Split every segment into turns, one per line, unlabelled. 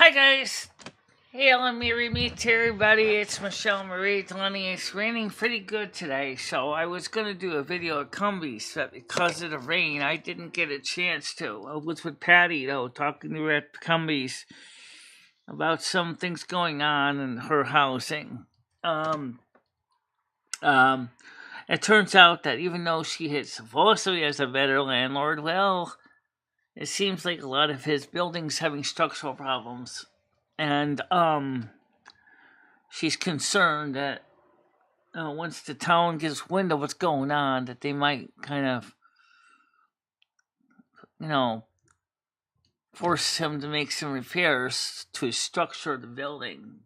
Hi guys! Hey, let me meet everybody. It's MicheleMarieDalene. It's raining pretty good today, so I was going to do a video at Cumbys, but because of the rain, I didn't get a chance to. I was with Patty, though, talking to her at Cumbys about some things going on in her housing. It turns out that even though she had supposedly as a better landlord, well, it seems like a lot of his buildings having structural problems. And she's concerned that once the town gets wind of what's going on, that they might kind of, force him to make some repairs to his structure of the building.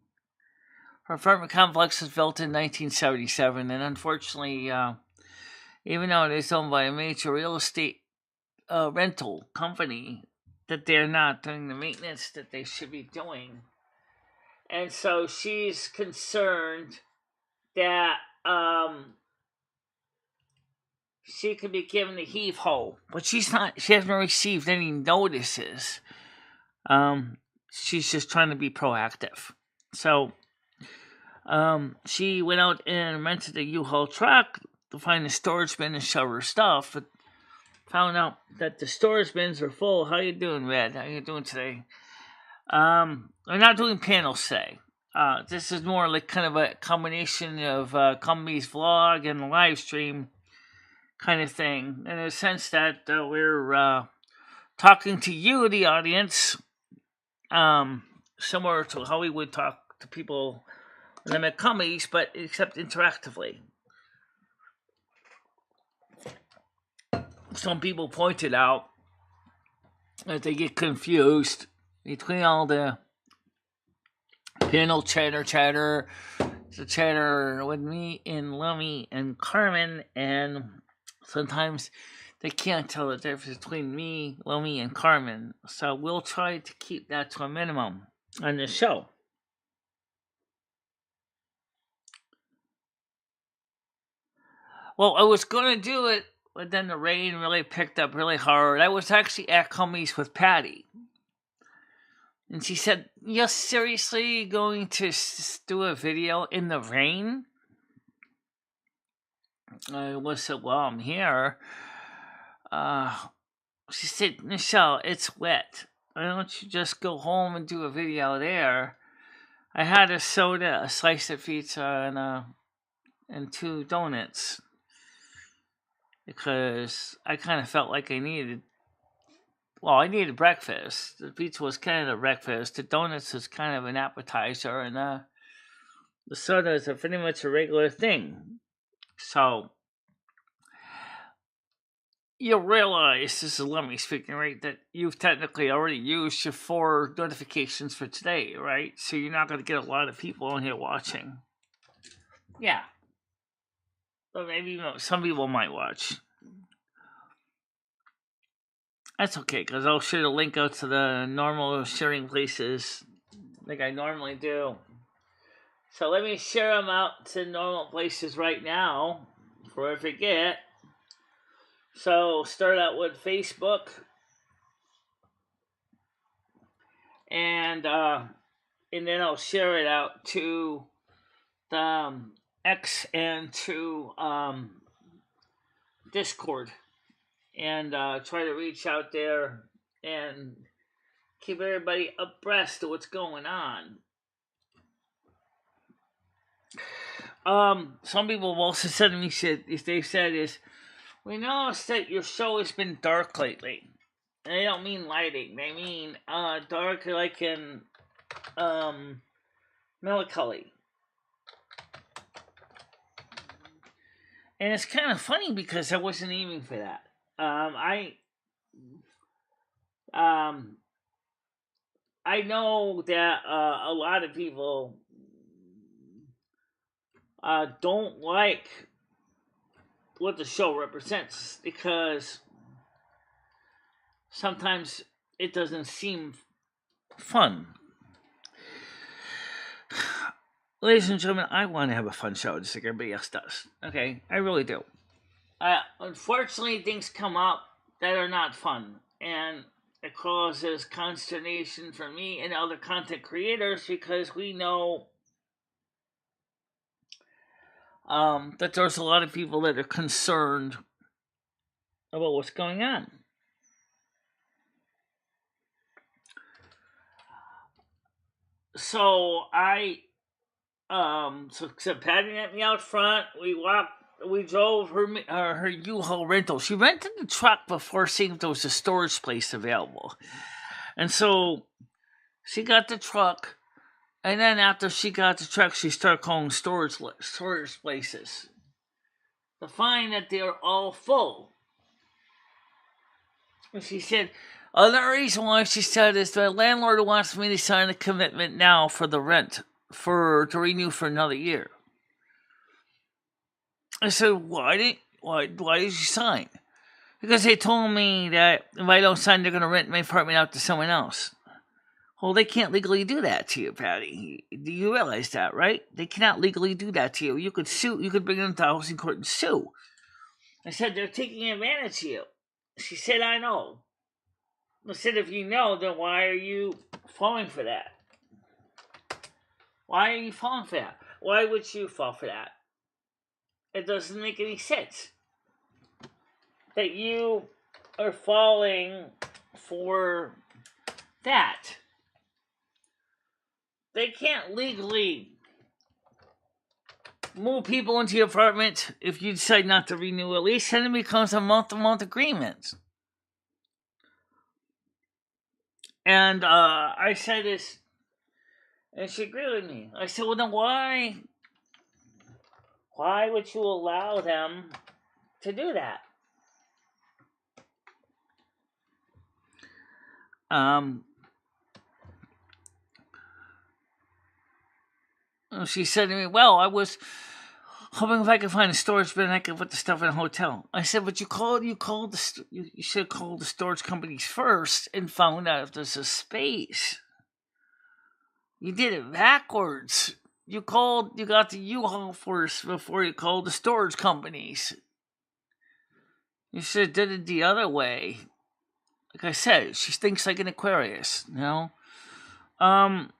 Her apartment complex was built in 1977, and unfortunately, even though it is owned by a major real estate rental company, that they're not doing the maintenance that they should be doing. And so she's concerned that she could be given the heave-ho. But she hasn't received any notices. She's just trying to be proactive. So she went out and rented a U-Haul truck to find a storage bin and shove her stuff, but found out that the storage bins are full. How you doing, Red? How you doing today? We're not doing panels today. This is more like kind of a combination of Cumbys vlog and a live stream kind of thing, in a sense that we're talking to you, the audience, similar to how we would talk to people when I'm at Cumbys, but except interactively. Some people pointed out that they get confused between all the panel chatter, the chatter with me and Lummy and Carmen, and sometimes they can't tell the difference between me, Lummy, and Carmen. So we'll try to keep that to a minimum on the show. Well, I was going to do it, but then the rain really picked up really hard. I was actually at Cumbys with Patty. And she said, "You're seriously going to do a video in the rain?" I said, "Well, I'm here." She said, "Michelle, it's wet. Why don't you just go home and do a video there?" I had a soda, a slice of pizza, and 2 donuts. Because I kind of felt like I needed breakfast. The pizza was kind of a breakfast. The donuts was kind of an appetizer, and the soda is pretty much a regular thing. So you'll realize, this is Lemmy speaking, right, that you've technically already used your 4 notifications for today, right? So you're not going to get a lot of people on here watching. Yeah. But maybe some people might watch. That's okay, because I'll share the link out to the normal sharing places like I normally do. So let me share them out to normal places right now before I forget. So start out with Facebook. And then I'll share it out to the X and to Discord. And try to reach out there and keep everybody abreast of what's going on. Some people have also said to me, we noticed that your show has been dark lately. And they don't mean lighting, they mean dark like in melancholy. And it's kind of funny because I wasn't aiming for that. I know that a lot of people don't like what the show represents because sometimes it doesn't seem fun. Ladies and gentlemen, I want to have a fun show just like everybody else does. Okay, I really do. Unfortunately, things come up that are not fun, and it causes consternation for me and other content creators because we know that there's a lot of people that are concerned about what's going on. So so Patty met me out front. We drove her U-Haul rental. She rented the truck before seeing if there was a storage place available. And so she got the truck, and then after she got the truck, she started calling storage places to find that they're all full. And she said, another reason why she said is the landlord wants me to sign a commitment now for the rent to renew for another year. I said, why did you sign? Because they told me that if I don't sign, they're going to rent my apartment out to someone else. Well, they can't legally do that to you, Patty. Do you realize that, right? They cannot legally do that to you. You could sue. You could bring them to housing court and sue. I said, they're taking advantage of you. She said, I know. I said, if you know, then why are you falling for that? Why are you falling for that? Why would you fall for that? It doesn't make any sense that you are falling for that. They can't legally move people into your apartment if you decide not to renew a lease, and it becomes a month-to-month agreement. And I said this, and she agreed with me. I said, well, then why would you allow them to do that? She said to me, well, I was hoping if I could find a storage bin, I could put the stuff in a hotel. I said, but you should have called the storage companies first and found out if there's a space. You did it backwards. You got the U-Haul first before you called the storage companies. You should have did it the other way. Like I said, she thinks like an Aquarius, you know? And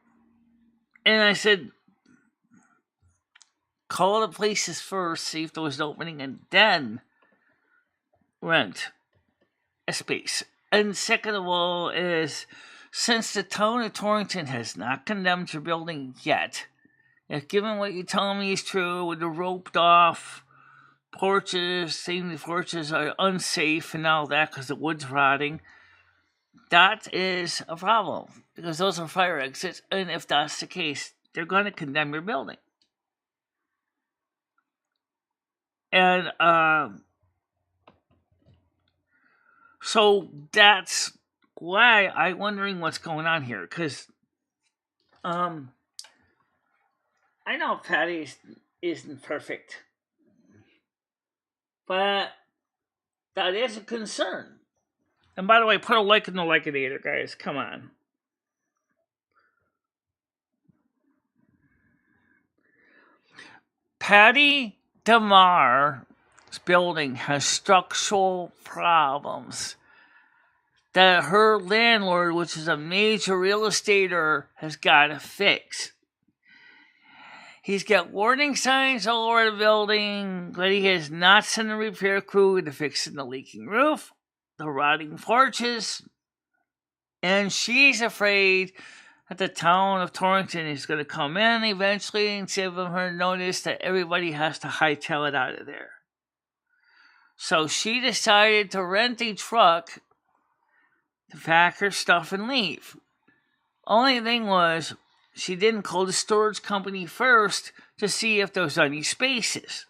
I said, call the places first, see if there was an opening, and then rent a space. And second of all is, since the town of Torrington has not condemned your building yet, if given what you tell me is true with the roped off porches, saying the porches are unsafe and all that because the wood's rotting, that is a problem because those are fire exits, and if that's the case, they're going to condemn your building. And so that's why I'm wondering what's going on here, because I know Patty isn't perfect, but that is a concern. And by the way, put a like in the Likinator, guys. Come on. Patty DeMar's building has structural problems that her landlord, which is a major real estater, has got to fix. He's got warning signs all over the building, but he has not sent a repair crew to fix the leaking roof, the rotting porches, and she's afraid that the town of Torrington is going to come in eventually and give her notice that everybody has to hightail it out of there. So she decided to rent a truck to pack her stuff and leave. Only thing was, she didn't call the storage company first to see if there was any spaces,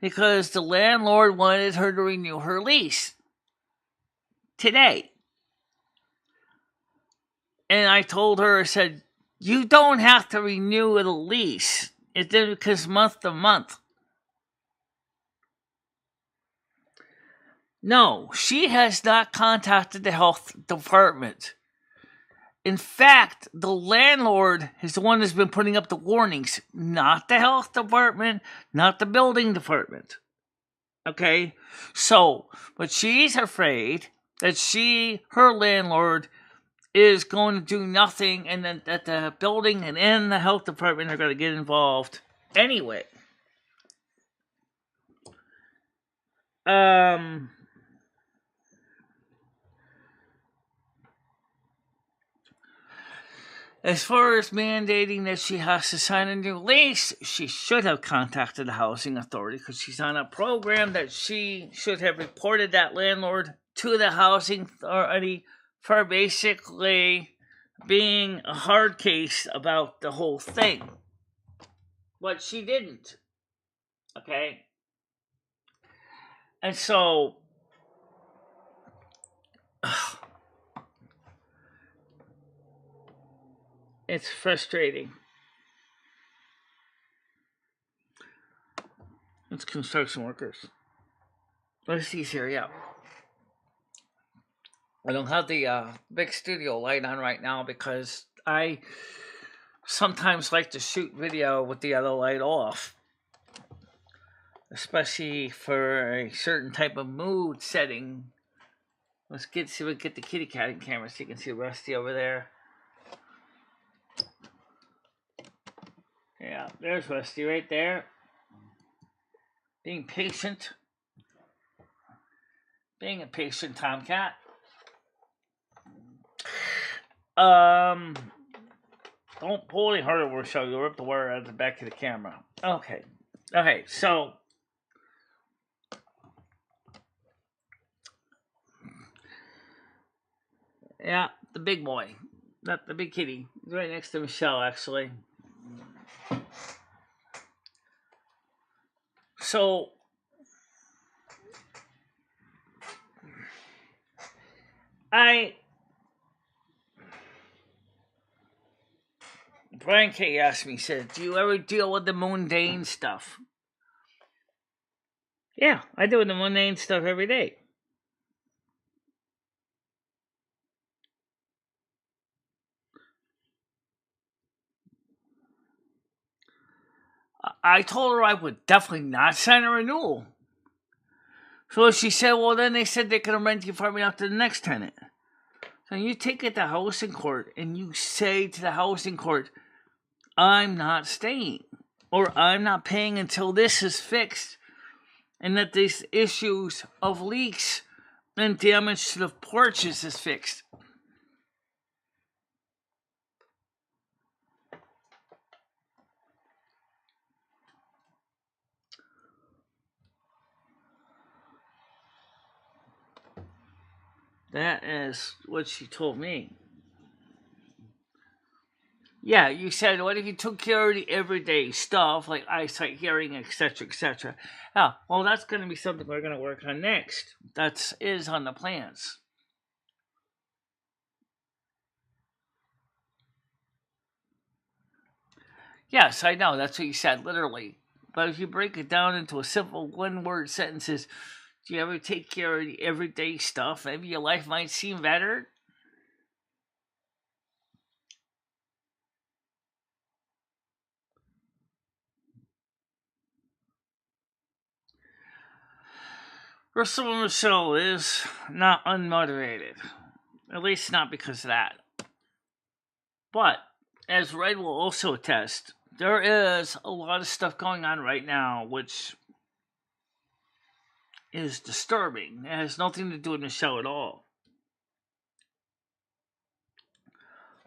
because the landlord wanted her to renew her lease today. And I told her, I said, you don't have to renew the lease. It did because month to month. No, she has not contacted the health department. In fact, the landlord is the one that's been putting up the warnings, not the health department, not the building department. Okay? So, but she's afraid that her landlord, is going to do nothing, and that the building and the health department are going to get involved anyway. As far as mandating that she has to sign a new lease, she should have contacted the housing authority, because she's on a program that she should have reported that landlord to the housing authority for basically being a hard case about the whole thing. But she didn't. Okay? And so, it's frustrating. It's construction workers. Let's see here, yeah. I don't have the big studio light on right now because I sometimes like to shoot video with the other light off, especially for a certain type of mood setting. Let's see if we can get the kitty cat in camera so you can see Rusty over there. Yeah, there's Rusty right there. Being patient. Being a patient tomcat. Don't pull any harder, we'll show you. Rip the wire out of the back of the camera. Okay, so yeah, the big boy, not the big kitty. He's right next to Michelle, actually. So Brian K asked me, he said, do you ever deal with the mundane stuff? Yeah, I deal with the mundane stuff every day. I told her I would definitely not sign a renewal. So she said, well, then they said they're going to rent the apartment out to the next tenant. So you take it to housing court and you say to the housing court, I'm not staying, or I'm not paying until this is fixed, and that these issues of leaks and damage to the porches is fixed. That is what she told me. Yeah, you said, what if you took care of the everyday stuff, like eyesight, hearing, etc., etc.? Yeah, well, that's going to be something we're going to work on next. That is on the plans. Yes, I know, that's what you said, literally. But if you break it down into a simple one-word sentences, do you ever take care of the everyday stuff? Maybe your life might seem better. Ursula Michelle is not unmotivated. At least not because of that. But, as Red will also attest, there is a lot of stuff going on right now which is disturbing. It has nothing to do with Michelle at all.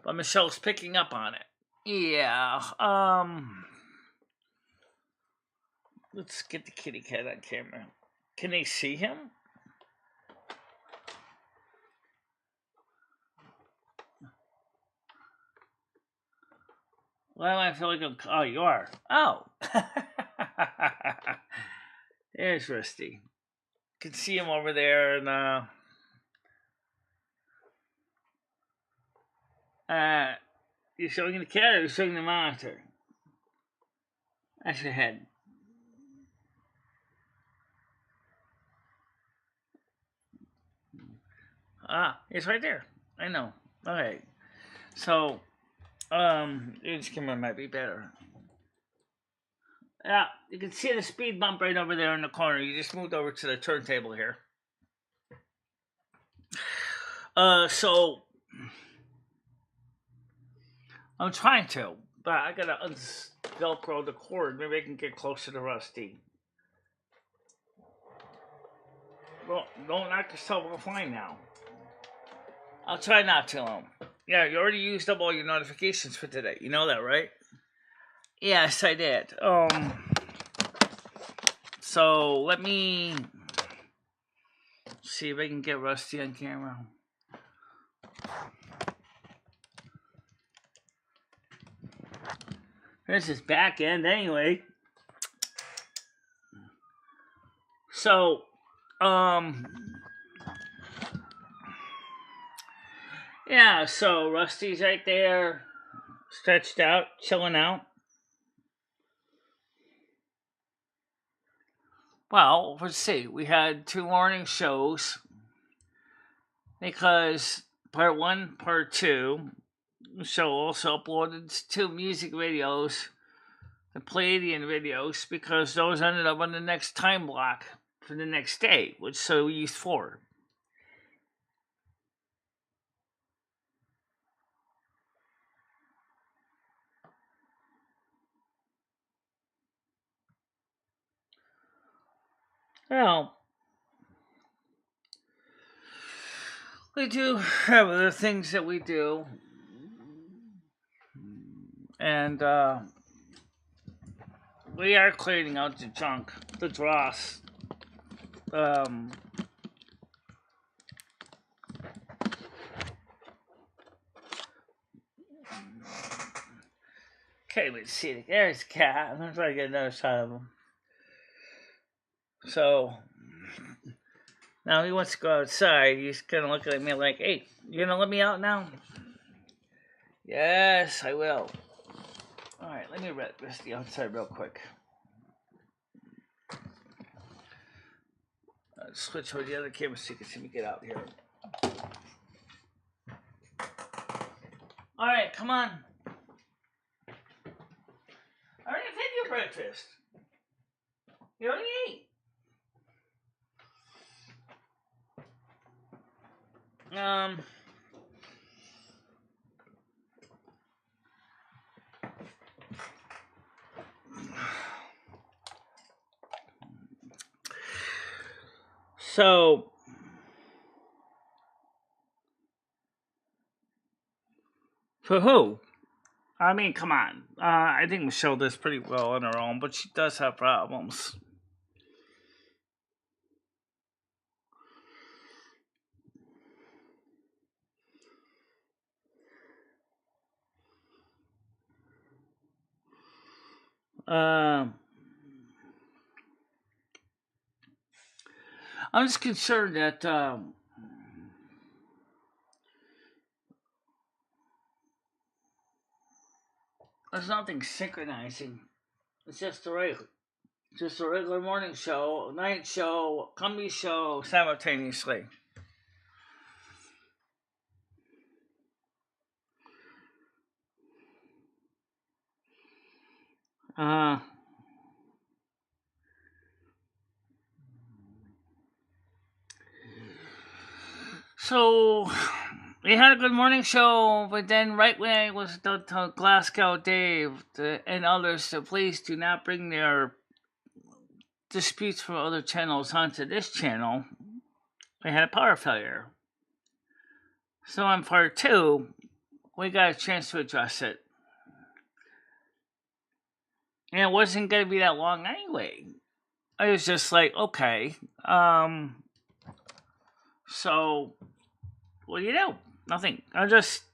But Michelle's picking up on it. Yeah, let's get the kitty cat on camera. Can they see him? Why am I feeling like oh, you are. Oh. There's Rusty. You can see him over there, and you're showing the cat or you're showing the monitor? That's your head. Ah, it's right there. I know. Okay. So, this camera might be better. Yeah, you can see the speed bump right over there in the corner. You just moved over to the turntable here. So I'm trying to, but I gotta Velcro the cord. Maybe I can get closer to Rusty. Well, don't knock yourself offline now. I'll try not to. Yeah, you already used up all your notifications for today. You know that, right? Yes, I did. So let me see if I can get Rusty on camera. Here's his back end, anyway. So, yeah. So Rusty's right there, stretched out, chilling out. Well, let's see. We had 2 morning shows because part 1, part 2. The show also uploaded 2 music videos, the Palladian videos, because those ended up on the next time block for the next day, which so we used 4. Well, we do have other things that we do. And we are cleaning out the junk, the dross. Okay, let's see. There's Cat. I'm gonna try to get another shot of him. So now he wants to go outside. He's kind of looking at me like, "Hey, you gonna let me out now?" Yes, I will. All right, let me rest the outside real quick. Switch over the other camera so you can see me get out here. All right, come on. I already had your breakfast. You already ate. So, for who? I mean, come on. I think Michelle does pretty well on her own, but she does have problems. I'm just concerned that there's nothing synchronizing. It's just a regular morning show, night show, Cumbys show simultaneously. So we had a good morning show, but then right when I was done to Glasgow Dave and others, please do not bring their disputes from other channels onto this channel. I had a power failure. So on part 2, we got a chance to address it. And it wasn't going to be that long anyway. I was just like, okay. So, what do you do? Nothing. I just...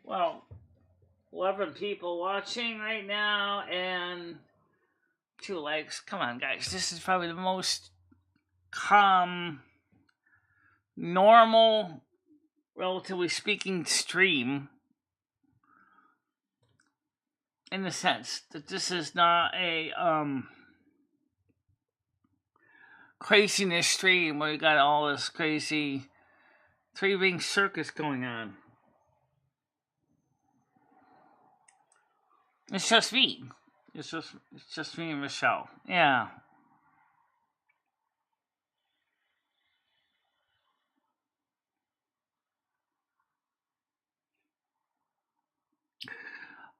Well, 11 people watching right now and 2 likes. Come on, guys. This is probably the most calm, normal, relatively speaking, stream. In the sense that this is not a craziness stream where you got all this crazy 3-ring circus going on. It's just me. It's just me and Michelle. Yeah.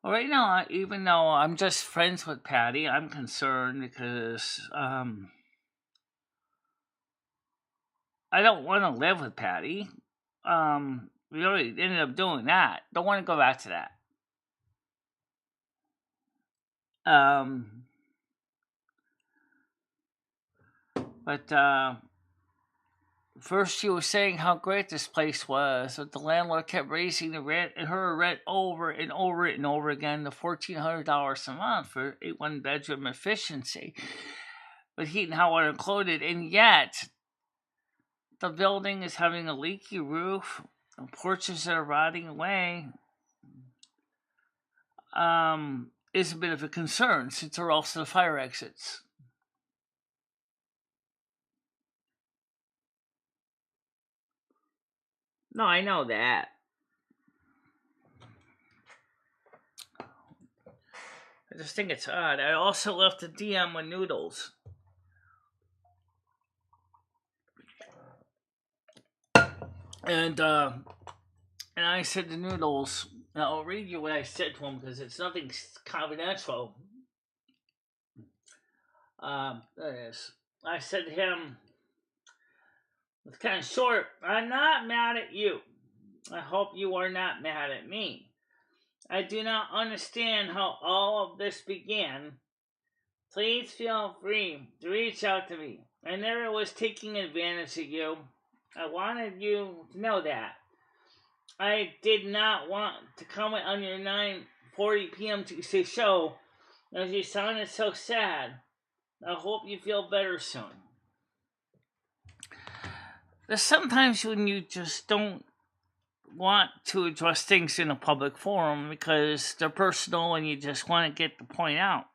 Well, right now, even though I'm just friends with Patty, I'm concerned because I don't want to live with Patty. We already ended up doing that. Don't want to go back to that. Um, but first she was saying how great this place was, but the landlord kept raising the rent and her rent over and over and over again to $1,400 a month for a one bedroom efficiency, with heat and hot water included, and yet the building is having a leaky roof, and porches that are rotting away. Is a bit of a concern since there are also the fire exits. No, I know that. I just think it's odd. I also left a DM with Noodles. And I said to Noodles, and I'll read you what I said to him because it's nothing confidential. There it is. I said to him, it's kind of short, I'm not mad at you. I hope you are not mad at me. I do not understand how all of this began. Please feel free to reach out to me. I never was taking advantage of you. I wanted you to know that. I did not want to comment on your 9:40 p.m. Tuesday show as you sounded so sad. I hope you feel better soon. There's sometimes when you just don't want to address things in a public forum because they're personal and you just want to get the point out.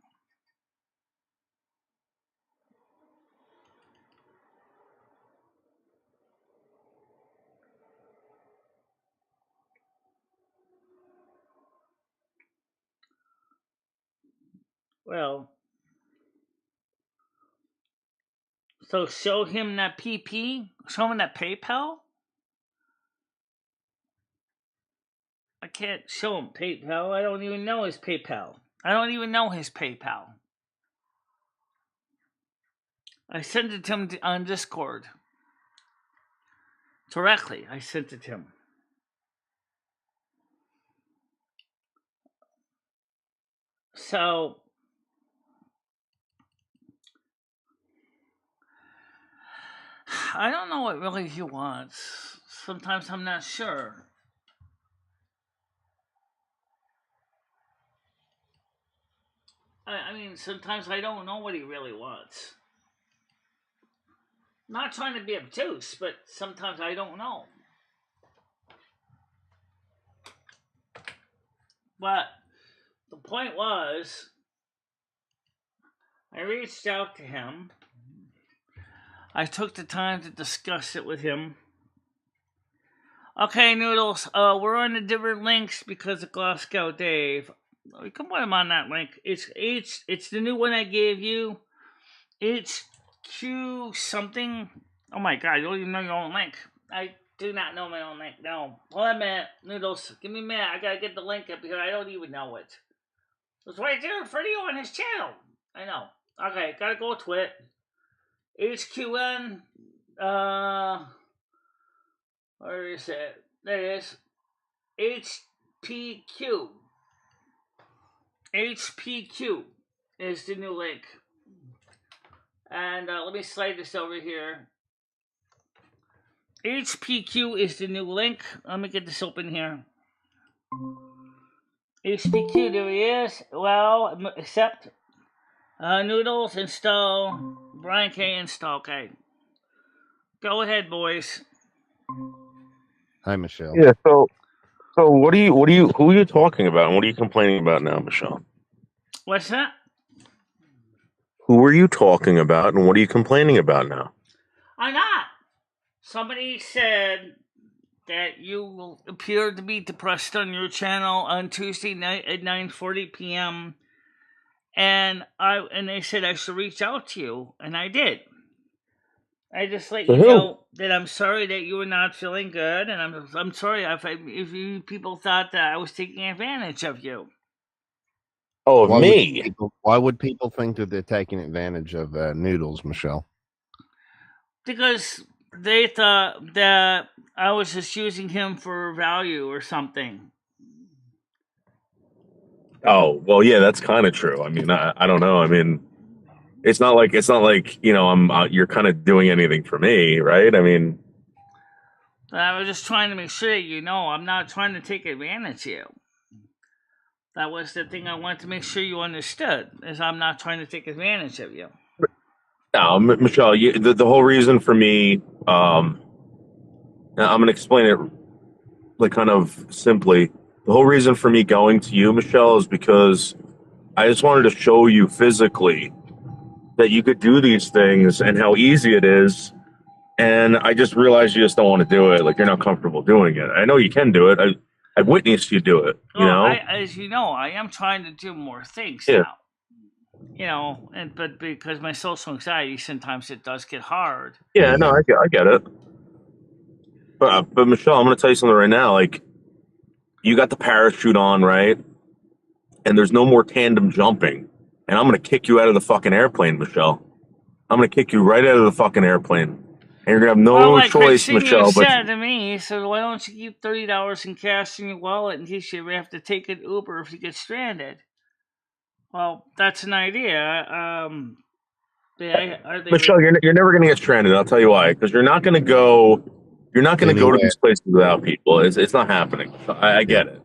Well, so show him that PP? Show him that PayPal? I can't show him PayPal. I don't even know his PayPal. I sent it to him on Discord. Directly, I sent it to him. So, I don't know what really he wants. Sometimes I'm not sure. I mean, sometimes I don't know what he really wants. Not trying to be obtuse, but sometimes I don't know. But the point was, I reached out to him. I took the time to discuss it with him. Okay, Noodles, we're on the different links because of Glasgow Dave. We can put him on that link. It's the new one I gave you. It's Q something. Oh my god, you don't even know your own link. I do not know my own link. No. Hold on a minute, Noodles. Give me a minute. I gotta get the link up here. I don't even know it. It's right there in front of you on his channel. I know. Okay, gotta go to it. HQN. Where is it? There it is. HPQ. HPQ is the new link. And let me slide this over here. HPQ is the new link. Let me get this open here. HPQ, there he is. Well, accept. Noodles, install. Brian K, install. Okay. Go ahead, boys.
Hi, Michelle.
Yeah. So who are you talking about, and what are you complaining about now, Michelle?
What's that?
Who are you talking about, and what are you complaining about now?
I'm not. Somebody said that you appeared to be depressed on your channel on Tuesday night at 9:40 p.m. and they said I should reach out to you, and I did. I just let
To
you
who?
know that I'm sorry that you were not feeling good, and I'm sorry if you people thought that I was taking advantage of you.
Oh, of me?
Why would people think that they're taking advantage of Noodles, Michelle?
Because they thought that I was just using him for value or something.
Oh, well, yeah, that's kind of true. I mean, I don't know. I mean, it's not like I'm you're kind of doing anything for me, right? I mean,
But I was just trying to make sure that you know I'm not trying to take advantage of you. That was the thing I wanted to make sure you understood, is I'm not trying to take advantage of you.
no, Michelle, the whole reason for me, I'm going to explain it like kind of simply. The whole reason for me going to you, Michelle, is because I just wanted to show you physically that you could do these things and how easy it is. And I just realized you just don't want to do it. Like, you're not comfortable doing it. I know you can do it. I've witnessed you do it, you
Well,
know?
as you know, I am trying to do more things
Yeah.
now. You know, but because my social anxiety, sometimes it does get hard.
Yeah, no, I get it. But Michelle, I'm going to tell you something right now. Like, you got the parachute on, right? And there's no more tandem jumping. And I'm going to kick you out of the fucking airplane, Michelle. I'm going to kick you right out of the fucking airplane. And you're going to have
Well,
no
like
choice,
Christina
Michelle, but
said to me, he said, "Why don't you keep $30 in cash in your wallet in case you ever have to take an Uber if you get stranded?" Well, that's an idea.
Michelle, you're never going to get stranded. I'll tell you why. Because you're not going to go. You're not going to go to
Anyway,
these places without people. It's not happening. I get it.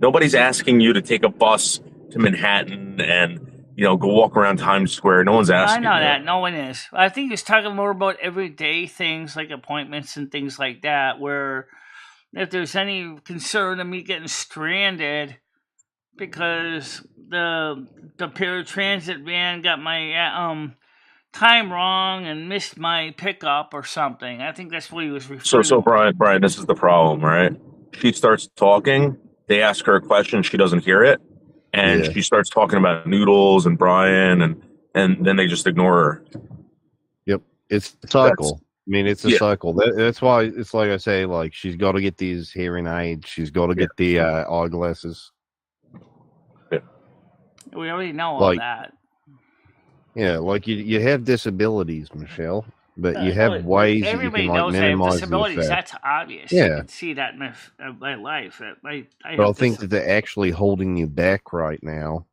Nobody's asking you to take a bus to Manhattan and go walk around Times Square. No one's
I
asking
know
you.
that no one is. I think he's talking more about everyday things like appointments and things like that. Where if there's any concern of me getting stranded because the paratransit van got my time wrong and missed my pickup or something. I think that's what he was referring
So
to.
Brian, this is the problem, right? She starts talking. They ask her a question. She doesn't hear it, and
yeah.
she starts talking about Noodles and Brian, and then they just ignore her.
Yep. It's a cycle. I mean, it's a
Yeah.
cycle. That's why it's like I say, like, she's got to get these hearing aids. She's got to get the eyeglasses.
We already know all
Like,
that.
yeah, like you have disabilities, Michelle, but you have ways that you
Everybody
can, like,
knows I have
minimize the
disabilities.
effect.
That's obvious.
Yeah.
You can see that in my life. I
But I
have
think that they're actually holding you back right now,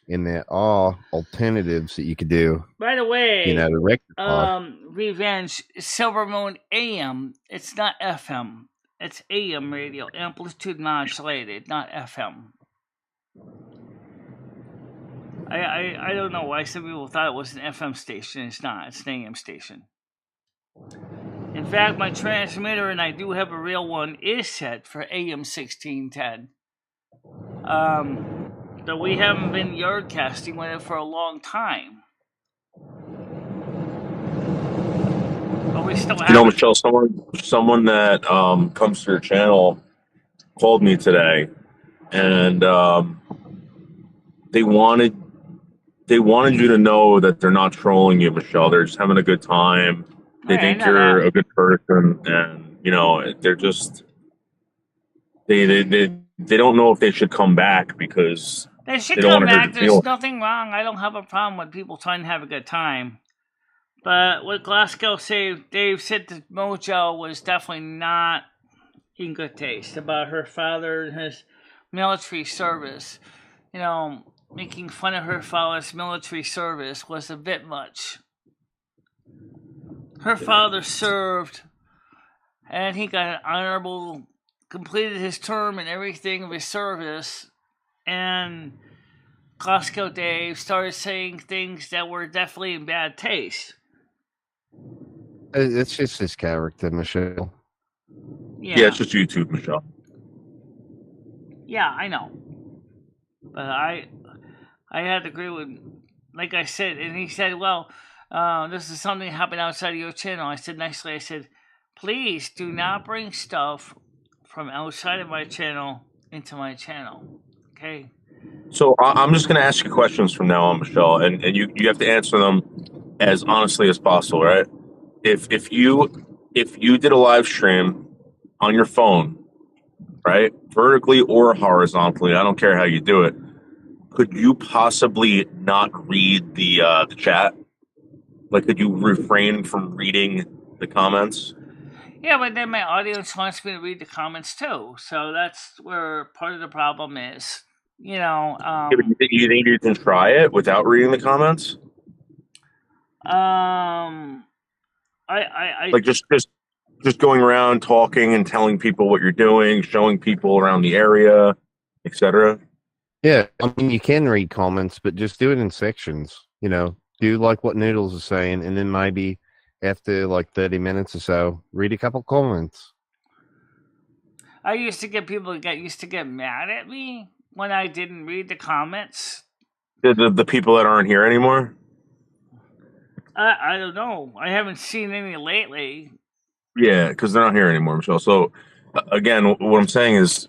and there are alternatives that you could do,
By the way,
to rectify.
Revenge Silver Moon AM. It's not FM. It's AM radio, amplitude modulated, not FM. I don't know why some people thought it was an FM station. It's not. It's an AM station. In fact, my transmitter, and I do have a real one, is set for AM 1610. But we haven't been yardcasting with it for a long time. But we still have it.
Michelle, someone that comes to your channel called me today, and they wanted you to know that they're not trolling you, Michelle. They're just having a good time. They
Right, I
think
know
you're
that.
a good person, and they're just they don't know if they should come back because
They should
they don't
come
want to hurt
back.
your
There's
feelings.
nothing wrong. I don't have a problem with people trying to have a good time. But what Glasgow said, Dave said that Mojo was definitely not in good taste about her father and his military service. Making fun of her father's military service was a bit much. Her father served, and he got an honorable, completed his term and everything of his service, and Glasgow Dave started saying things that were definitely in bad taste.
It's just his character, Michelle.
Yeah, it's just YouTube, Michelle.
Yeah, I know. But I had to agree with, like I said, and he said, well, this is something that happened outside of your channel. I said nicely, I said, please do not bring stuff from outside of my channel into my channel. Okay?
So I'm just going to ask you questions from now on, Michelle, and you have to answer them as honestly as possible, right? If you did a live stream on your phone, right, vertically or horizontally, I don't care how you do it, could you possibly not read the chat? Like, could you refrain from reading the comments?
Yeah, but then my audience wants me to read the comments too, so that's where part of the problem is. You know,
Yeah, but you think you can try it without reading the comments?
um, I
Like just going around talking and telling people what you're doing, showing people around the area, etc.
Yeah, I mean, you can read comments, but just do it in sections. Do like what Noodles is saying, and then maybe after like 30 minutes or so, read a couple comments.
I used to get people that used to get mad at me when I didn't read the comments.
The people that aren't here anymore.
I don't know. I haven't seen any lately.
Yeah, because they're not here anymore, Michelle. So again, what I'm saying is,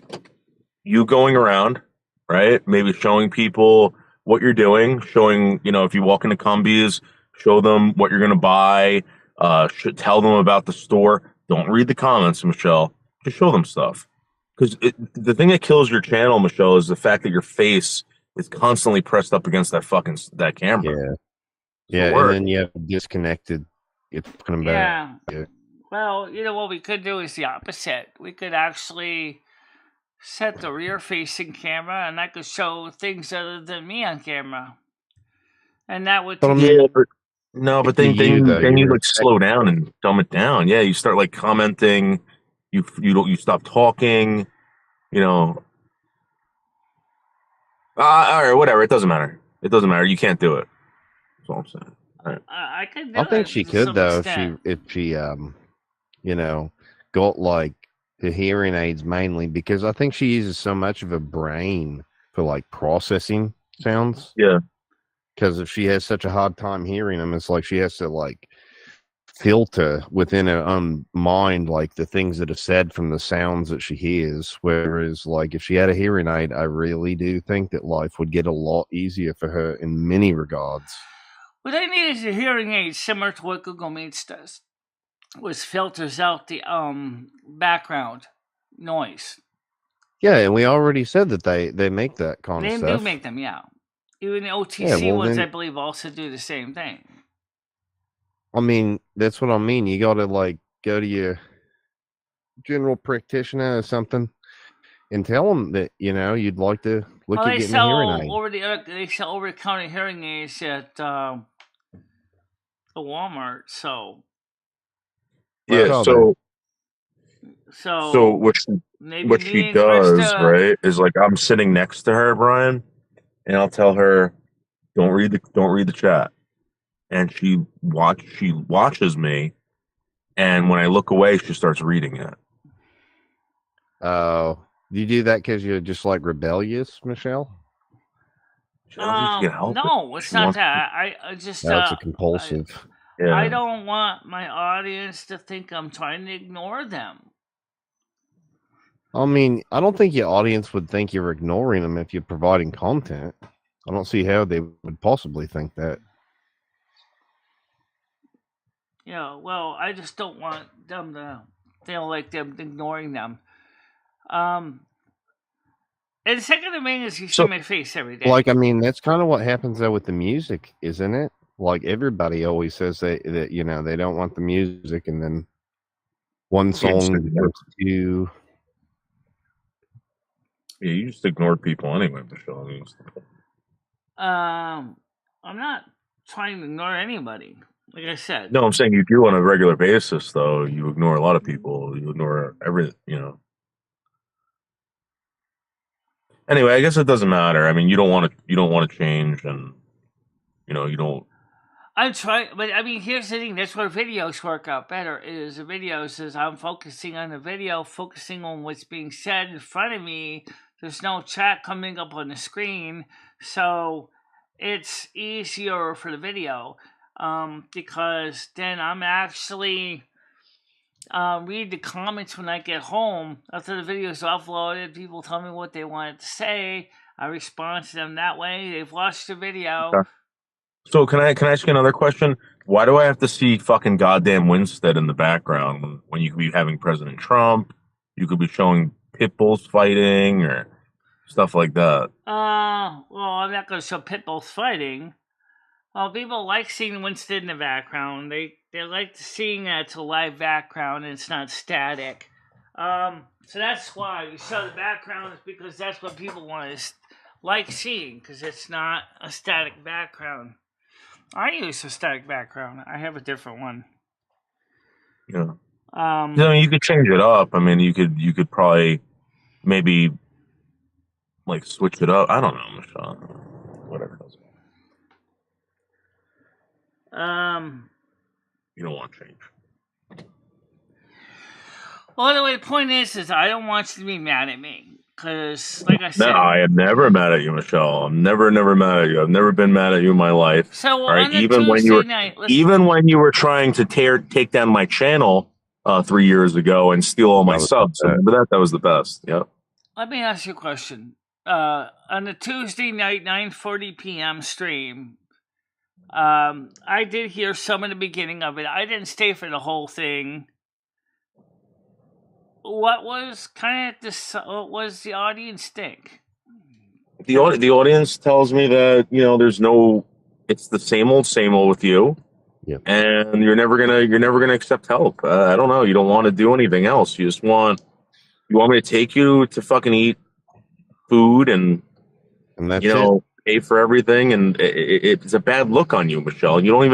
you going around, right? Maybe showing people what you're doing, showing, if you walk into Cumbys, show them what you're going to buy, should tell them about the store. Don't read the comments, Michelle. Just show them stuff. Because the thing that kills your channel, Michelle, is the fact that your face is constantly pressed up against that camera.
Yeah,
It's the
yeah, and
worst.
then you have disconnected. You're talking about
Yeah.
it.
Well, what we could do is the opposite. We could actually set the rear facing camera and I could show things other than me on camera. And that would
But I
teach
mean,
Yeah, but no, but
to
then
you
then
though,
then you
you're
like slow down and dumb it down. Yeah, you start like commenting. You stop talking. You know, all right, whatever. It doesn't matter. It doesn't matter. You can't do it. That's all I'm saying. All right.
I could do
I think
it
she
to
could
some
though if
extent.
she you know got like the hearing aids mainly because I think she uses so much of her brain for like processing sounds.
Yeah,
Because if she has such a hard time hearing them, it's like she has to like filter within her own mind like the things that are said from the sounds that she hears. Whereas like if she had a hearing aid, I really do think that life would get a lot easier for her in many regards.
What I need is a hearing aid similar to what Google Meets does, which filters out the background noise.
Yeah, and we already said that they make that kind of
They do
stuff.
make them, yeah. Even the
Yeah,
OTC
well
ones, I
then,
believe, also do the same thing.
I mean, that's what I mean. You got to like go to your general practitioner or something and tell them that you'd like to look
Well,
at getting a hearing aid.
they sell over the counter hearing aids at the Walmart. So
yeah.
Well, they?
So
so maybe
what she
me and
does,
Krista.
right, is like I'm sitting next to her, Brian, and I'll tell her, don't read the chat, and she watches me, and when I look away, she starts reading it.
Oh, you do that because you're just like rebellious, Michelle?
She, I don't think she can help it.
No, it's
She
not
wants,
that. I just
That's a
I,
compulsive.
I
yeah.
don't want my audience to think I'm trying to ignore them.
I mean, I don't think your audience would think you're ignoring them if you're providing content. I don't see how they would possibly think that.
Well, I just don't want them to feel like them ignoring them. Um, and the second thing is you see
So
my face every day.
Like, I mean, that's kind of what happens though with the music, isn't it? Like everybody always says that they don't want the music, and then one
you just
song
ignore,
goes to.
you just ignored people anyway, Michelle. I mean,
I'm not trying to ignore anybody. Like I said,
no, I'm saying you do on a regular basis, though. You ignore a lot of people. You ignore everything. Anyway, I guess it doesn't matter. I mean, you don't want to. You don't want to change, and you don't.
I'm trying, but I mean, here's the thing. That's where videos work out better. Is the videos is I'm focusing on the video, focusing on what's being said in front of me. There's no chat coming up on the screen, so it's easier for the video because then I'm actually read the comments when I get home after the video's uploaded. People tell me what they wanted to say. I respond to them that way. They've watched the video.
Okay. So can I ask you another question? Why do I have to see fucking goddamn Winstead in the background when you could be having President Trump? You could be showing pit bulls fighting or stuff like that.
Well, I'm not going to show pit bulls fighting. Well, people like seeing Winston in the background. They like seeing that it's a live background and it's not static. So that's why we show the background, is because that's what people want to like seeing, because it's not a static background. I use a static background. I have a different one.
Yeah. I mean, you could change it up. I mean, you could probably maybe like switch it up. I don't know, Michelle. Whatever it does. You don't want change.
Well, anyway, the point is I don't want you to be mad at me. Because, like I said...
No, I am never mad at you, Michelle. I'm never mad at you. I've never been mad at you in my life.
So,
all right?
on the Tuesday night...
Even when you were trying to take down my channel 3 years ago and steal all my subs, but that was the best. Yep.
Let me ask you a question. On the Tuesday night, 9:40 p.m. stream, I did hear some of the beginning of it. I didn't stay for the whole thing. What was what was the audience think?
The audience tells me that, it's the same old with you.
Yep.
And you're never gonna accept help. I don't know. You don't want to do anything else. You want me to take you to fucking eat food and
that's
pay for everything, and it's a bad look on you, Michelle. You don't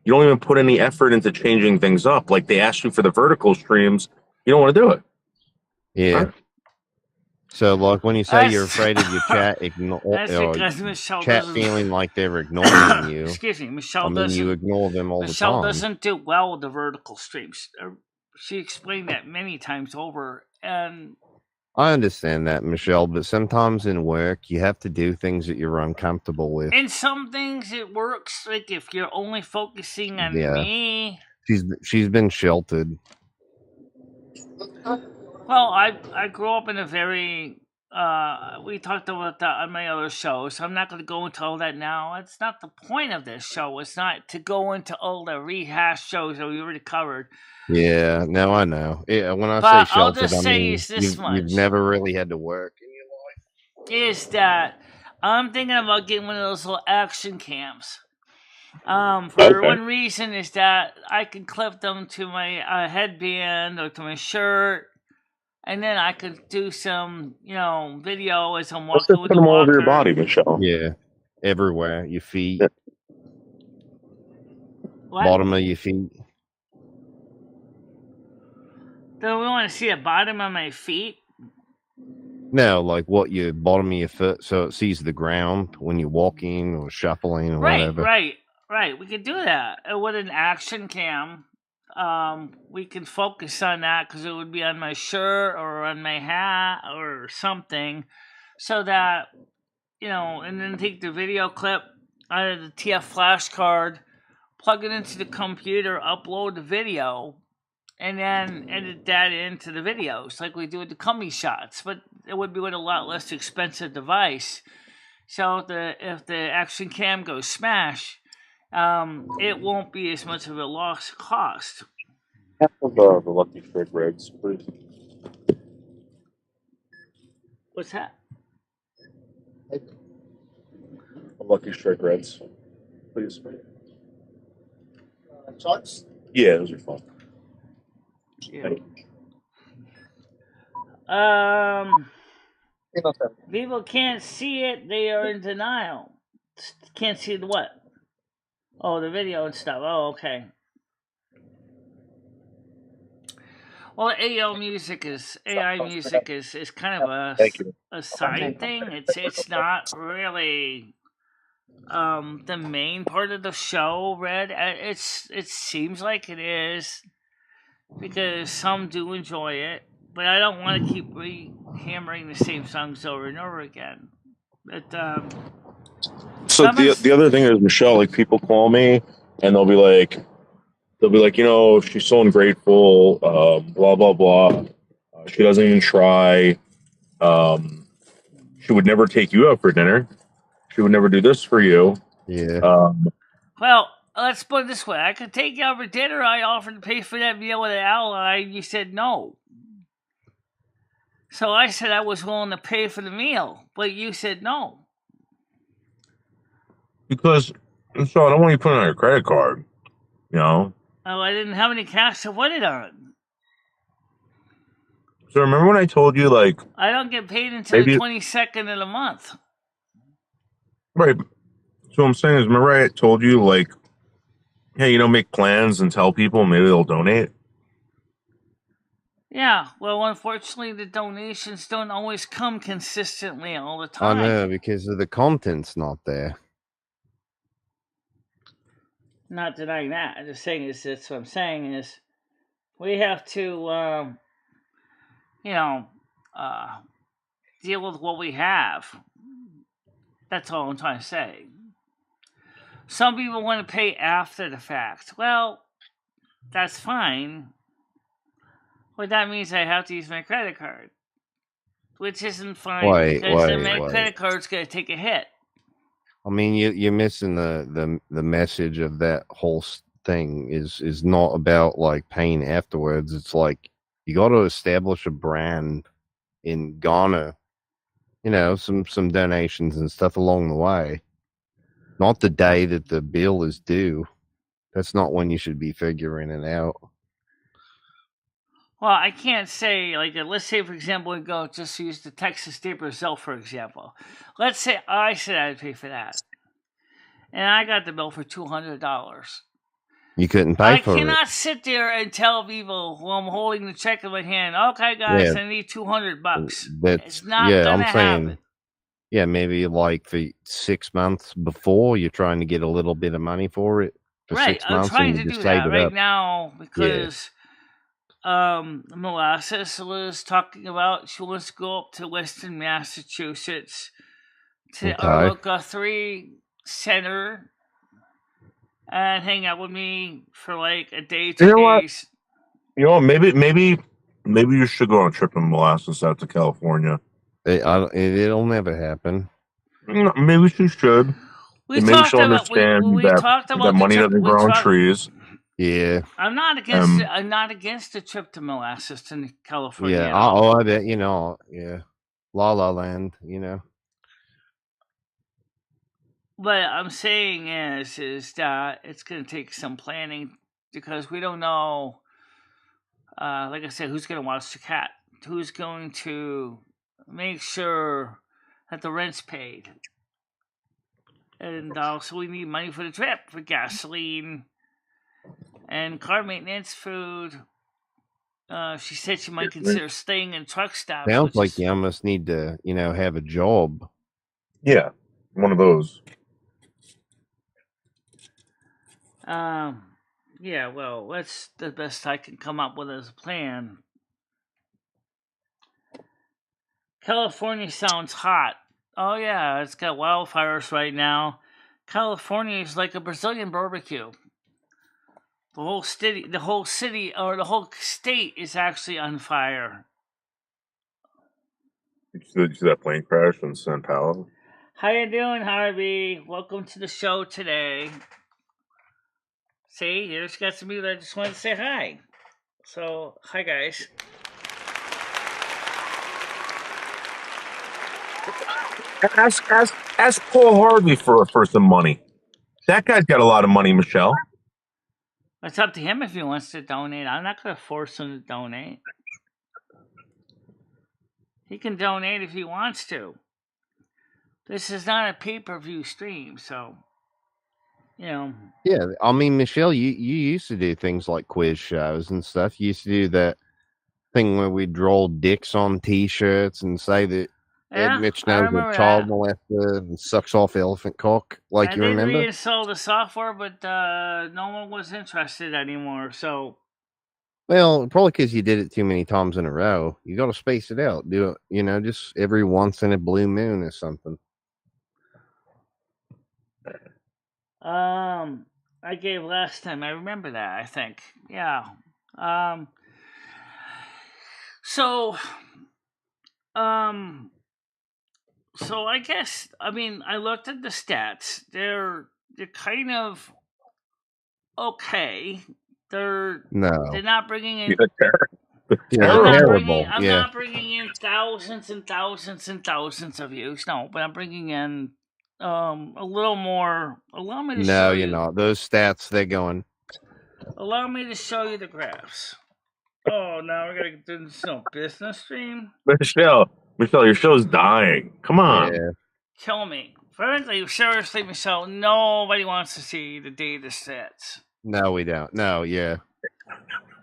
even put any effort into changing things up. Like, they asked you for the vertical streams, you don't want to do it.
Yeah.
Huh?
So, like, when you say you're afraid of your chat, chat feeling like they're ignoring you.
Excuse me, Michelle
you ignore them all the time.
Michelle doesn't do well with the vertical streams. She explained that many times over, and
I understand that, Michelle, but sometimes in work, you have to do things that you're uncomfortable with.
And some things it works, like if you're only focusing on me.
She's been sheltered.
Well, I grew up in a very, we talked about that on my other show, so I'm not going to go into all that now. It's not the point of this show. It's not to go into all the rehash shows that we already covered.
Yeah, no, I know. Yeah, when I say sheltered, I mean
you've
never really had to work in your
life. Is that I'm thinking about getting one of those little action cams. For one reason is that I can clip them to my headband or to my shirt, and then I could do some, video as I'm walking with the walker. Put them all over
your body, Michelle.
Yeah, everywhere. Your feet,
bottom
of your feet.
Do we want to see the bottom of my feet?
No, like what your bottom of your foot, so it sees the ground when you're walking or shuffling or whatever.
Right. We could do that with an action cam. We can focus on that because it would be on my shirt or on my hat or something, so that and then take the video clip out of the TF flash card, plug it into the computer, upload the video, and then edit that into the videos like we do with the Cumbys shots. But it would be with a lot less expensive device. So if the action cam goes smash, it won't be as much of a lost cost.
Half of the Lucky Strike Reds, please.
What's that?
Lucky Strike Reds, please.
Shots?
Yeah, those are fun.
Yeah. People can't see it. They are in denial. Can't see the what? Oh, the video and stuff. Oh, okay. Well, AI music is kind of a side thing. It's not really the main part of the show. Red. It seems like it is because some do enjoy it, but I don't want to keep hammering the same songs over and over again. But
so the other thing is, Michelle, like, people call me and they'll be like, she's so ungrateful, blah blah blah. She doesn't even try. She would never take you out for dinner. She would never do this for you.
Yeah.
Well, let's put it this way. I could take you out for dinner. I offered to pay for that meal with an ally. You said no. So I said I was willing to pay for the meal, but you said no.
Because, so I don't want you putting it on your credit card, you know?
Oh, I didn't have any cash to put it on.
So remember when I told you, like...
I don't get paid until the 22nd of the month.
Right. So what I'm saying is, remember I told you, like, hey, make plans and tell people, maybe they'll donate?
Yeah, well, unfortunately, the donations don't always come consistently all the time.
I know, because of the content's not there.
Not denying that. I'm just saying that's what I'm saying is we have to, deal with what we have. That's all I'm trying to say. Some people want to pay after the fact. Well, that's fine. But that means I have to use my credit card. Which isn't fine because then my credit card's going to take a hit.
I mean, you're missing the message of that whole thing is not about like paying afterwards. It's like you got to establish a brand in Ghana, some donations and stuff along the way. Not the day that the bill is due. That's not when you should be figuring it out.
Well, I can't say, like, let's say, for example, we go just use the Texas de Brazil, for example. Let's say I said I'd pay for that. And I got the bill for $200.
You couldn't pay for it.
I cannot sit there and tell people who I'm holding the check in my hand, okay, guys, I need $200. It's not going to happen.
Yeah, maybe like for 6 months before, you're trying to get a little bit of money for it. For
right,
6 months,
I'm trying to do that right now because... Molasses was talking about she wants to go up to Western Massachusetts to Arloka 3 Center and hang out with me for like a day, 2 days.
Maybe you should go on a trip in Molasses out to California.
It'll never happen.
Maybe she should. Maybe she'll understand that money doesn't grow on trees.
Yeah,
I'm not against. I'm not against a trip to Molasses to California.
Yeah, I bet Yeah, La La Land.
What I'm saying is that it's going to take some planning because we don't know. Like I said, who's going to watch the cat? Who's going to make sure that the rent's paid? And also, we need money for the trip, for gasoline. And car maintenance, food. She said she might consider staying in truck stops.
Sounds like you almost need to, have a job.
Yeah, one of those.
Yeah, well, that's the best I can come up with as a plan. California sounds hot. Oh yeah, it's got wildfires right now. California is like a Brazilian barbecue. The whole city, or the whole state is actually on fire.
Did you see that plane crash in San Paulo?
How you doing, Harvey? Welcome to the show today. See, you just got some people that just wanted to say hi. So, hi guys.
Ask Paul Harvey for some money. That guy's got a lot of money, Michelle.
It's up to him if he wants to donate. I'm not going to force him to donate. He can donate if he wants to. This is not a pay-per-view stream, so,
Yeah, I mean, Michelle, you used to do things like quiz shows and stuff. You used to do that thing where we draw dicks on T-shirts and say that Ed Mitch knows a child molester and sucks off elephant cock. Like, you remember?
I did reinstall the software, but no one was interested anymore, so...
Well, probably because you did it too many times in a row. You got to space it out. Do it, just every once in a blue moon or something.
I gave last time. I remember that, I think. Yeah. So So I guess I looked at the stats. They're kind of okay. They're
No.
not bringing in.
Yeah,
I'm not
terrible.
I'm
Yeah.
not bringing in thousands and thousands and thousands of views. No, but I'm bringing in a little more. Allow me to
No,
show
you're
you.
not. Those stats, they're going.
Allow me to show you the graphs. Oh, now we're gonna do this business stream.
Michelle, your show's dying. Come on.
Yeah.
Kill me. Frankly, seriously, Michelle, nobody wants to see the data sets.
No, we don't. No, yeah.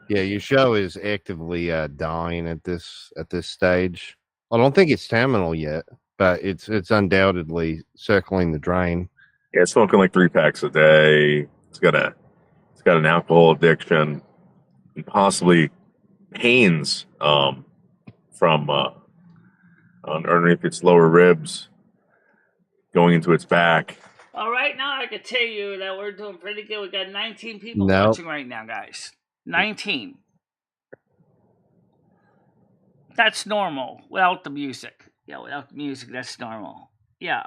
Yeah, your show is actively dying at this stage. I don't think it's terminal yet, but it's undoubtedly circling the drain.
Yeah, it's smoking like 3 packs a day. It's got an alcohol addiction, and possibly pains from underneath its lower ribs, going into its back.
Well, right now I can tell you that we're doing pretty good. We got 19 people
Nope.
watching right now, guys. 19. That's normal without the music. Yeah, without the music, that's normal. Yeah.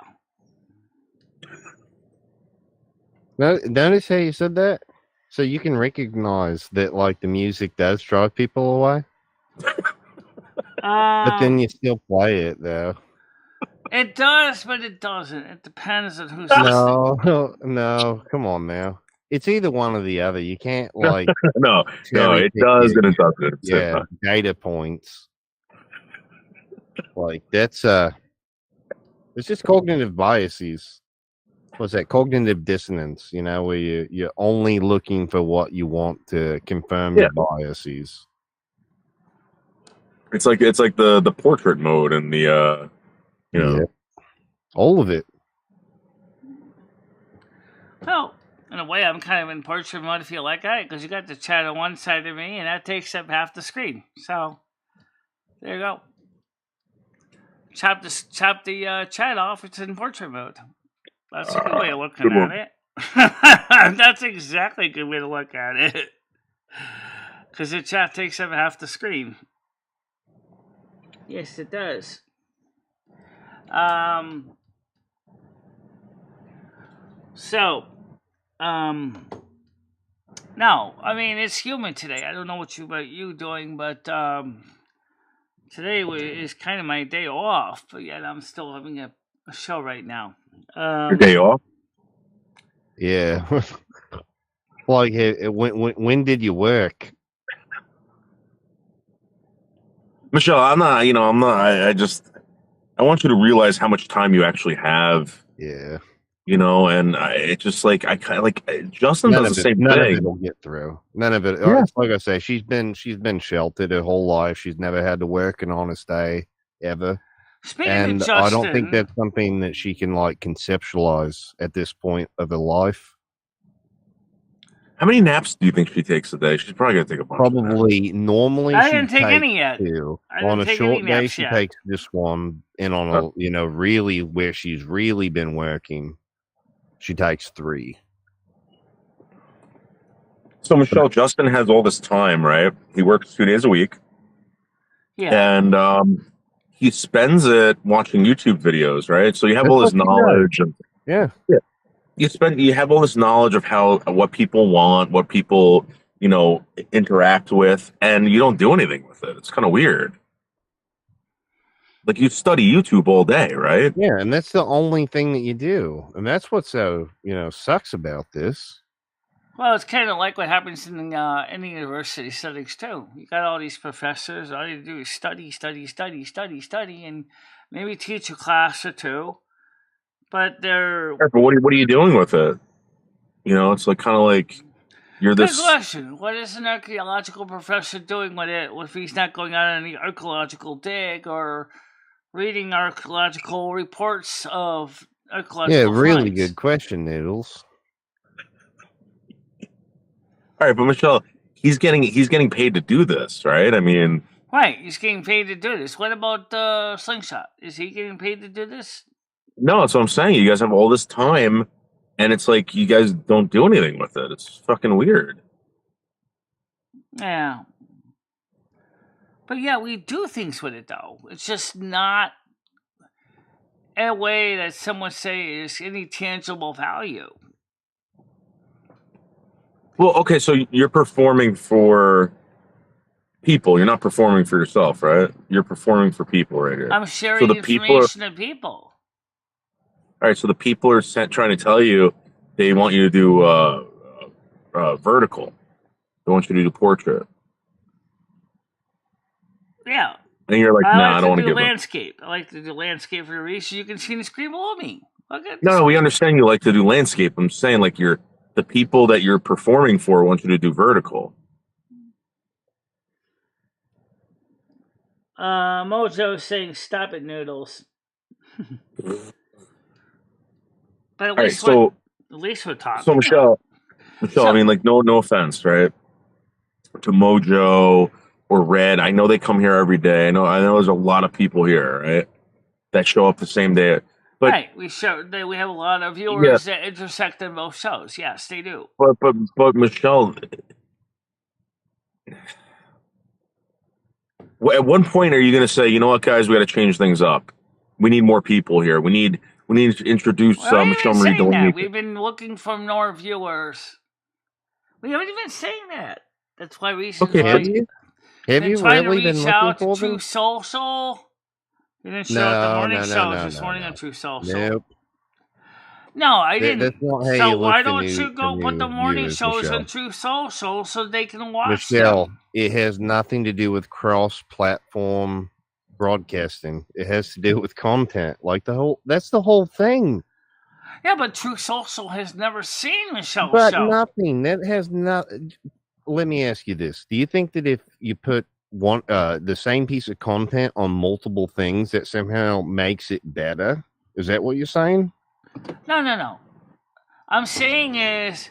Notice how you said that? So you can recognize that, like, the music does drive people away? But then you still play it, though.
It does, but it doesn't. It depends on who's listening.
No, come on now. It's either one or the other. You can't, like...
no, it does and it doesn't.
Yeah, data points. Like, that's... It's just cognitive biases. What's that? Cognitive dissonance, where you're only looking for what you want to confirm your biases.
It's like the portrait mode and the
Yeah. All of it.
Well, in a way, I'm kind of in portrait mode if you like it, because you got the chat on one side of me, and that takes up half the screen. So, there you go. Chop the chat off. It's in portrait mode. That's a good way of looking at it. That's exactly a good way to look at it. Because the chat takes up half the screen. Yes, it does. No, it's human today. I don't know about you doing, but today is kind of my day off, but yet I'm still having a show right now.
Your day off?
Yeah. Like, when did you work?
Michelle, I want you to realize how much time you actually have.
Yeah.
And it's just like Justin does the same thing.
None of it will get through. None of it.
Yeah.
It's like I say, she's been sheltered her whole life. She's never had to work an honest day ever.
Speaking of Justin,
I don't think that's something that she can, like, conceptualize at this point of her life.
How many naps do you think she takes a day? She's probably gonna take a bunch.
Probably normally.
I didn't take any yet.
On a short day, she takes just one, and on a really where she's really been working, she takes 3.
So Michelle, Justin has all this time, right? He works 2 days a week.
Yeah.
And he spends it watching YouTube videos, right? So you have all this knowledge.
Yeah.
You have all this knowledge of what people want, what people, interact with, and you don't do anything with it. It's kind of weird. Like, you study YouTube all day, right?
Yeah, and that's the only thing that you do. And that's what so, sucks about this.
Well, it's kind of like what happens in the university settings, too. You got all these professors. All you do is study, and maybe teach a class or two. But they're...
But what are you doing with it? It's like kind of like you're this...
Good question. What is an archaeological professor doing with it if he's not going on any archaeological dig or reading archaeological reports of archaeological
really
finds?
Good question, Noodles.
All right, but Michelle, he's getting paid to do this, right?
Right, he's getting paid to do this. What about Slingshot? Is he getting paid to do this?
No, that's what I'm saying. You guys have all this time, and it's like you guys don't do anything with it. It's fucking weird.
Yeah. But yeah, we do things with it, though. It's just not a way that someone say is any tangible value.
Well, okay, so you're performing for people. You're not performing for yourself, right? You're performing for people right here.
I'm sharing
the people are,
information to people.
all right, so the people are trying to tell you they want you to do vertical. They want you to do portrait.
Yeah.
And you're like, nah, I don't want to
do
give
landscape. I like to do landscape for a reason. You can see the screen below me. Look at
No, we understand you like to do landscape. I'm saying like the people that you're performing for want you to do vertical.
Mojo's saying, "Stop it, noodles." But at least we're talking.
So Michelle, I mean, like, no offense, right? To Mojo or Red, I know they come here every day. I know there's a lot of people here, right? That show up the same day. But
right, we have a lot of viewers that intersect in both shows. Yes, they do.
But Michelle, at one point, are you going to say, you know what, guys, we got to change things up? We need more people here. We need to introduce MicheleMarieDalene.
We've been looking for more viewers. We haven't even saying that. That's why reasons.
Okay, have you really been looking for them?
True Social. You didn't show up the morning shows this morning on True Social.
Nope.
No, I didn't.
That's not how
so
you
why don't you go put the morning shows on True Social so they can watch them?
It has nothing to do with cross-platform broadcasting. It has to do with content. That's the whole thing.
Yeah, but True Social has never seen Michelle's show.
But nothing. That has not. Let me ask you this: do you think that if you put the same piece of content on multiple things, that somehow makes it better? Is that what you're saying?
No. I'm saying is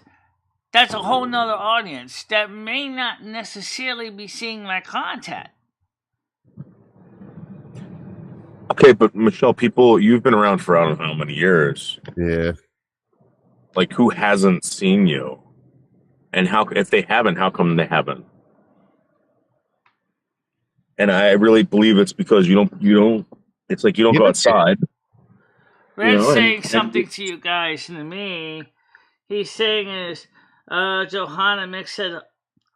that's a whole nother audience that may not necessarily be seeing my content.
Okay, but Michelle, you've been around for I don't know how many years.
Yeah.
Like, who hasn't seen you? And if they haven't, how come they haven't? And I really believe it's because you don't. It's like you don't go outside.
Red's saying something to you guys and to me. He's saying is, Johanna Mick said,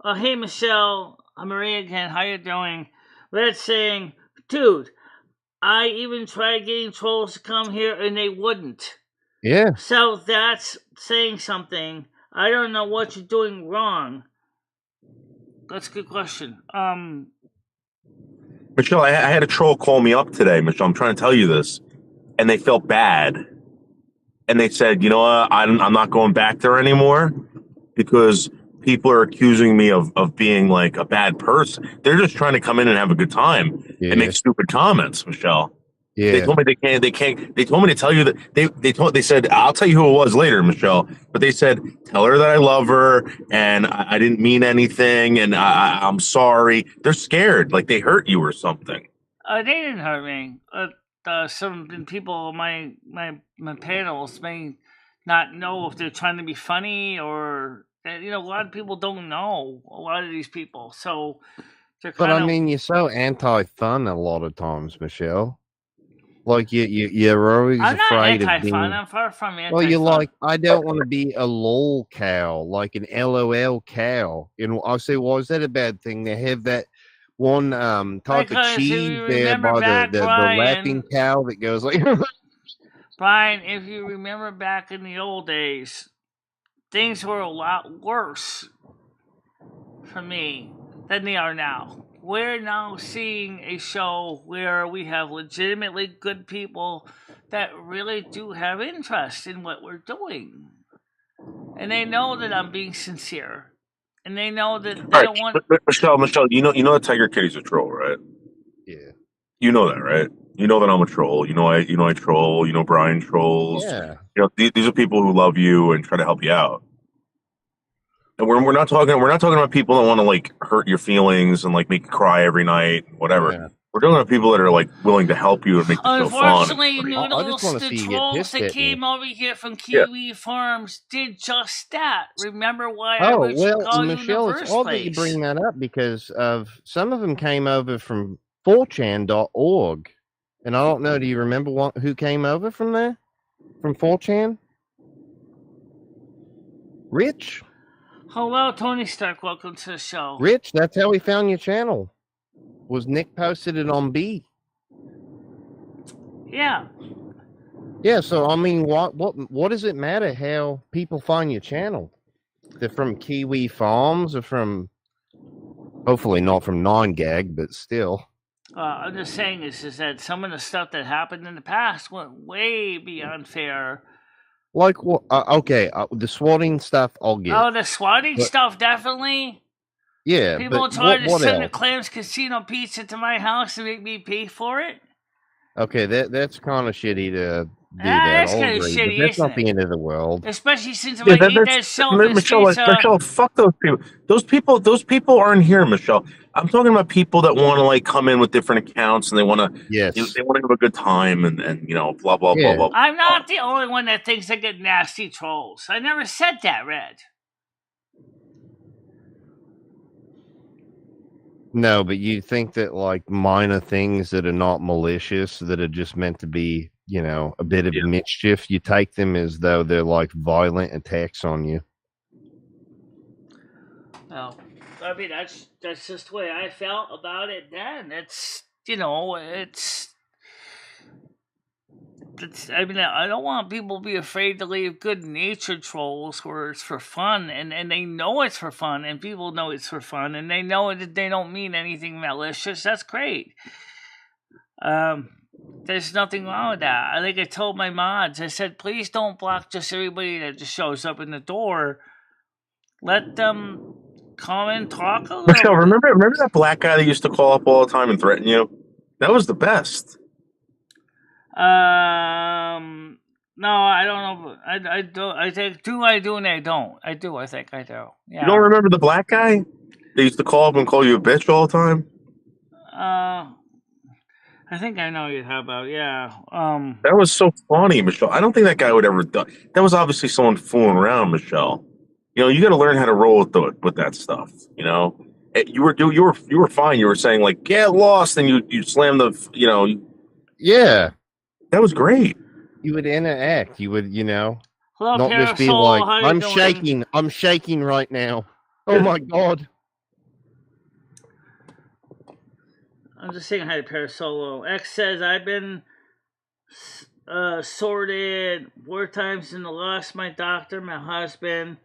"Oh, hey Michelle, I'm Maria again. How you doing?" Red's saying, "Dude, I even tried getting trolls to come here and they wouldn't."
Yeah.
So that's saying something. I don't know what you're doing wrong. That's a good question.
Michelle, I had a troll call me up today, Michelle. I'm trying to tell you this. And they felt bad. And they said, you know what, I'm not going back there anymore because people are accusing me of being like a bad person. They're just trying to come in and have a good time and make stupid comments, Michelle. Yeah. They told me they can't. They told me to tell you that they said, I'll tell you who it was later, Michelle. But they said, tell her that I love her and I didn't mean anything and I'm sorry. They're scared, like they hurt you or something.
They didn't hurt me. Some people, my panels may not know if they're trying to be funny or a lot of people don't know a lot of these people. So,
but I mean, you're so anti-fun a lot of times, Michelle. Like you're always afraid of being.
I'm far from anti-fun.
Well, you're like, I don't want to be a lol cow, like an LOL cow. I say, why is that a bad thing? They have that one type of cheese there by the laughing cow that goes like.
Brian, if you remember back in the old days, things were a lot worse for me than they are now. We're now seeing a show where we have legitimately good people that really do have interest in what we're doing. And they know that I'm being sincere. And they know that they don't want...
Michelle, you know that Tiger Kitty's a troll, right?
Yeah.
You know that, right? You know that I'm a troll. You know I troll. You know Brian trolls.
Yeah.
These are people who love you and try to help you out. And we're not talking about people that want to like hurt your feelings and like make you cry every night, whatever. Yeah. We're talking about people that are like willing to help you and make you feel fun.
Unfortunately, Noodles, the trolls that came over here from Kiwi Farms did just that. Remember why I was calling you in the first
it's odd that you bring that up because of some of them came over from 4chan.org. And I don't know, do you remember who came over from there? From 4chan? Rich?
Hello, Tony Stark. Welcome to the show.
Rich, that's how we found your channel. Was Nick posted it on B?
Yeah.
Yeah, so I mean, what does it matter how people find your channel? They're from Kiwi Farms or from, hopefully not from 9gag, but still.
I'm just saying is that some of the stuff that happened in the past went way beyond fair.
Like what? Okay, the swatting stuff I'll get.
Oh, the swatting stuff, definitely.
Yeah,
people
but
tried to send
else?
a Clams Casino pizza to my house and make me pay for it.
Okay, that's kind of shitty to do that.
That's kind of shitty,
that's
isn't
not the end of the world.
Especially since if I eat that shellfish
Michelle, fuck those people. Those people aren't here, Michelle. I'm talking about people that want to like come in with different accounts and they want to, they want to have a good time and you know, blah blah blah blah.
I'm not the only one that thinks I get nasty trolls. I never said that, Red.
No, but you think that like minor things that are not malicious, that are just meant to be, you know, a bit of mischief, you take them as though they're like violent attacks on you.
Well, I mean, that's just the way I felt about it then. It's, you know, it's I mean, I don't want people to be afraid to leave good-natured trolls where it's for fun, and they know it's for fun, and people know it's for fun, and they know that they don't mean anything malicious. That's great. There's nothing wrong with that. I think I told my mods, I said, please don't block just everybody that just shows up in the door. Let them come and talk a little.
Michelle, remember that black guy that used to call up all the time and threaten you? That was the best.
No, I don't know. I don't. I think I do, and I don't. I do. I think I do. Yeah.
You don't remember the black guy? They used to call up and call you a bitch all the time.
I think I know what you're talking about. Yeah.
That was so funny, Michelle. I don't think that guy would ever do. That was obviously someone fooling around, Michelle. You know, you got to learn how to roll with that stuff. You know, you were fine. You were saying like get lost, and you slam the. You know.
Yeah.
That was great.
You would interact. You would, you know,
hello,
not
Parasol,
just be like, I'm
doing?
shaking. I'm shaking right now. Oh my God.
I'm just saying hi to Parasolo. X says, I've been sorted 4 times and lost my doctor, my husband.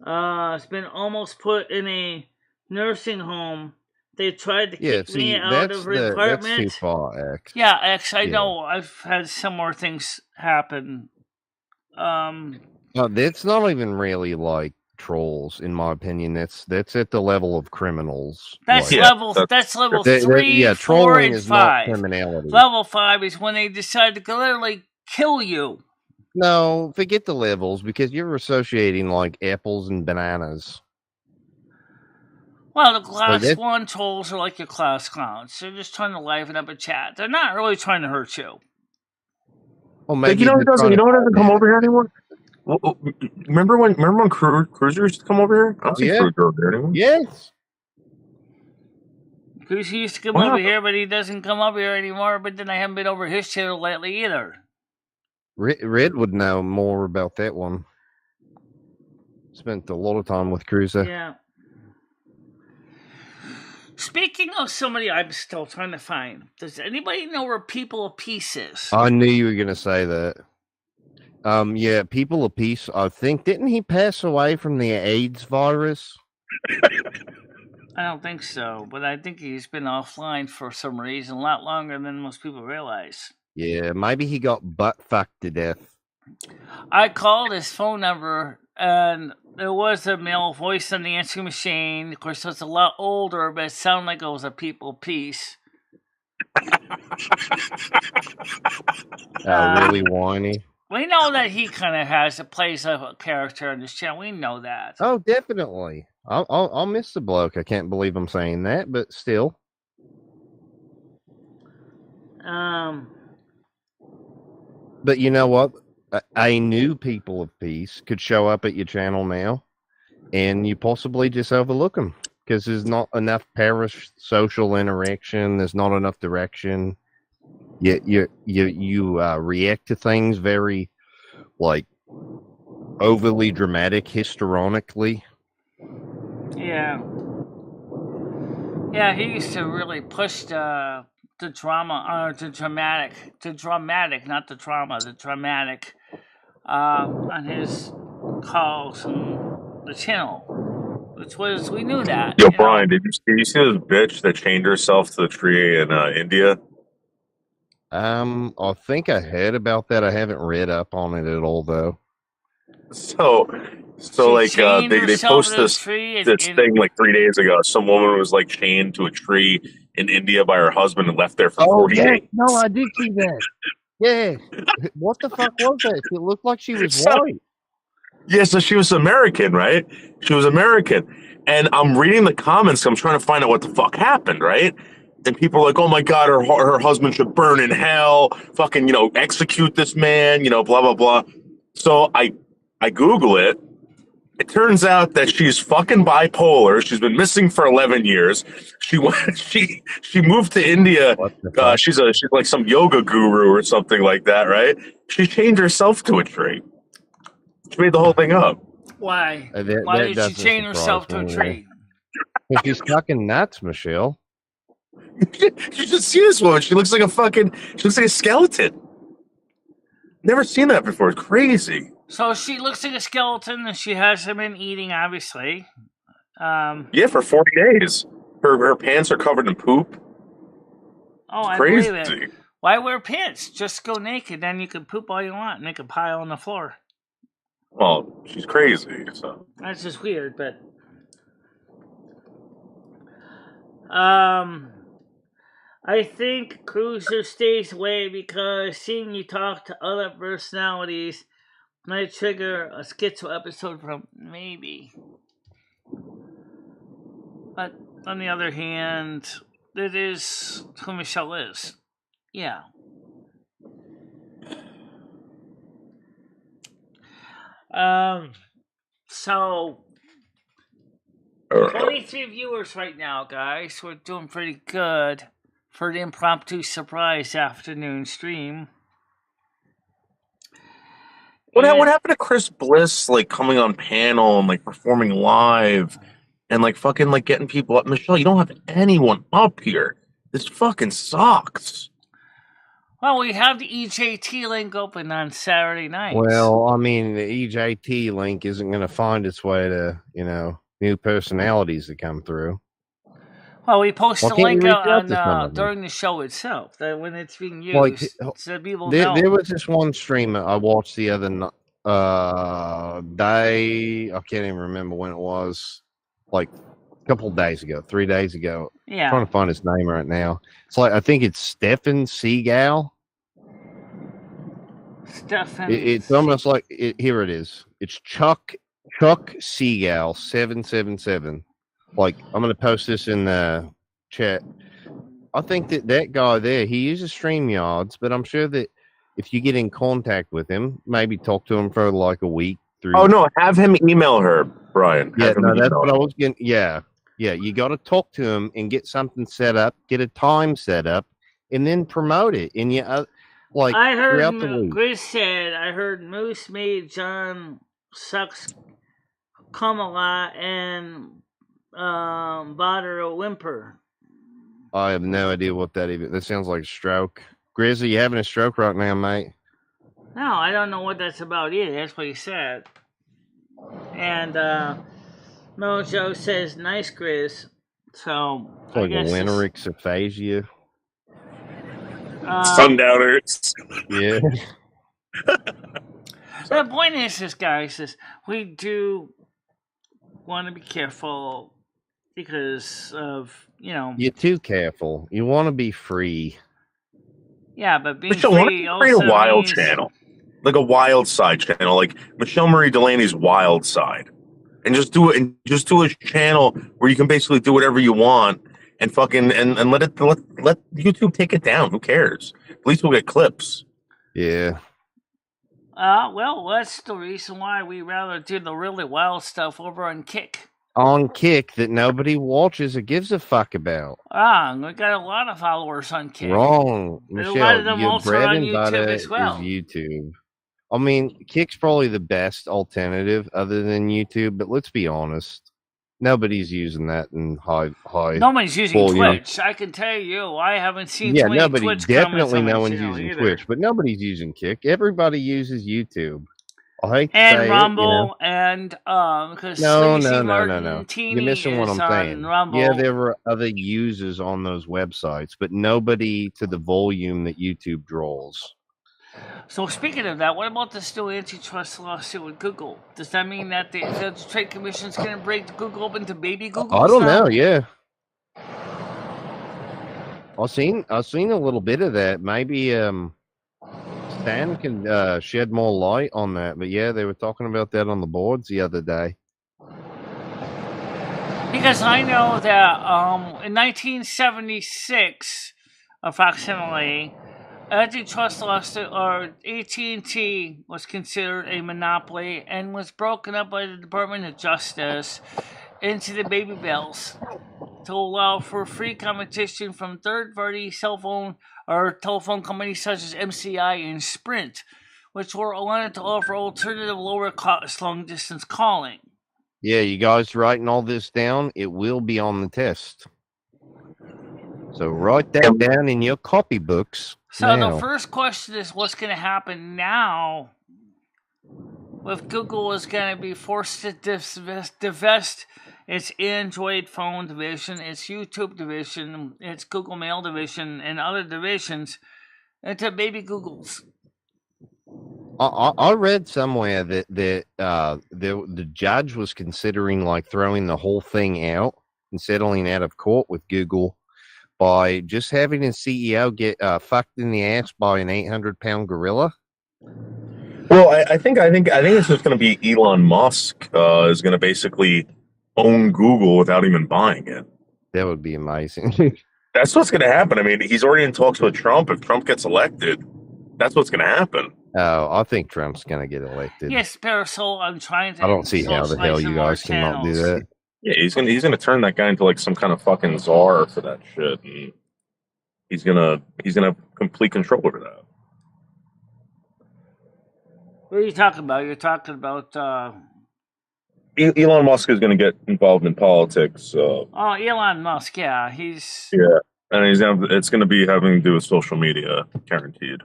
Has been almost put in a nursing home. They tried to kick me out of her apartment.
That's too far, X.
Yeah, X, I know. I've had similar things happen.
That's not even really like trolls, in my opinion. That's at the level of criminals.
That's level 3, 4, and 5.
Not criminality.
Level 5 is when they decide to literally kill you.
No, forget the levels, because you're associating like apples and bananas.
Well, the class 1 trolls are like your class clowns. They're just trying to liven up a chat. They're not really trying to hurt you.
Well, maybe
you know what doesn't come over here anymore? Well, remember when Cruiser used to come over here? I don't see Cruiser over here anymore.
Yes.
Cruiser used to come over here, but he doesn't come over here anymore. But then I haven't been over his channel lately either.
Red would know more about that one. Spent a lot of time with Cruiser.
Yeah. Speaking of somebody I'm still trying to find, does anybody know where People of Peace is?
I knew you were going to say that. Yeah, People of Peace, I think, didn't he pass away from the AIDS virus?
I don't think so, but I think he's been offline for some reason a lot longer than most people realize.
Yeah, maybe he got butt-fucked to death.
I called his phone number, and there was a male voice on the answering machine. Of course, it was a lot older, but it sounded like it was a People of Peace.
Really whiny.
We know that he kind of plays a character on this channel. We know that.
Oh, definitely. I'll miss the bloke. I can't believe I'm saying that, but still. But you know what? A new People of Peace could show up at your channel now, and you possibly just overlook them because there's not enough parasocial interaction. There's not enough direction. you react to things very like overly dramatic, histrionically.
Yeah. Yeah, he used to really push the drama, the dramatic, not the trauma, the dramatic, on his calls and the channel, which was, we knew that,
Yo,
you know.
Brian, did you see this bitch that chained herself to the tree in India?
I think I heard about that. I haven't read up on it at all, though.
So
She
like
chained
they
herself
post
to the tree
this thing like 3 days ago. Some woman was like chained to a tree in India by her husband and left there for 40 days.
No, I did see that. Yeah, what the fuck was that? It looked like she was
So-
white.
Yeah, so she was American, right? She was American. And I'm reading the comments. I'm trying to find out what the fuck happened, right? And people are like, oh my God, her husband should burn in hell. Fucking, execute this man, blah, blah, blah. So I Google it. It turns out that she's fucking bipolar. She's been missing for 11 years. She moved to India.
What the fuck?
She's like some yoga guru or something like that, right? She chained herself to a tree. She made the whole thing up.
Why?
That
Why did she
doesn't
chain
surprise
herself to a
me,
tree?
Well, she's fucking nuts, Michelle.
You should see this woman. She looks like a skeleton. Never seen that before. It's crazy.
So she looks like a skeleton, and she hasn't been eating, obviously.
Yeah, for 40 days. Her pants are covered in poop.
Oh, I
Crazy.
believe it. Why wear pants? Just go naked, then you can poop all you want, make a pile on the floor.
Well, she's crazy, so.
That's just weird, but I think Cruiser stays away because seeing you talk to other personalities might trigger a schizo episode from maybe. But on the other hand, it is who Michelle is. Yeah. So 23 viewers right now, guys. We're doing pretty good for the impromptu surprise afternoon stream.
What happened to Chris Bliss, like, coming on panel and, like, performing live and, like, fucking, like, getting people up? Michelle, you don't have anyone up here. This fucking sucks.
Well, we have the EJT link open on Saturday nights.
Well, I mean, the EJT link isn't going to find its way to, new personalities that come through.
Well, we post the link
on
during the show itself. That when it's being used, so people know.
There was this one streamer I watched the other day. I can't even remember when it was. Like a couple days ago, 3 days ago.
Yeah.
I'm trying to find his name right now. It's like, I think it's Stefan Seagal.
Stefan.
It's almost like here it is. It's Chuck Seagal 777. Like, I'm going to post this in the chat. I think that guy there, he uses StreamYards, but I'm sure that if you get in contact with him, maybe talk to him for like a week.
Oh, no, have him email her, Brian.
Yeah, no, that's what I was getting. Yeah, you got to talk to him and get something set up, get a time set up, and then promote it. And like,
I heard
throughout the week.
Chris said, I heard Moose made John sucks come a lot and bother a whimper.
I have no idea what that even. That sounds like a stroke. Grizz, are you having a stroke right now, mate?
No, I don't know what that's about either. That's what he said. And Mojo says, nice, Grizz. So,
It's like a Linux aphasia.
Sundowners.
Yeah.
The point is, guys, we do want to be careful because of,
You're too careful. You want to be free.
Yeah, but being
Michelle,
free
also create a wild channel. Like a wild side channel, like MicheleMarieDalene's Wild Side. And just do a channel where you can basically do whatever you want and fucking and let YouTube take it down. Who cares? At least we'll get clips.
Yeah.
Well, that's the reason why we rather do the really wild stuff over on Kick.
on Kick that nobody watches or gives a fuck about.
We got a lot of followers on Kick.
Wrong,
And a lot
Michelle.
of them
Your
also
bread
on
and
YouTube
butter
as well.
is YouTube. I mean, Kick's probably the best alternative other than YouTube, but let's be honest. Nobody's using that in high.
Nobody's using
volume.
Twitch. I can tell you, I haven't seen
Yeah,
too many
nobody.
Twitch comments
Definitely,
on my
no one's
channel
using
either.
Twitch, but nobody's using Kick. Everybody uses YouTube. I hate to
And
say
Rumble,
it,
and because
No.
Sleazy
You're
Martini
missing what
is
I'm
on
saying.
Rumble.
Yeah, there were other users on those websites, but nobody to the volume that YouTube draws.
So speaking of that, what about this new antitrust lawsuit with Google? Does that mean that the Federal Trade Commission is going to break Google open to baby Google?
I don't know. Yeah, I've seen a little bit of that. Maybe Stan can shed more light on that. But yeah, they were talking about that on the boards the other day.
Because I know that in 1976, approximately, antitrust lawsuit or AT&T was considered a monopoly and was broken up by the Department of Justice into the baby bells to allow for free competition from third-party cell phone or telephone companies such as MCI and Sprint, which were allowed to offer alternative lower-cost long-distance calling.
Yeah, you guys writing all this down? It will be on the test. So write that down in your copybooks.
So
now.
the first question is, what's going to happen now? If Google is going to be forced to divest its Android phone division, its YouTube division, its Google Mail division, and other divisions into baby Googles.
I read somewhere that the judge was considering like throwing the whole thing out and settling out of court with Google by just having his CEO get fucked in the ass by an 800-pound gorilla.
Well, I think it's just going to be Elon Musk is going to basically own Google without even buying it.
That would be amazing.
That's what's going to happen. I mean, he's already in talks with Trump. If Trump gets elected, that's what's going to happen.
Oh, I think Trump's going to get elected.
Yes, Parasol, I'm trying to.
I don't see how the hell you guys cannot do that.
Yeah, he's gonna turn that guy into like some kind of fucking czar for that shit, and he's gonna have complete control over that.
What are you talking about? You're talking about.
Elon Musk is going to get involved in politics.
Elon Musk, yeah, he's.
Yeah, and it's going to be having to do with social media, guaranteed.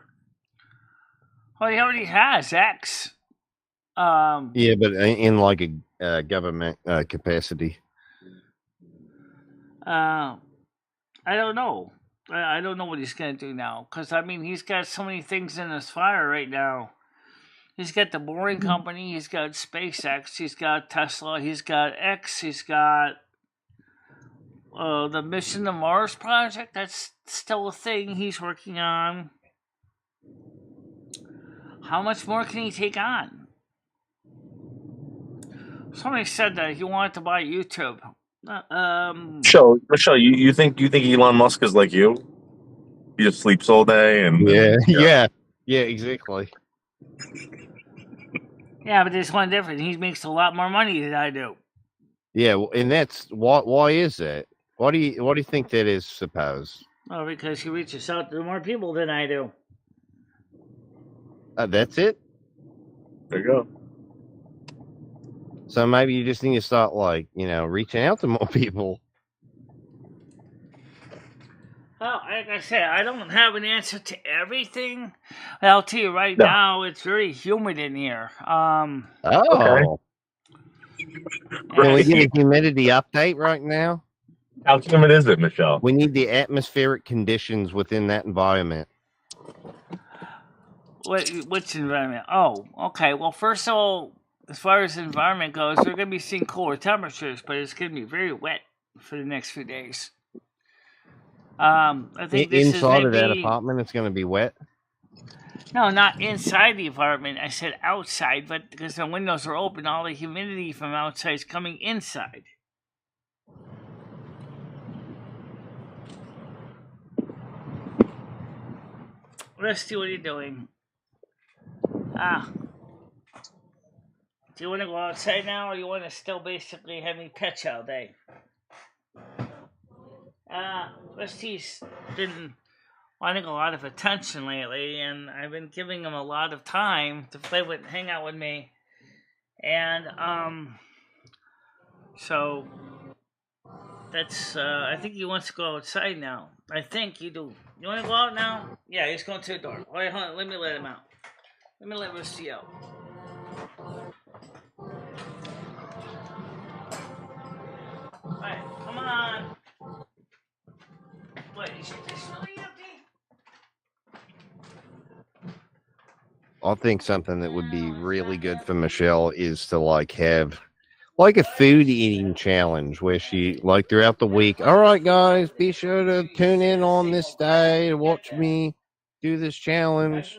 Well, he already has X.
Yeah, but in like a government capacity.
I don't know. I don't know what he's going to do now. Because, I mean, he's got so many things in his fire right now. He's got the Boring Company. He's got SpaceX. He's got Tesla. He's got X. He's got the Mission to Mars project. That's still a thing he's working on. How much more can he take on? Somebody said that he wanted to buy YouTube.
Michelle, you think Elon Musk is like you? He just sleeps all day and
yeah, exactly.
Yeah, but there's one difference. He makes a lot more money than I do.
Yeah, well, and that's why is that? What do you think that is? Suppose.
Oh, because he reaches out to more people than I do.
That's it.
There you go.
So maybe you just need to start, like, reaching out to more people.
Well, like I said, I don't have an answer to everything. I'll tell you right now, it's very humid in here.
Okay.
Can
we get a humidity update right now?
How humid is it, Michelle?
We need the atmospheric conditions within that environment.
Which environment? Oh, okay. Well, first of all, as far as the environment goes, we're going to be seeing cooler temperatures, but it's going to be very wet for the next few days. I think this
inside of that apartment, it's going to be wet.
No, not inside the apartment. I said outside, but because the windows are open, all the humidity from outside is coming inside. Rusty, what are you doing? Do you want to go outside now, or you want to still basically have me pet you all day? Rusty's been wanting a lot of attention lately, and I've been giving him a lot of time to hang out with me. And, so that's, I think he wants to go outside now. I think you do. You want to go out now? Yeah, he's going to the door. Wait, hold on, let me let him out. Let me let Rusty out. Alright, come on. What, is this really empty?
I think something that would be really good for Michelle is to like have like a food eating challenge where she like throughout the week, all right guys, be sure to tune in on this day to watch me do this challenge,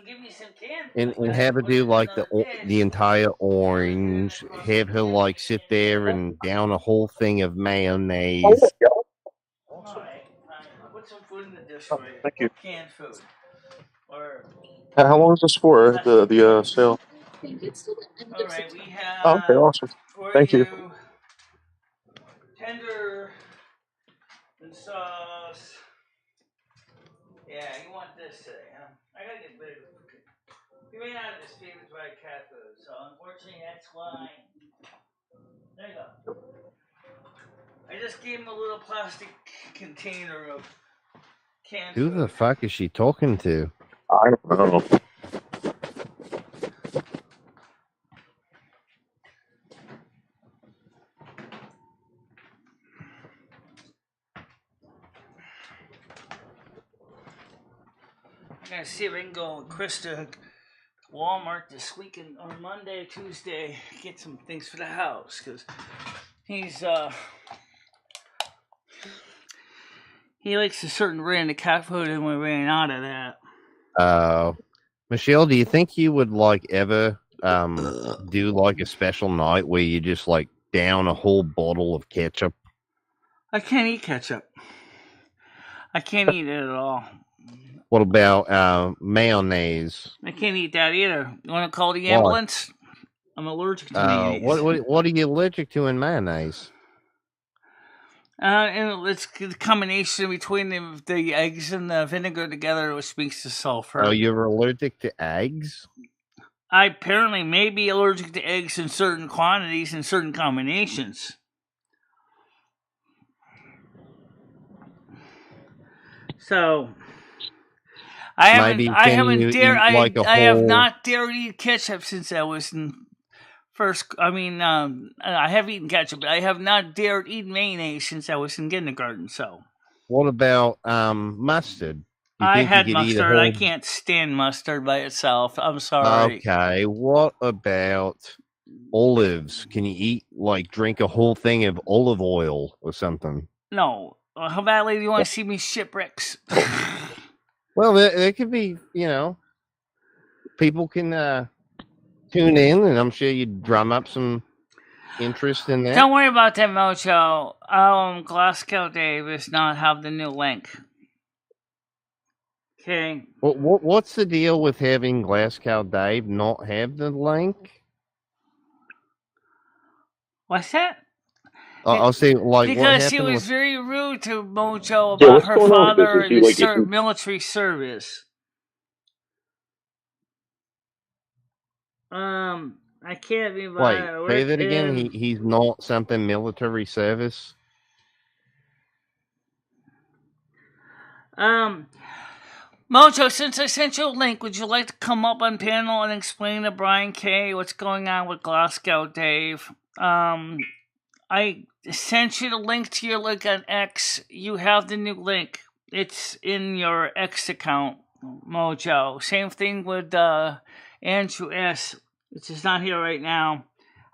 and have her do like the entire orange, have her like sit there and down a whole thing of mayonnaise.
Alright, put some food in the dish
Oh,
for you.
thank you.
Canned food. Or
How long is this for? The sale?
alright, we have
Oh, okay, awesome.
for
Thank you.
tender and sauce. Yeah, you want this today, huh? I gotta get bigger. You ran out of this favorite dry cat food, so unfortunately that's why. There you go. I just gave him a little plastic container of canned
Who
food.
the fuck is she talking to?
I don't know.
I'm gonna see if I can go with Chris to Walmart this weekend on Monday, Tuesday, get some things for the house, because he's he likes a certain brand of cat food, and we ran out of that.
Michelle, do you think you would like ever do like a special night where you just like down a whole bottle of ketchup?
I can't eat ketchup. I can't eat it at all.
What about mayonnaise?
I can't eat that either. You want to call the ambulance? I'm allergic to mayonnaise.
What are you allergic to in mayonnaise?
And it's the combination between the eggs and the vinegar together, which makes the sulfur.
Oh, you're allergic to eggs?
I apparently may be allergic to eggs in certain quantities and certain combinations. So I have not dared eat ketchup since I was in first. I mean, I have eaten ketchup, but I have not dared eat mayonnaise since I was in kindergarten. So
what about mustard?
I had mustard. I can't stand mustard by itself. I'm sorry.
Okay, what about olives? Can you eat drink a whole thing of olive oil or something?
No. How badly do you want to see me shipwrecks?
Well, there could be, people can tune in, and I'm sure you'd drum up some interest in that.
Don't worry about that, Mojo. Glasgow Dave does not have the new link. Okay.
What's the deal with having Glasgow Dave not have the link?
What's that?
I'll say,
because she was very rude to Mojo about her father and his military service. I can't be.
Wait, say that again. He's not something military service.
Mojo, since I sent you a link, would you like to come up on panel and explain to Brian K. what's going on with Glasgow Dave? I sent you the link to your link on X. You have the new link. It's in your X account, Mojo. Same thing with Andrew S., which is not here right now.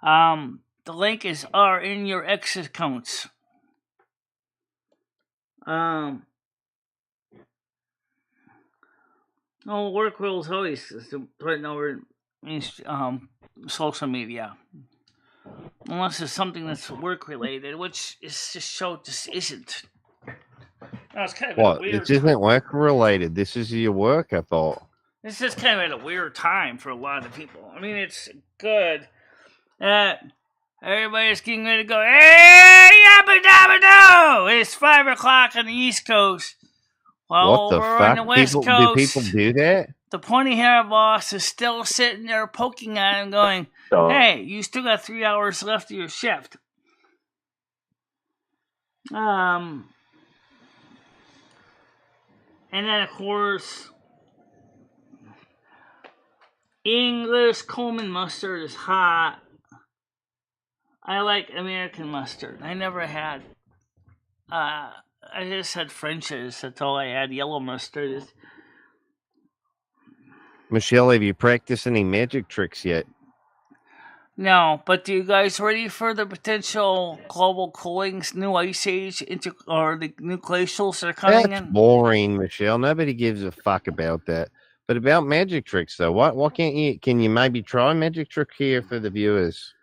The link are in your X accounts. Work rules always putting over social media. Unless it's something that's work related, which is just isn't. No, it's kind of weird.
This isn't work related. This is your work, I thought.
This is kind of at a weird time for a lot of people. I mean, it's good Everybody's getting ready to go, hey, yabba dabba do! It's 5 o'clock on the East Coast. While
What the
we're
fuck?
on the West
Do
Coast,
people do that?
the pointy hair boss is still sitting there poking at him going, hey, you still got 3 hours left of your shift. And then, of course, English Coleman mustard is hot. I like American mustard. I never had. I just had French's. That's all I had. Yellow mustard.
Michelle, have you practiced any magic tricks yet?
No, but do you guys ready for the potential global cooling, new ice age, or the new glacials that are coming
That's
in?
boring, Michelle. Nobody gives a fuck about that. But about magic tricks, though, what can't you? Can you maybe try a magic trick here for the viewers?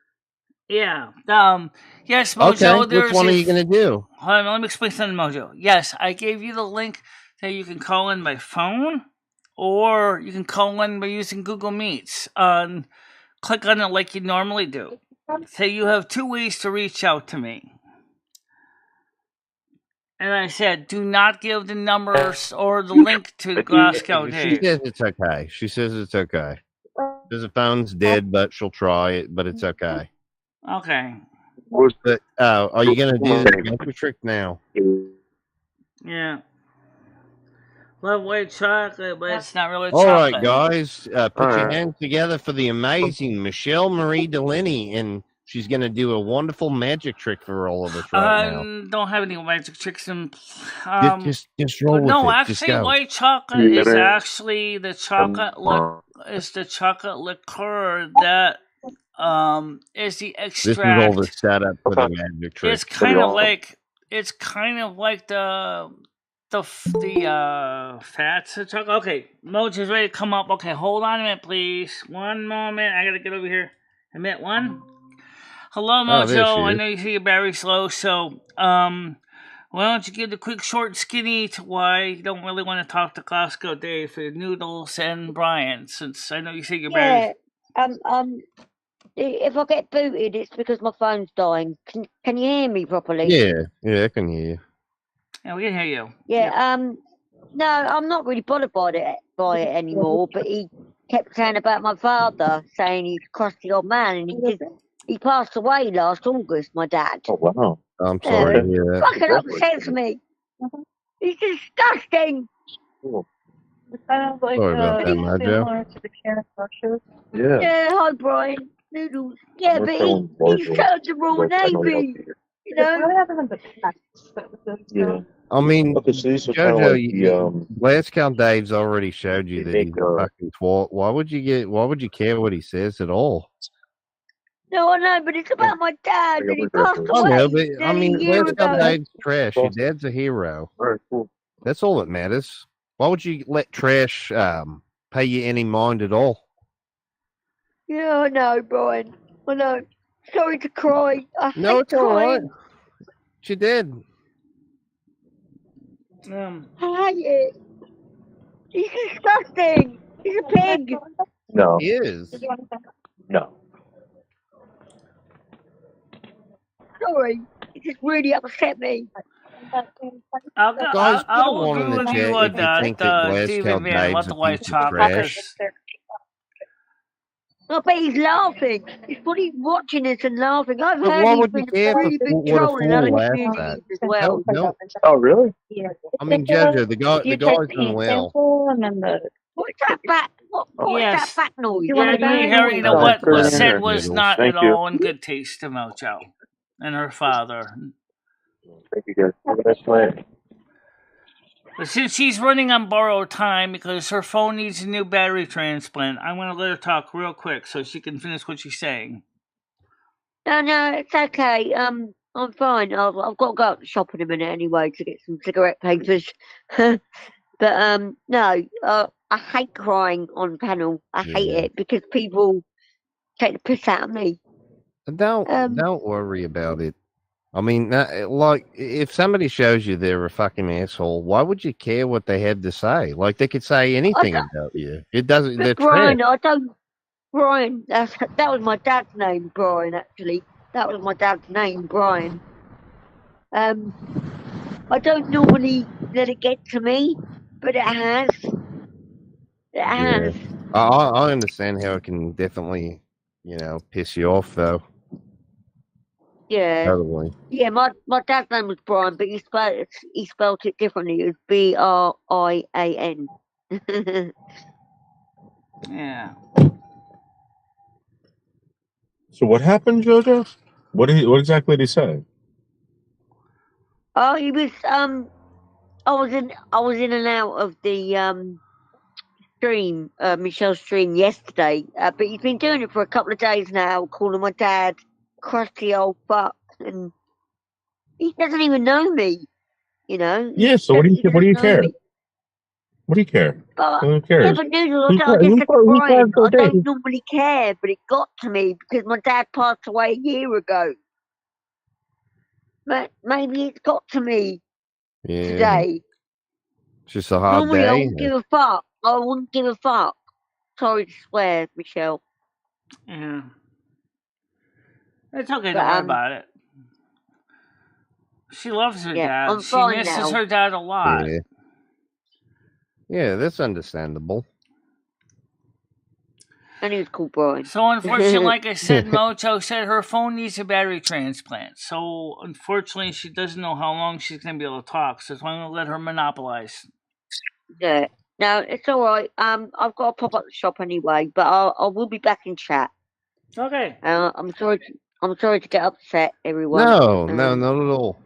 Yeah. Yes, Mojo.
Okay. Which one are you going to do?
Hold on, let me explain something, Mojo. Yes, I gave you the link that you can call in by phone, or you can call in by using Google Meets. Click on it like you normally do. So you have 2 ways to reach out to me. And I said, do not give the numbers or the link to Glasgow Dave.
She says it's okay. She says it's okay. Says the phone's dead, but she'll try it. But it's okay.
Okay.
But are you going to do the magic trick now?
Yeah. Love white chocolate, but it's not really
All
chocolate.
right, guys. Put your hands together for the amazing MicheleMarieDalene, and she's going to do a wonderful magic trick for all of us right now.
Don't have any magic tricks in.
Just roll with it.
No,
Just
actually,
go.
white chocolate is actually the chocolate is the chocolate liqueur that is the extract.
This is all the setup for the magic trick.
It's kind of like the fats of chocolate. Okay, Mojo's ready to come up. Okay, hold on a minute, please. One moment. I gotta get over here. Admit one. Hello, Mojo. I know you see your battery slow, so why don't you give the quick, short, skinny to why you don't really want to talk to Glasgow Dave for Noodles and Brian, since I know you see your battery.
If I get booted, it's because my phone's dying. Can you hear me properly?
Yeah, I can hear you.
Yeah, we can hear you.
Yeah. No, I'm not really bothered by it anymore. But he kept saying about my father, saying he's a crusty old man, and he passed away last August. My dad.
Oh wow!
I'm sorry to hear that.
Fucking upsets me. He's disgusting.
Cool.
Sorry about that, Mojo.
Yeah.
Hi, Brian. Noodles. Yeah, but he turned the wrong navy. You know.
Yeah.
I mean,
Okay, so these are kind of
Jojo,
like
Glasgow Dave's already showed you that he's
big,
a fucking twat. Why would you care what he says at all?
No, I know, but it's about my dad, and he passed
I
away.
know, but I mean,
a year
Glasgow
ago.
Dave's trash. Your dad's a hero.
All right, cool.
That's all that matters. Why would you let trash pay you any mind at all?
Yeah, I know, Brian. I know. Sorry to cry. I
No,
hate
it's all right.
crying.
She did.
I hate it. He's disgusting. He's a pig.
No,
He is.
no.
Sorry. It just really upset me.
Guys,
I'll
put one in
agree
the
with
chat
you
if
on
you think that
Steven
Glasgow
Van about
Dave's
the
a
white
piece of
chocolate.
trash.
I bet he's laughing. He's probably watching this and laughing. I've
But
heard
why
he's
would you
been
care
a really
if a
big
fool- what a
troll in
fool
other
laughs
communities
at?
as well.
No.
Oh really?
I mean, Jojo, the guy's doing well.
What's that back? What's
Yes.
that back noise?
You know
Oh,
what
good.
was said was not
Thank
at
you.
all in good taste to Mojo and her father.
Thank you guys. Have a nice night.
But since she's running on borrowed time because her phone needs a new battery transplant, I'm going to let her talk real quick so she can finish what she's saying.
No, it's okay. I'm fine. I've got to go up to the shop in a minute anyway to get some cigarette papers. But no, I hate crying on panel. I hate it because people take the piss out of me.
Don't worry about it. I mean, like, if somebody shows you they're a fucking asshole, why would you care what they have to say? Like, they could say anything about you. It doesn't. They're
But Brian,
trash.
Brian. That was my dad's name, Brian. Actually, that was my dad's name, Brian. I don't normally let it get to me, but it has. It has.
I understand how it can definitely, piss you off though.
Yeah.
Totally.
Yeah, my dad's name was Brian, but he spelled it differently. It was Brian.
Yeah.
So what happened, Jojo? What exactly did he say?
Oh, he was I was in and out of the stream, Michelle's stream yesterday, but he's been doing it for a couple of days now, calling my dad crusty old fuck, and he doesn't even know me,
Yeah. So what do you care?
Me.
What do you care?
But,
Who
yeah,
cares?
but Noodle, I just said to Brian, I don't normally care, but it got to me because my dad passed away a year ago. But maybe it's got to me today.
It's just a hard
Normally,
day.
I wouldn't give a fuck. I wouldn't give a fuck. Sorry to swear, Michelle.
Yeah. It's okay, don't worry about it. She loves her dad. She misses her dad a lot.
Yeah, that's understandable.
And he was called Brian.
So unfortunately, like I said, Mojo said her phone needs a battery transplant. So unfortunately, she doesn't know how long she's going to be able to talk. So I'm going to let her monopolize.
Yeah. No, it's all right. I've got to pop up the shop anyway, but I will be back in chat.
Okay.
I'm sorry to get upset, everyone.
No, not at all.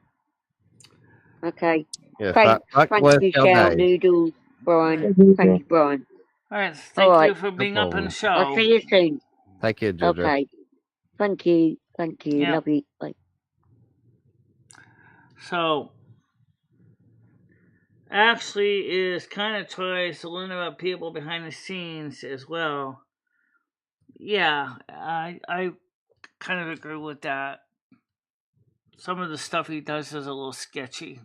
Okay.
Yeah,
thank you, Shell, Noodles, Brian. Thank you, Brian.
All right. Thank you for being up on the show.
I'll see you soon.
Take care, Jojo.
Okay. Thank you.
Yeah.
Love you. Bye.
So, Ashley is kind of tries to learn about people behind the scenes as well. Yeah, I kind of agree with that. Some of the stuff he does is a little sketchy.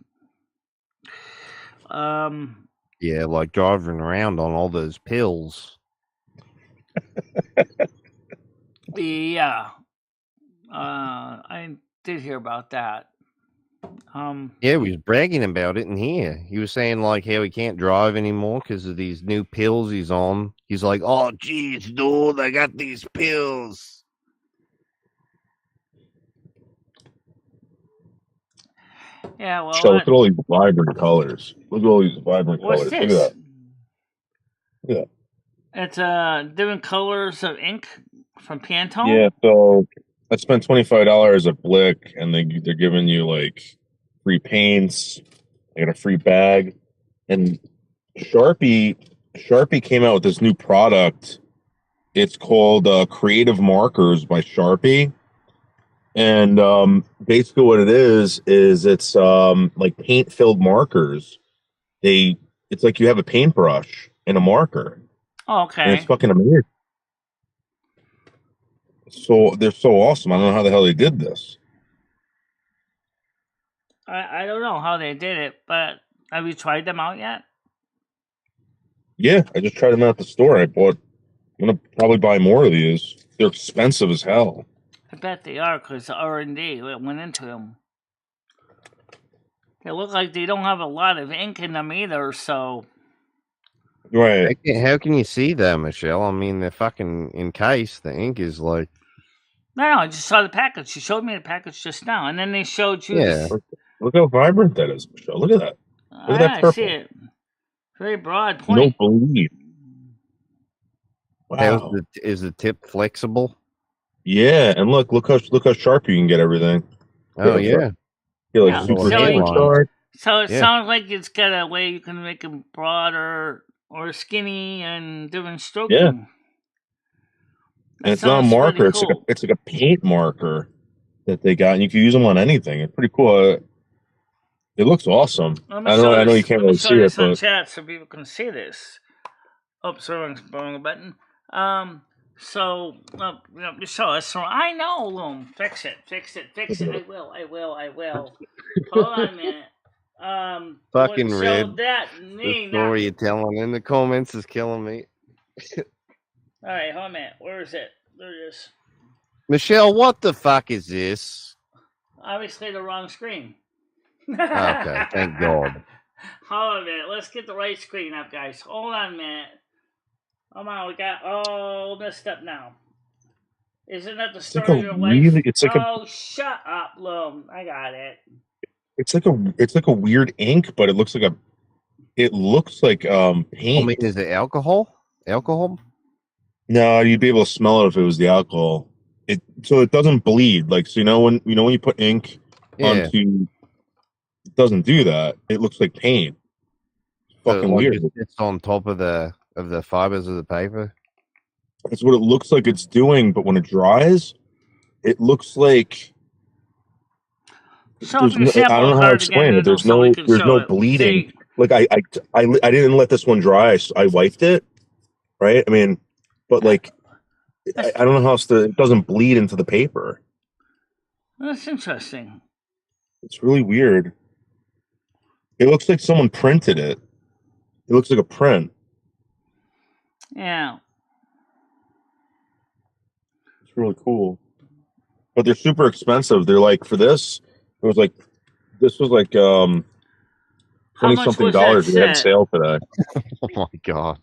Yeah, like driving around on all those pills.
Yeah. I did hear about that.
Yeah, he was bragging about it in here. He was saying like how he can't drive anymore because of these new pills he's on. He's like, "Oh, geez, dude, I got these pills."
Yeah, well,
so look at all these vibrant colors. Look at all these vibrant colors.
This?
Look at that. Yeah.
It's different colors of ink from Pantone.
Yeah, so I spent $25 at Blick, and they're giving you like free paints. I got a free bag, and Sharpie came out with this new product. It's called Creative Markers by Sharpie, and basically what it is it's like paint filled markers. It's like you have a paintbrush and a marker.
Oh, okay.
And it's fucking amazing. So they're so awesome. I don't know how the hell they did this.
I don't know how they did it, but have you tried them out yet?
Yeah, I just tried them out at the store. I'm gonna probably buy more of these. They're expensive as hell.
I bet they are because the R&D went into them. They look like they don't have a lot of ink in them either, so...
Right.
How can you see that, Michelle? I mean, they're fucking encased. The ink is like...
No, I just saw the package. She showed me the package just now, and then they showed you...
Yeah.
Look how vibrant that is, Michelle. Look at that. Look at that purple.
I see it. Very broad point.
No believe.
Wow. Is the tip flexible?
Yeah, and look how sharp you can get everything.
Oh, yeah.
You're like super sharp.
So it sounds like it's got a way you can make them broader or skinny and different stroking.
Yeah. And it's not a marker. Cool. It's like a paint marker that they got, and you can use them on anything. It's pretty cool. It looks awesome. I know you can't really see it, but
chat so people can see this. Oh, sorry, I'm blowing a button. So show us. So I know, Loom. Fix it. I will. Hold on a minute.
Fucking Red.
The
story you're telling in the comments is killing me.
Alright, hold on a minute. Where is it? There it is.
Michelle, what the fuck is this?
Obviously the wrong screen.
Okay, thank God.
Hold on a minute. Let's get the right screen up, guys. Hold on a minute. Come on, we got all messed up now. Isn't that the
It's like
story
a
of your
really,
life?
it's like a,
Oh, shut up, Loam. I got it.
it's like a weird ink, but it looks like
I
paint.
mean, is it alcohol? Alcohol?
No, you'd be able to smell it if it was the alcohol. So it doesn't bleed. Like, so when you put ink
Yeah.
onto, it doesn't do that. It looks like paint.
So
Fucking
like
weird.
it's on top of the fibers of the paper.
That's what it looks like it's doing, but when it dries, it looks like
Show up your
I
sample
don't know how to
card again,
explain it.
Noodle, so we can
There's
show
no
it.
bleeding.
See,
Like I didn't let this one dry. So I wiped it, right? I mean, but like I don't know how else to. It doesn't bleed into the paper.
that's interesting.
It's really weird. It looks like someone printed it. It looks like a print.
Yeah.
It's really cool. But they're super expensive. They're like for this, this was like
How
$20
much
something
was that
dollars. We had
set?
sale today.
Oh my God.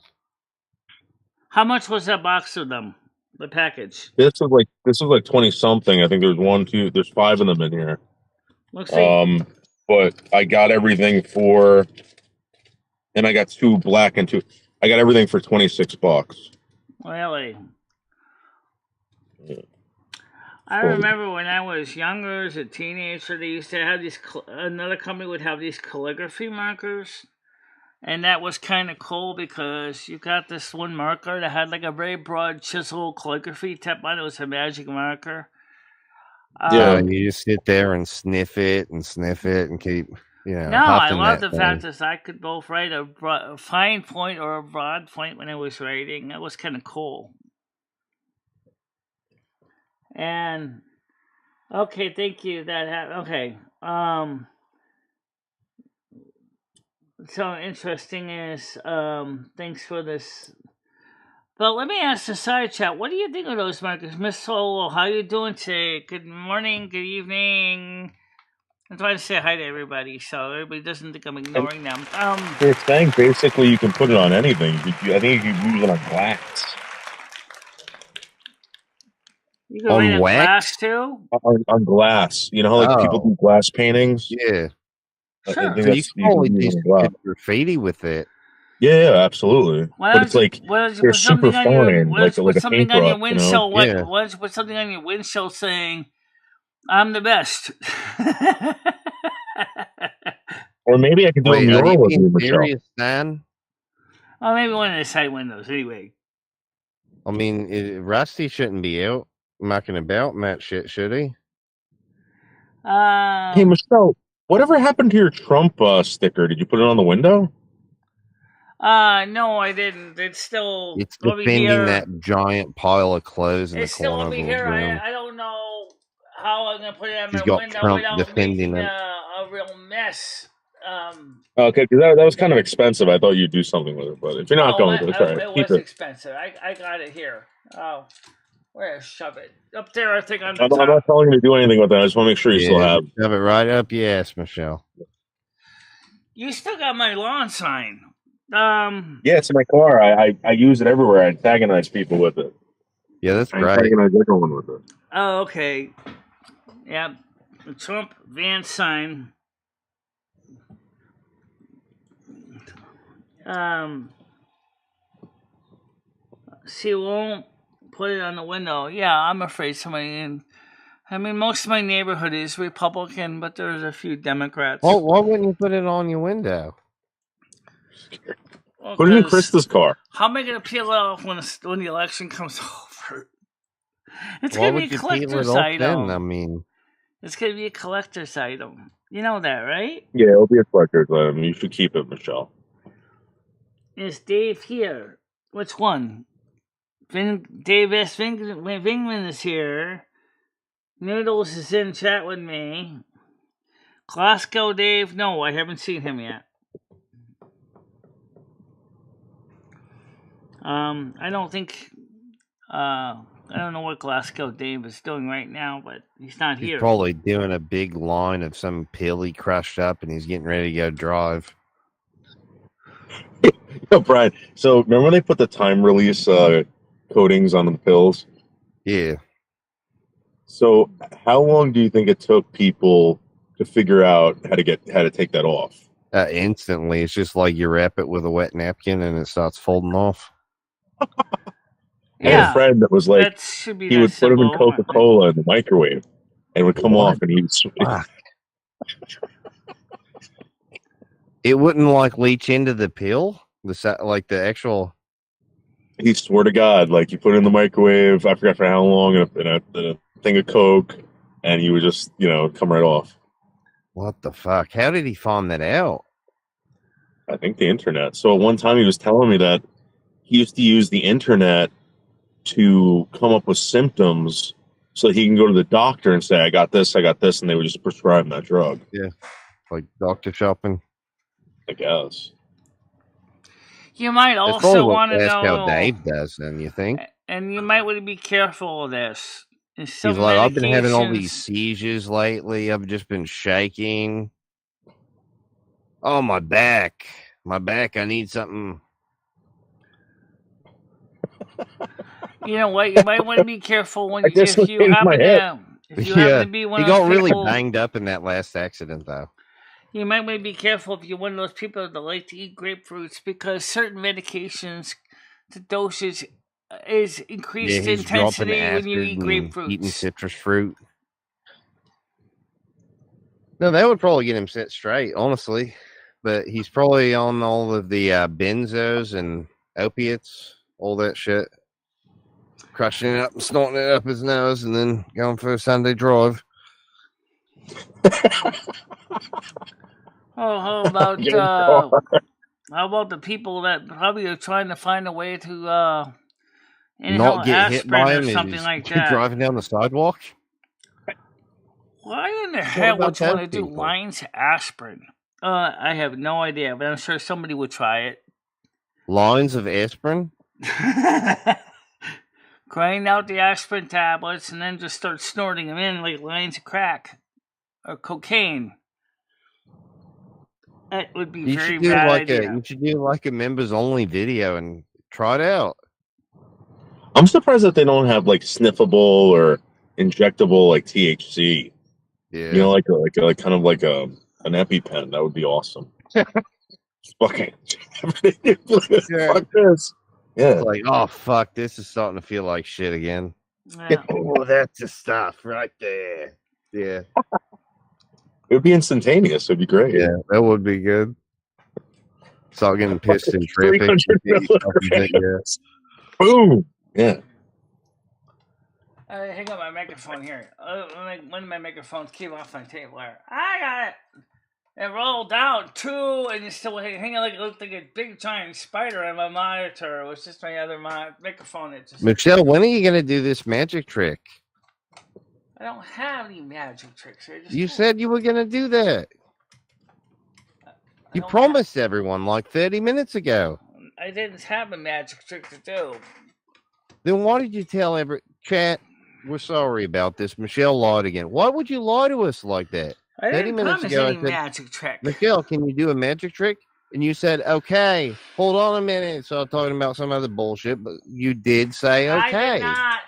How much was that box of them? The package?
This was like 20 something. I think there's one, two, there's 5 of them in here.
Let's see.
But I got everything for, and I got 2 black and 2. I got everything for $26.
Really?
Yeah.
I remember when I was younger, as a teenager, they used to have these. Another company would have these calligraphy markers, and that was kind of cool because you got this one marker that had like a very broad chisel calligraphy tip on it. It was a magic marker.
Yeah.
And you just sit there and sniff it and keep,
No, I
huffing
love
that
the
thing.
fact that I could both write a fine point or a broad point when I was writing. That was kind of cool. And okay, thank you. Okay. So interesting is thanks for this. But let me ask the side chat. What do you think of those markers, Miss Solo? How you doing today? Good morning. Good evening. I'm trying to say hi to everybody, so everybody doesn't think I'm ignoring them.
They're saying basically you can put it on anything. I think you can use it on glass.
You can
On
write a
wax?
glass too.
On glass. You know how like people do glass paintings?
Yeah.
Sure.
I think
So you can probably
use
do
it on
some
glass.
good graffiti with it.
Yeah, absolutely.
Why
But
don't
it's
you,
like
why don't you
they're
put
super
something on your
fine,
why
like
don't you put
a
something on your
paintbrush, you know?
windshield?
Yeah.
Why don't you put something on your windshield saying, "I'm the best"?
Or maybe I could do a
Wait, are
mural
you
with you,
being
Michelle.
serious, Dan?
Oh, maybe one of the side windows. Anyway.
I mean, Rusty shouldn't be out mucking about in that shit, should he?
Hey, Michelle, whatever happened to your Trump sticker? Did you put it on the window?
No, I didn't. It's still
It's
over
defending
here.
that giant pile of clothes in
It's
the
still
corner
over
of the
here.
room.
I don't know how I'm gonna put it on
She's
my
got
window
Trump
without
defending
making
it.
a real mess.
Okay, because that was kind of expensive. I thought you'd do something with it, but if you're not going to, it's all right.
It
Keep
was
it.
expensive. I got it here. Oh, where shove it up there? I think on the
I'm
top.
not telling you to do anything with it. I just want to make sure you still have.
Shove it right up your ass, Michelle.
You still got my lawn sign.
Yeah, it's in my car. I use it everywhere. I antagonize people with it.
Yeah, that's
I
right.
antagonize everyone with it.
Oh, okay. Yeah, the Trump van sign. She won't put it on the window. Yeah, I'm afraid somebody. I mean, most of my neighborhood is Republican, but there's a few Democrats.
Well, why wouldn't you put it on your window?
Well,
Put it in Krista's car.
How am I going to peel it off when the election comes over? It's
Why
going to
would
be a
you peel it
collector's
off
item.
then? I mean,
it's going to be a collector's item. You know that, right?
Yeah, it'll be a collector's item. You should keep it, Michelle.
Is Dave here? Which one? Dave S. Vingman is here. Noodles is in chat with me. Glasgow Dave? No, I haven't seen him yet. I don't think I don't know what Glasgow Dave is doing right now, but he's not
He's
here.
probably doing a big line of some pill he crushed up, and he's getting ready to go drive.
Yo, Brian. So remember when they put the time release coatings on the pills?
Yeah.
So how long do you think it took people to figure out how to take that off?
Instantly. It's just like you wrap it with a wet napkin and it starts folding off.
I had a friend that was like,
that should be
he
that
would put them in
simple.
Coca-Cola in the microwave, and it would come
What?
off, and he'd.
Fuck. It wouldn't like leach into the pill, like the actual.
He swore to God, like you put it in the microwave. I forgot for how long, in a thing of Coke, and he would just come right off.
What the fuck? How did he find that out?
I think the internet. So at one time he was telling me that he used to use the internet to come up with symptoms so he can go to the doctor and say, I got this, and they would just prescribe him that drug.
Yeah. Like doctor shopping.
I guess.
You might also want to know
how Dave does, then, you think?
And you might want to be careful of this.
He's like, I've been having all these seizures lately. I've just been shaking. Oh, my back. I need something.
You know what? You might want to be careful when if you happen to be one of those people. He got
really banged up in that last accident, though.
You might want to be careful if you're one of those people that like to eat grapefruits, because certain medications, the dosage is increased intensity when you eat grapefruits.
Eating citrus fruit. No, that would probably get him set straight, honestly. But he's probably on all of the benzos and opiates, all that shit. Crushing it up and snorting it up his nose and then going for a Sunday drive.
How about the people that probably are trying to find a way to
not get hit by him
or something like that?
Driving down the sidewalk?
Why in the hell would you want to do lines aspirin? I have no idea, but I'm sure somebody would try it.
Lines of aspirin?
Grind out the aspirin tablets and then just start snorting them in like lines of crack or cocaine. That would be very bad idea.
You should do like a members only video and try it out.
I'm surprised that they don't have like sniffable or injectable like THC.
Yeah.
Like kind of like an EpiPen. That would be awesome. Fucking fuck this. Yeah.
It's like, oh fuck, this is starting to feel like shit again.
Yeah.
Oh, that's the stuff right there. Yeah.
It would be instantaneous. It'd be great.
Yeah, that would be good. Start getting pissed in traffic.
Boom. Yeah.
Hang on my microphone here. One of my microphones came off my table here. I got it. It rolled down too, and it's still hanging like it looked like a big giant spider on my monitor. It was just my other microphone.
Michelle, when are you going to do this magic trick?
I don't have any magic tricks.
You said you were going to do that. You promised everyone like 30 minutes ago.
I didn't have a magic trick to do.
Then why did you tell chat? We're sorry about this. Michelle lied again. Why would you lie to us like that?
I didn't promise any magic trick.
Michelle, can you do a magic trick? And you said, okay, hold on a minute. So I'm talking about some other bullshit, but you did say okay.
I did not.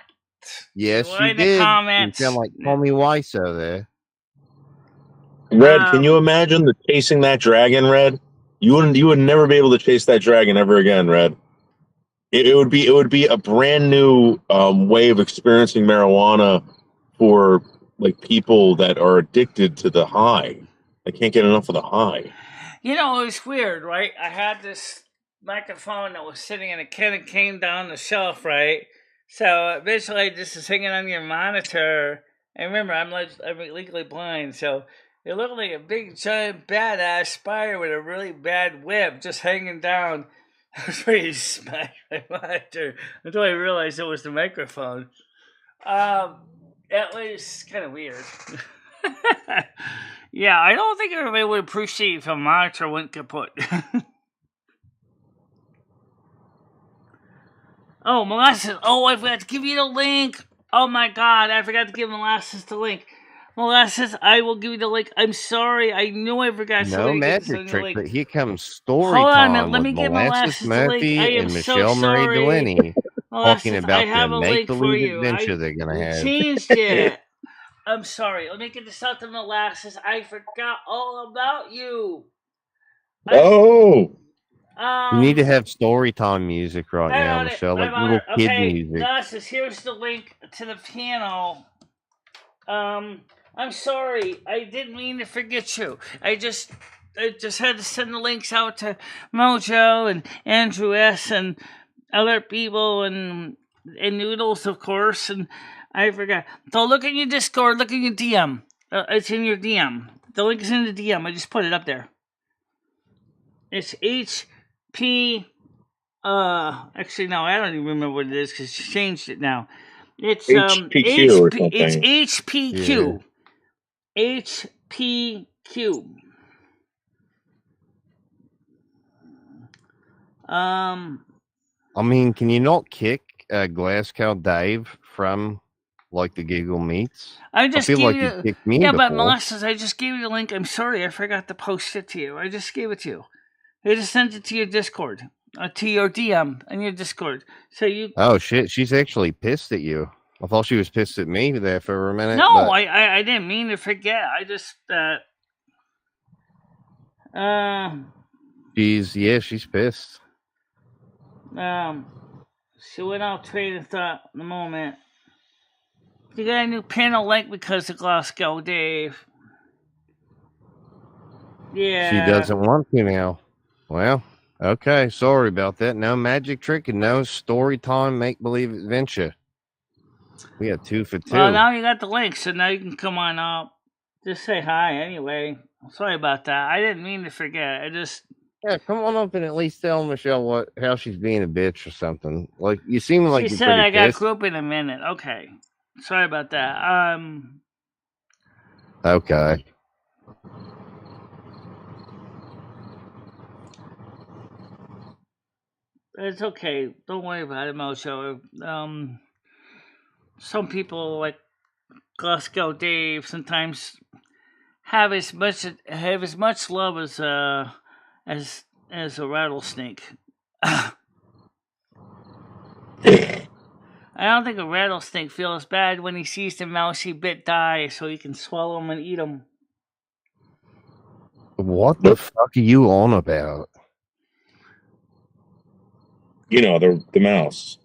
Yes, you did. You sound like Tommy Wiseau there.
Red, can you imagine chasing that dragon, Red? You would never be able to chase that dragon ever again, Red. It would be a brand new way of experiencing marijuana for like people that are addicted to the high. I can't get enough of the high.
You know, it was weird, right? I had this microphone that was sitting and it kind of came down the shelf, right? So visually, this is hanging on your monitor. And remember, I'm legally blind, so it looked like a big, giant, badass spider with a really bad whip just hanging down. I was ready to smash my monitor until I realized it was the microphone. That was kind of weird. Yeah, I don't think everybody would appreciate if a monitor went kaput. Oh, Molasses. Oh, I forgot to give you the link. Oh my God, I forgot to give Molasses the link. Molasses, I will give you the link. I'm sorry, I knew I forgot.
No magic trick,
link.
but here comes story
Hold on a minute.
time
Let
with
me give
Molasses
Molasses the link. I
Murphy
am
and
so sorry.
MicheleMarieDalene talking
Molasses, I
about the
have a link for
make-believe
you.
adventure they're going to have.
Changed it. I'm sorry. Let me get this out to Molasses. I forgot all about you.
Oh.
You need to have story time music right now, Michelle, like little kid music.
Molasses, here's the link to the piano. I'm sorry. I didn't mean to forget you. I just had to send the links out to Mojo and Andrew S. and other people and Noodles, of course, and I forgot. So look in your Discord, look in your DM. It's in your DM. The link is in the DM. I just put it up there. It's HP. Actually, no, I don't even remember what it is because she changed it now. It's
HPQ or something.
It's HPQ. Yeah. HPQ.
I mean, can you not kick Glasgow Dave from like the Google Meets?
I feel like
you kicked me
Yeah,
before.
but Molasses, I just gave you the link. I'm sorry, I forgot to post it to you. I just gave it to you. I just sent it to your Discord, to your DM on your Discord. So you.
Oh shit! She's actually pissed at you. I thought she was pissed at me there for a minute.
No,
but...
I didn't mean to forget. I just
she's pissed.
She went off train of thought in a moment. You got a new panel link because of Glasgow Dave. Yeah.
She doesn't want to now. Well, okay. Sorry about that. No magic trick and no story time make-believe adventure. We had 2 for 2.
Well, now you got the link, so now you can come on up. Just say hi anyway. Sorry about that. I didn't mean to forget.
Yeah, come on up and at least tell Michelle how she's being a bitch or something. Like, you seem like
she
you're
said I
pissed.
got group in a minute. Okay. Sorry about that.
Okay.
It's okay. Don't worry about it, Mojo. Some people like Glasgow Dave sometimes have as much love as a rattlesnake. I don't think a rattlesnake feels bad when he sees the mouse he bit die, so he can swallow him and eat him.
What the fuck are you on about?
You know, the mouse.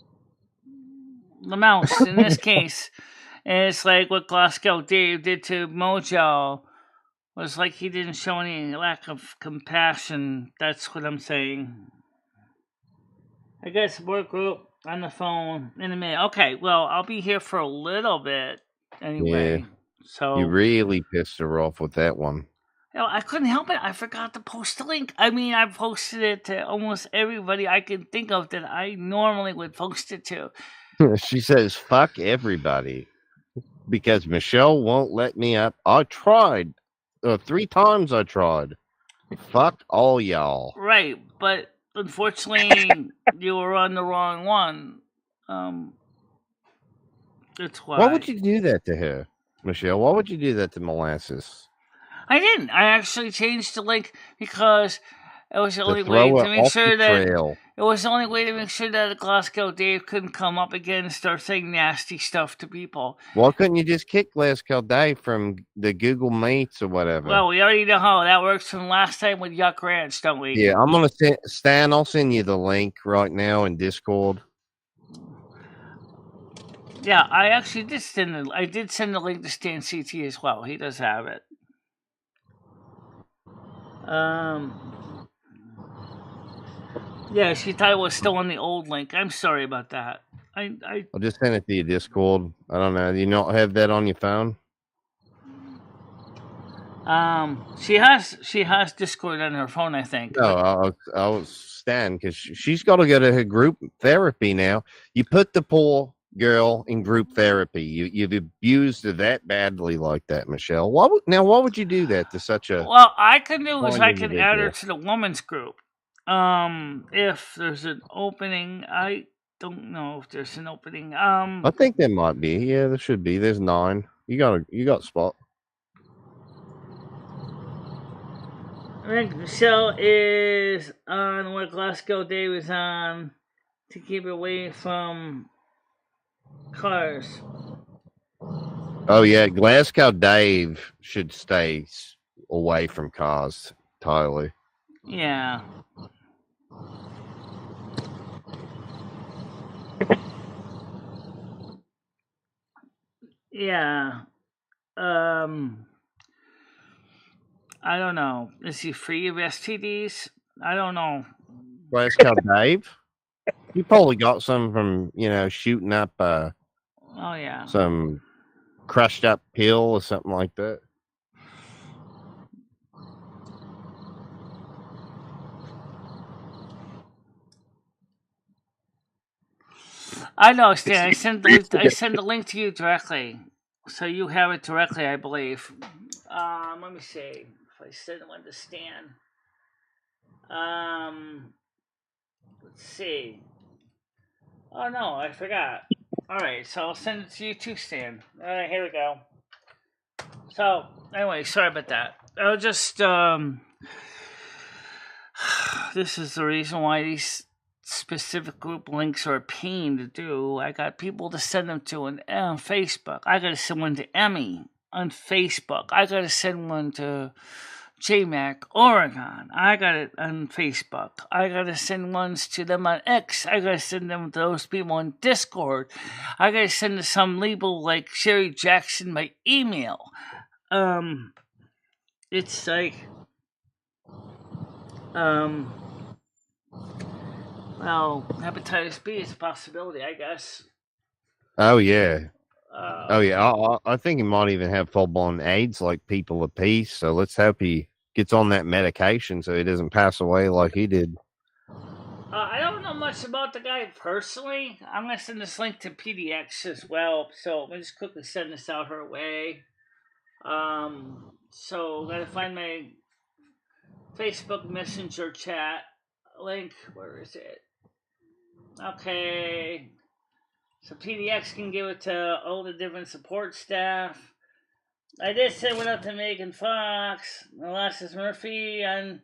The mouse, in this case. And it's like what Glasgow Dave did to Mojo. Was like he didn't show any lack of compassion. That's what I'm saying. I got a support group on the phone in a minute. Okay, well, I'll be here for a little bit anyway.
Yeah.
So
you really pissed her off with that one.
I couldn't help it. I forgot to post the link. I mean, I posted it to almost everybody I can think of that I normally would post it to.
She says, fuck everybody. Because Michelle won't let me up. I tried. 3 times I tried. Fuck all y'all.
Right, but unfortunately, you were on the wrong one. That's why.
Why would you do that to her, Michelle? Why would you do that to Molasses?
I didn't. I actually changed the link because it was the only way to make sure that it was the only way to make sure that Glasgow Dave couldn't come up again and start saying nasty stuff to people.
Why couldn't you just kick Glasgow Dave from the Google Meets or whatever?
Well, we already know how that works from last time with Yuck Ranch, don't we?
Yeah, I'm gonna Stan. I'll send you the link right now in Discord.
Yeah, I actually did send the link to Stan CT as well. He does have it. Yeah, she thought it was still on the old link. I'm sorry about that.
I'll just send it to your Discord. I don't know. Do you not have that on your phone?
She has Discord on her phone, I think.
No, I'll stand because she's got to go to her group therapy now. You put the poor girl in group therapy. You've abused her that badly like that, Michelle. Why would you do that to such a?
Well, I can do is I can add her to the women's group. If there's an opening, I don't know if there's an opening.
I think there might be. Yeah, there should be. There's 9. You got spot.
I think Michelle is on what Glasgow Dave is on to keep away from cars.
Oh yeah, Glasgow Dave should stay away from cars entirely.
Yeah. Yeah. I don't know. Is he free of STDs? I don't know.
Glasgow Dave? You probably got some from, shooting up
Oh yeah.
some crushed up pill or something like that.
I know, Stan. I send the link to you directly, so you have it directly, I believe. Let me see if I send one to Stan. Let's see. Oh no, I forgot. All right, so I'll send it to you too, Stan. All right, here we go. So anyway, sorry about that. I'll just this is the reason why these specific group links are a pain to do. I got people to send them to on Facebook. I got to send one to Emmy on Facebook. I got to send one to JMac Oregon. I got it on Facebook. I got to send ones to them on X. I got to send them to those people on Discord. I got to send to some label like Sherry Jackson by email. It's like, well, hepatitis B is a possibility, I guess.
Oh yeah. I think he might even have full-blown AIDS like people of peace. So let's hope he gets on that medication so he doesn't pass away like he did.
I don't know much about the guy personally. I'm going to send this link to PDX as well. So let me just quickly send this out her way. So got to find my Facebook Messenger chat link. Where is it? Okay. So PDX can give it to all the different support staff. I did send one up to Megan Fox, Alexis Murphy, and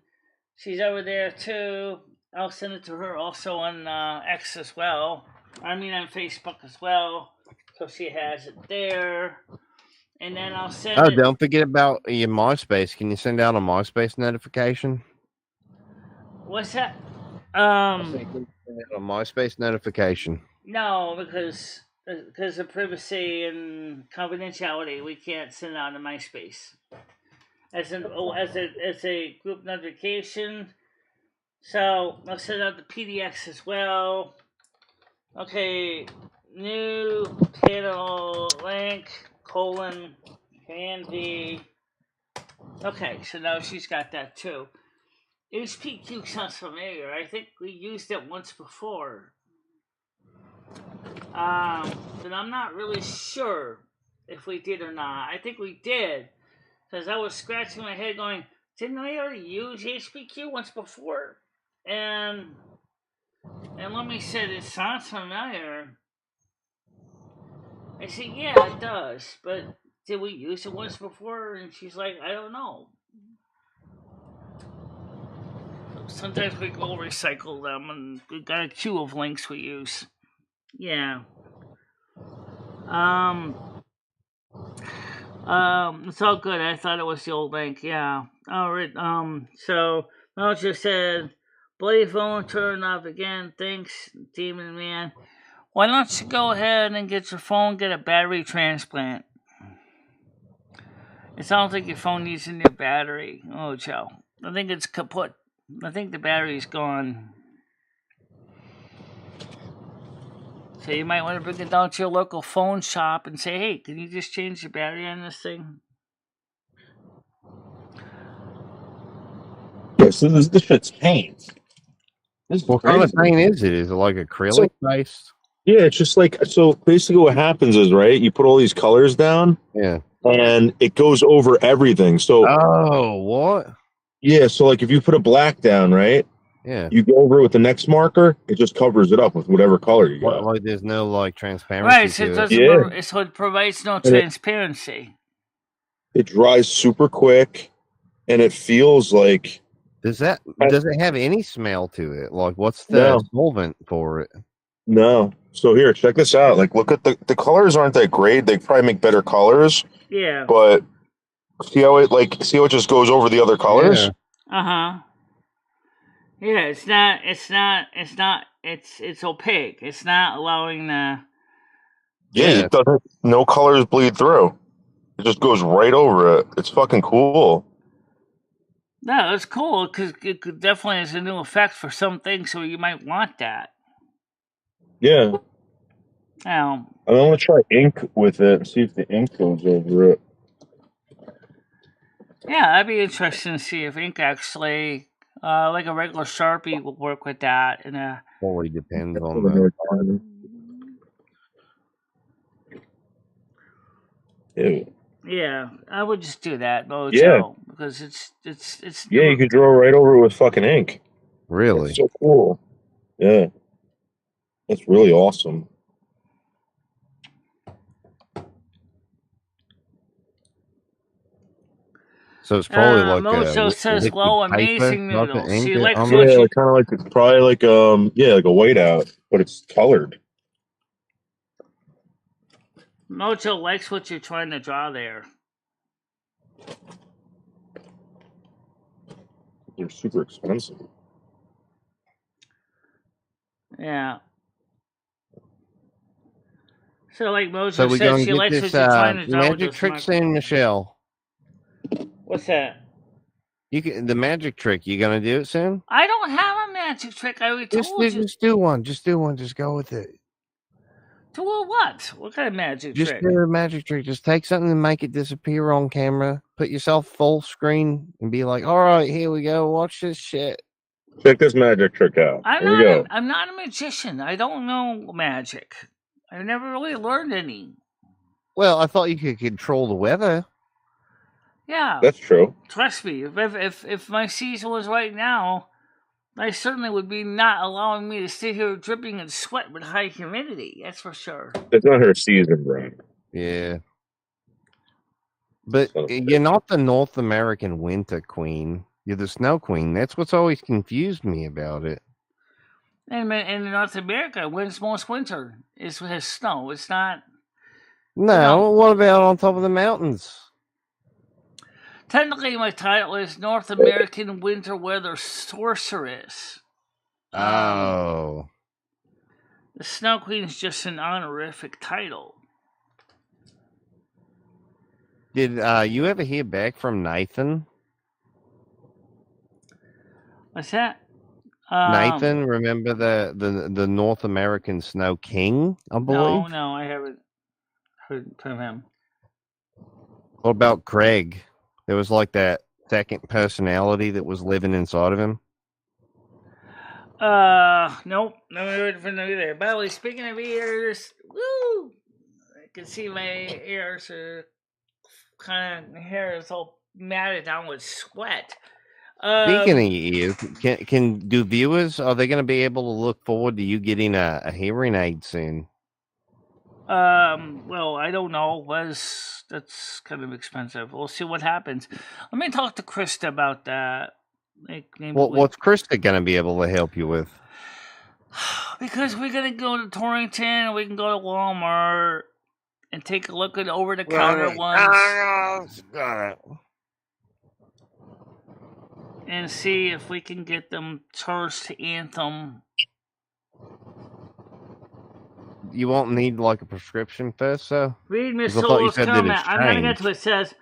she's over there too. I'll send it to her also on X as well. I mean on Facebook as well. So she has it there. And then I'll send it.
Don't forget about your MySpace. Can you send out a MySpace notification?
What's that?
A MySpace notification.
No, because of privacy and confidentiality, we can't send out a MySpace as a group notification. So I'll send out the PDX as well. Okay, new panel link can be. Okay, so now she's got that too. HPQ sounds familiar. I think we used it once before. But I'm not really sure if we did or not. I think we did. Because I was scratching my head going, didn't I already use HPQ once before? And let me say, it sounds familiar. I said, yeah, it does. But did we use it once before? And she's like, I don't know. Sometimes we go recycle them, and we got a queue of links we use. Yeah. It's all good. I thought it was the old link. Yeah. All right. So Mel just said, "Bloody phone turn off again. Thanks, Demon Man. Why don't you go ahead and get your phone, get a battery transplant? It sounds like your phone needs a new battery. Oh, Joe. I think it's kaput. I think the battery's gone. So you might want to bring it down to your local phone shop and say, hey, can you just change the battery on this thing?
Yeah, so this shit's paint.
What kind of paint is it? Is it like acrylic based?
Yeah, it's just like, so basically what happens is, right, you put all these colors down.
Yeah.
And it goes over everything. So
oh, what?
Yeah, so like if you put a black down, right?
Yeah.
You go over it with the next marker, it just covers it up with whatever color you got.
Like there's no like transparency
Right, so
to
it
it.
doesn't.
Yeah.
So it provides no
And
transparency.
it dries super quick, and it feels like
Does it have any smell to it? Like what's the
No.
solvent for it?
no. So here, check this out. Like, look at the colors aren't that great. They probably make better colors,
Yeah.
but see how it just goes over the other colors.
Yeah. Yeah, it's opaque. It's not allowing the.
Yeah, it doesn't. No colors bleed through. It just goes right over it. It's fucking cool.
No, it's cool because it definitely is a new effect for some things, so you might want that.
Yeah.
Now,
I want to try ink with it and see if the ink goes over it.
yeah, that'd be interesting to see if ink actually, like a regular Sharpie, will work with that. And
Fully depends on the.
Ew.
yeah, I would just do that, Mojo,
Yeah.
because it's.
Yeah, you could draw right over it with fucking ink.
Really?
That's so cool. Yeah. That's really awesome.
So it's probably like
Mojo says,
liquid
"Well,
paper
amazing
type of
noodles."
ink
She
or
likes
something?
what
Yeah,
you.
like, kind of like it's probably like like a whiteout, but it's colored.
Mojo likes what you're trying to draw there.
They're super expensive.
Yeah. So, like Mojo
So we're
says,
going
she
to
likes
get
what
this
you're trying to draw with
magic
this
trick
marker.
soon, Michelle.
What's that?
The magic trick. You gonna do it soon?
I don't have a magic trick. I already told you.
Just do one. Just do one. Just go with it.
To what? What kind of magic
Just
trick?
do a magic trick. Just take something and make it disappear on camera. Put yourself full screen and be like, "All right, here we go. Watch this shit."
Check this magic trick out. Here we go.
I'm not a magician. I don't know magic. I've never really learned any.
Well, I thought you could control the weather.
Yeah,
That's true.
trust me. If my season was right now, I certainly would be not allowing me to sit here dripping in sweat with high humidity. That's for sure.
It's not her season, bro.
Yeah. But you're not the North American winter queen. You're the snow queen. That's what's always confused me about it.
And in North America, when's most winter? It has snow. It's not.
No, what about on top of the mountains?
Technically, my title is North American Winter Weather Sorceress.
Oh.
The Snow Queen is just an honorific title.
Did you ever hear back from Nathan?
What's that?
Nathan, remember the North American Snow King, I believe?
No, I haven't heard from him.
What about Craig? There was like that second personality that was living inside of him.
Nope, no heard from him either. By the way, speaking of ears, woo! I can see my ears are kind of hair is all matted down with sweat.
Speaking of ears, can do viewers, are they going to be able to look forward to you getting a hearing aid soon?
Well, I don't know. That's kind of expensive. We'll see what happens. Let me talk to Krista about that.
What's Krista going to be able to help you with?
Because we're gonna go to Torrington, we can go to Walmart and take a look at over-the-counter ones. And see if we can get them charged to Anthem.
You won't need like a prescription first, though?
Read Miss Solo's comment. I'm going to get to it. It says,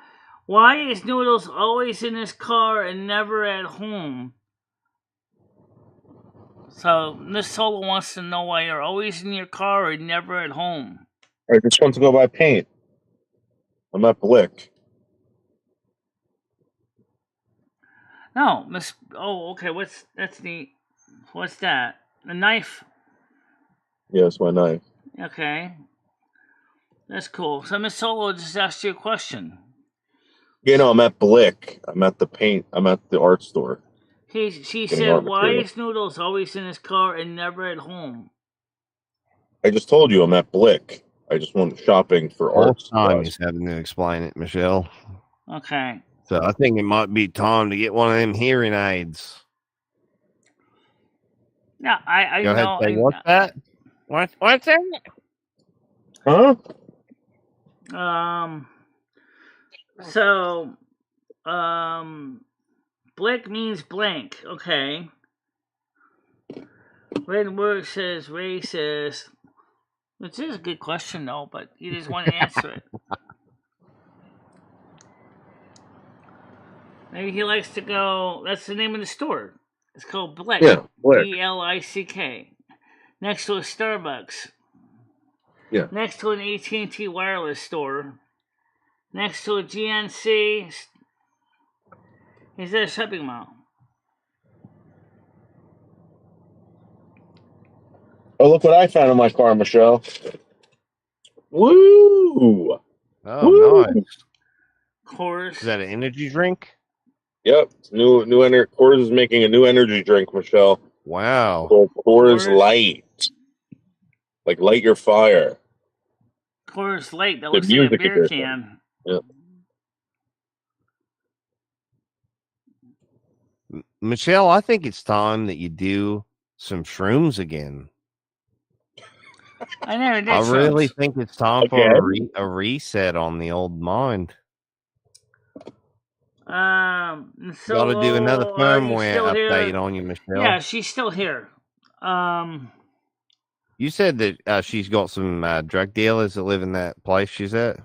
why is Noodles always in his car and never at home? So Miss Solo wants to know why you're always in your car and never at home.
I just want to go buy paint. I'm at Blick.
No, Miss. Oh, okay. That's neat. What's that? A knife.
Yeah, it's my knife.
Okay. That's cool. So Miss Solo just asked you a question.
Yeah, no, I'm at Blick. I'm at the paint. I'm at the art store.
She
Getting
said,
art
why
material.
is Noodles always in his car and never at home?
I just told you I'm at Blick. I just went shopping for
All
art
time
supplies.
he's having to explain it, Michelle.
Okay.
So I think it might be time to get one of them hearing aids.
Yeah, I
Go ahead,
know.
say what's that? What's that?
Huh?
So, Blick means blank. Okay. Red word says racist. Which is a good question, though, but you just want to answer it. Maybe he likes to go. That's the name of the store. It's called Blick.
Yeah, Blick.
BLICK. Next to a Starbucks.
Yeah.
Next to an AT&T wireless store. Next to a GNC. Is there a shopping mall?
Oh, look what I found in my car, Michelle. Woo!
Oh,
Woo!
nice.
Coors.
Is that an energy drink?
Yep. New energy. Coors is making a new energy drink, Michelle.
Wow.
Called Coors
Coors.
Light. Like light your fire.
Coors Light. That
The
looks like a
music
beer
edition.
can.
Yeah.
Michelle, I think it's time that you do some shrooms again.
I never did.
I really
shrooms.
think it's time for a reset on the old mind.
So
Got to do another
are you
firmware
still
update
here?
on you, Michelle.
Yeah, she's still here.
You said that she's got some drug dealers that live in that place she's at.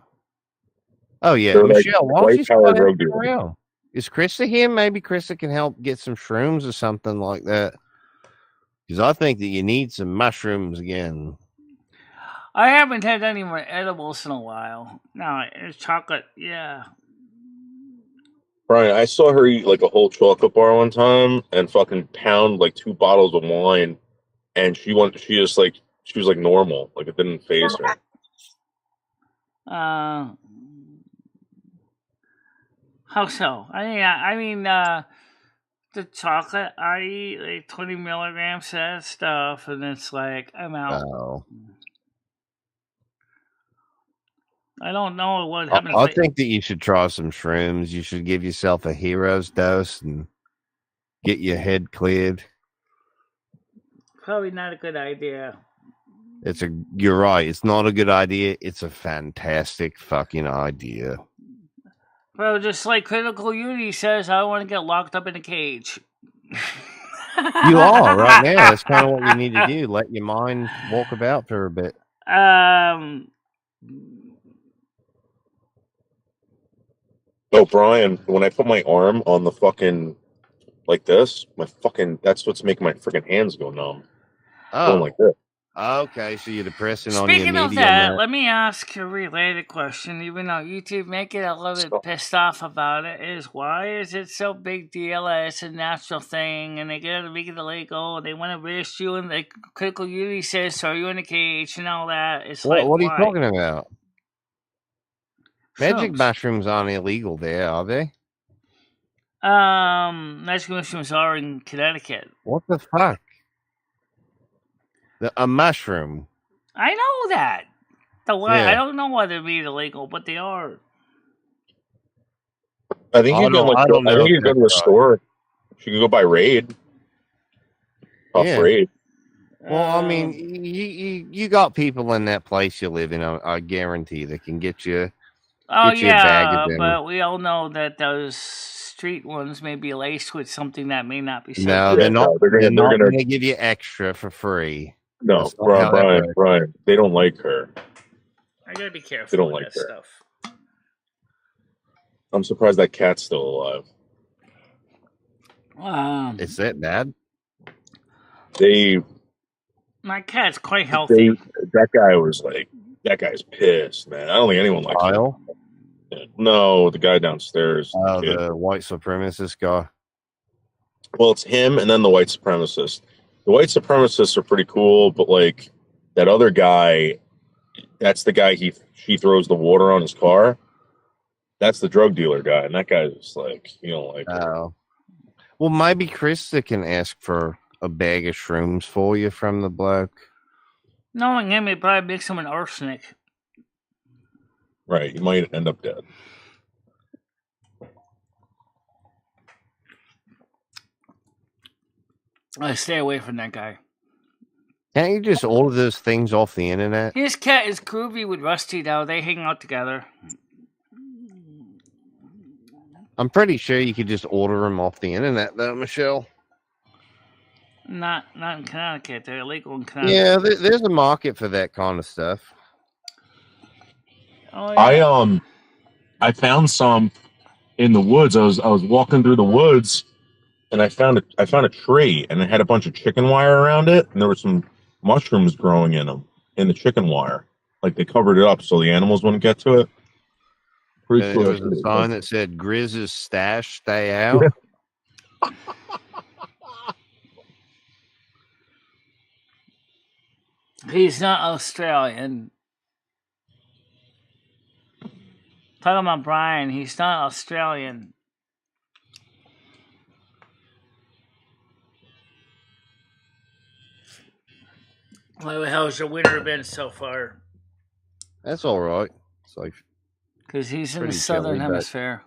Oh yeah,
They're
Michelle,
like
why don't you
white-collar
start
drug
asking
dealers.
around? Is Krista here? Maybe Krista can help get some shrooms or something like that. Because I think that you need some mushrooms again.
I haven't had any more edibles in a while. No, it's chocolate. Yeah.
Brian, I saw her eat like a whole chocolate bar one time and fucking pound like 2 bottles of wine, and she was like normal, like it didn't faze her.
How so? I mean, the chocolate, I eat like 20 milligrams of that stuff, and it's like, I'm out.
Oh.
I don't know what happens.
I think that you should try some shrooms. You should give yourself a hero's dose and get your head cleared.
Probably not a good idea.
You're right. It's not a good idea. It's a fantastic fucking idea.
Bro, just like Critical Unity says, I want to get locked up in a cage.
You are right now. That's kind of what you need to do. Let your mind walk about for a bit.
Oh, Brian, when I put my arm on the fucking like this, that's what's making my freaking hands go numb.
Oh,
Going like this.
Okay, so you're depressing on your
Speaking of
medium.
that, let me ask a related question, even though YouTube may get a little bit pissed off about it, is why is it so big deal that it's a natural thing and they get to make it illegal and they want to arrest you and the Critical Unity says, so are you in a cage and all that? It's
what are you
why?
talking about? Magic
Shrooms.
mushrooms aren't illegal there, are they?
Magic mushrooms are in Connecticut.
What the fuck? A mushroom.
I know that.
Yeah.
I don't know why they're made illegal, but they are.
I think you can
I don't know
I think you
if
can go to the
that's right.
store. You can go buy Raid. Raid.
Well, I mean, you got people in that place you live in. I guarantee they can get you.
Oh
get you a bag of them.
but we all know that those street ones may be laced with something that may not be.
No, they're not. They're not going to give you extra for free.
No, Brian, they don't like her.
I gotta be careful.
They don't
with
like
that
her.
stuff.
I'm surprised that cat's still alive.
Is that bad?
My cat's quite healthy.
That guy's pissed, man. I don't think anyone likes him. No, the guy downstairs.
Oh, the white supremacist guy.
Well, it's him and then the white supremacist. The white supremacists are pretty cool, but like that other guy, that's the guy she throws the water on his car. That's the drug dealer guy, and that guy's just like, you don't like.
Oh. Well, maybe Krista can ask for a bag of shrooms for you from the bloke.
Knowing him, he'd probably mix him with arsenic.
Right, you might end up dead.
I stay away from that guy.
Can't you just order those things off the internet?
His cat is groovy with Rusty, though. They hang out together.
I'm pretty sure you could just order them off the internet, though, Michelle.
Not in Connecticut. They're illegal in Connecticut.
Yeah, there's a market for that kind of stuff.
Oh, yeah.
I found some in the woods. I was walking through the woods, and I found a tree, and it had a bunch of chicken wire around it, and there were some mushrooms growing in the chicken wire. Like they covered it up so the animals wouldn't get to it.
There was a sign that said "Grizz's stash, stay out."
He's not Australian. Talking about Brian, he's not Australian. How's your winter been so far?
That's all right. It's like
because he's in the southern hemisphere.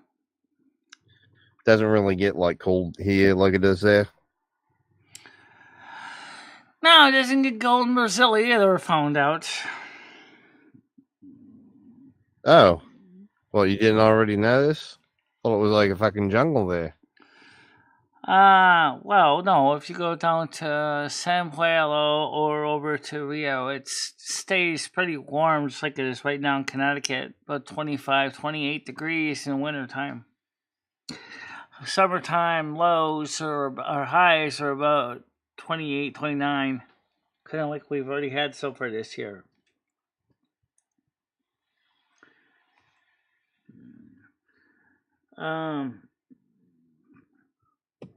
Doesn't really get like cold here like it does there.
No, it doesn't get cold in Brazil either. Found out.
Oh, well, you didn't already know this? Thought it was like a fucking jungle there.
Well, no. If you go down to San Paulo or over to Rio, it stays pretty warm, just like it is right now in Connecticut. About 25, 28 degrees in wintertime. Summertime lows or highs are about 28, 29. Kind of like we've already had so far this year.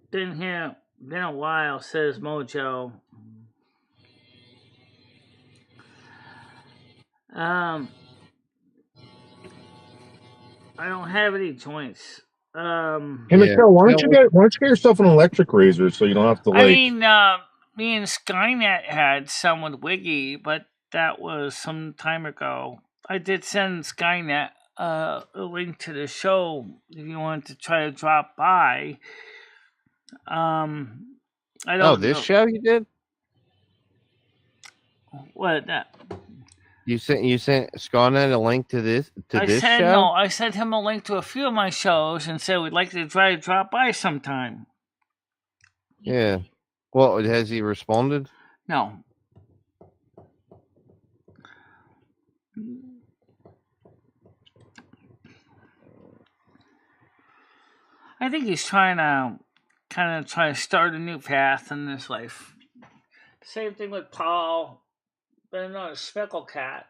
Been a while, says Mojo. I don't have any joints.
Hey Michelle, why don't you get yourself an electric razor so you don't have to like.
I mean, me and Skynet had some with Wiggy, but that was some time ago. I did send Skynet a link to the show if you wanted to try to drop by. I don't know.
This show you did?
What that?
You sent Skynet a link to this show?
No, I sent him a link to a few of my shows and said we'd like to try to drop by sometime.
Yeah. Well, has he responded?
No. I think he's trying to try to start a new path in his life. Same thing with Paul, but not a speckle cat.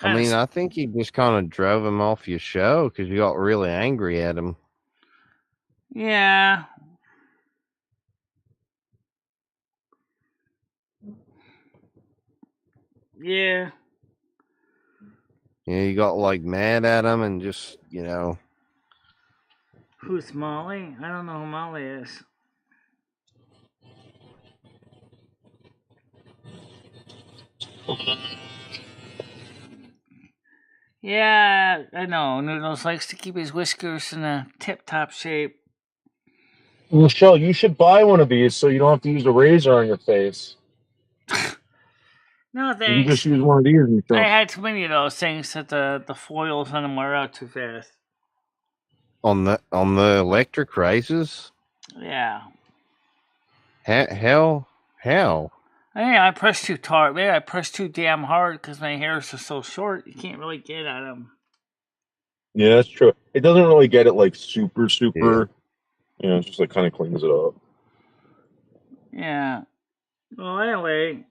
I think you just kind of drove him off your show because you got really angry at him.
Yeah. Yeah.
Yeah, you got like mad at him and just,
Who's Molly? I don't know who Molly is. Yeah, I know. Noodles likes to keep his whiskers in a tip-top shape.
Michelle, you should buy one of these so you don't have to use a razor on your face.
No, thanks.
You just use one of these, Michelle.
I had too many of those things that the foils on them wear out too fast.
On the electric razors?
Yeah.
How?
I press too hard. Maybe I press too damn hard because my hairs are so short. You can't really get at them.
Yeah, that's true. It doesn't really get it like super. Yeah. It's just like kind of cleans it up.
Yeah. Well, anyway,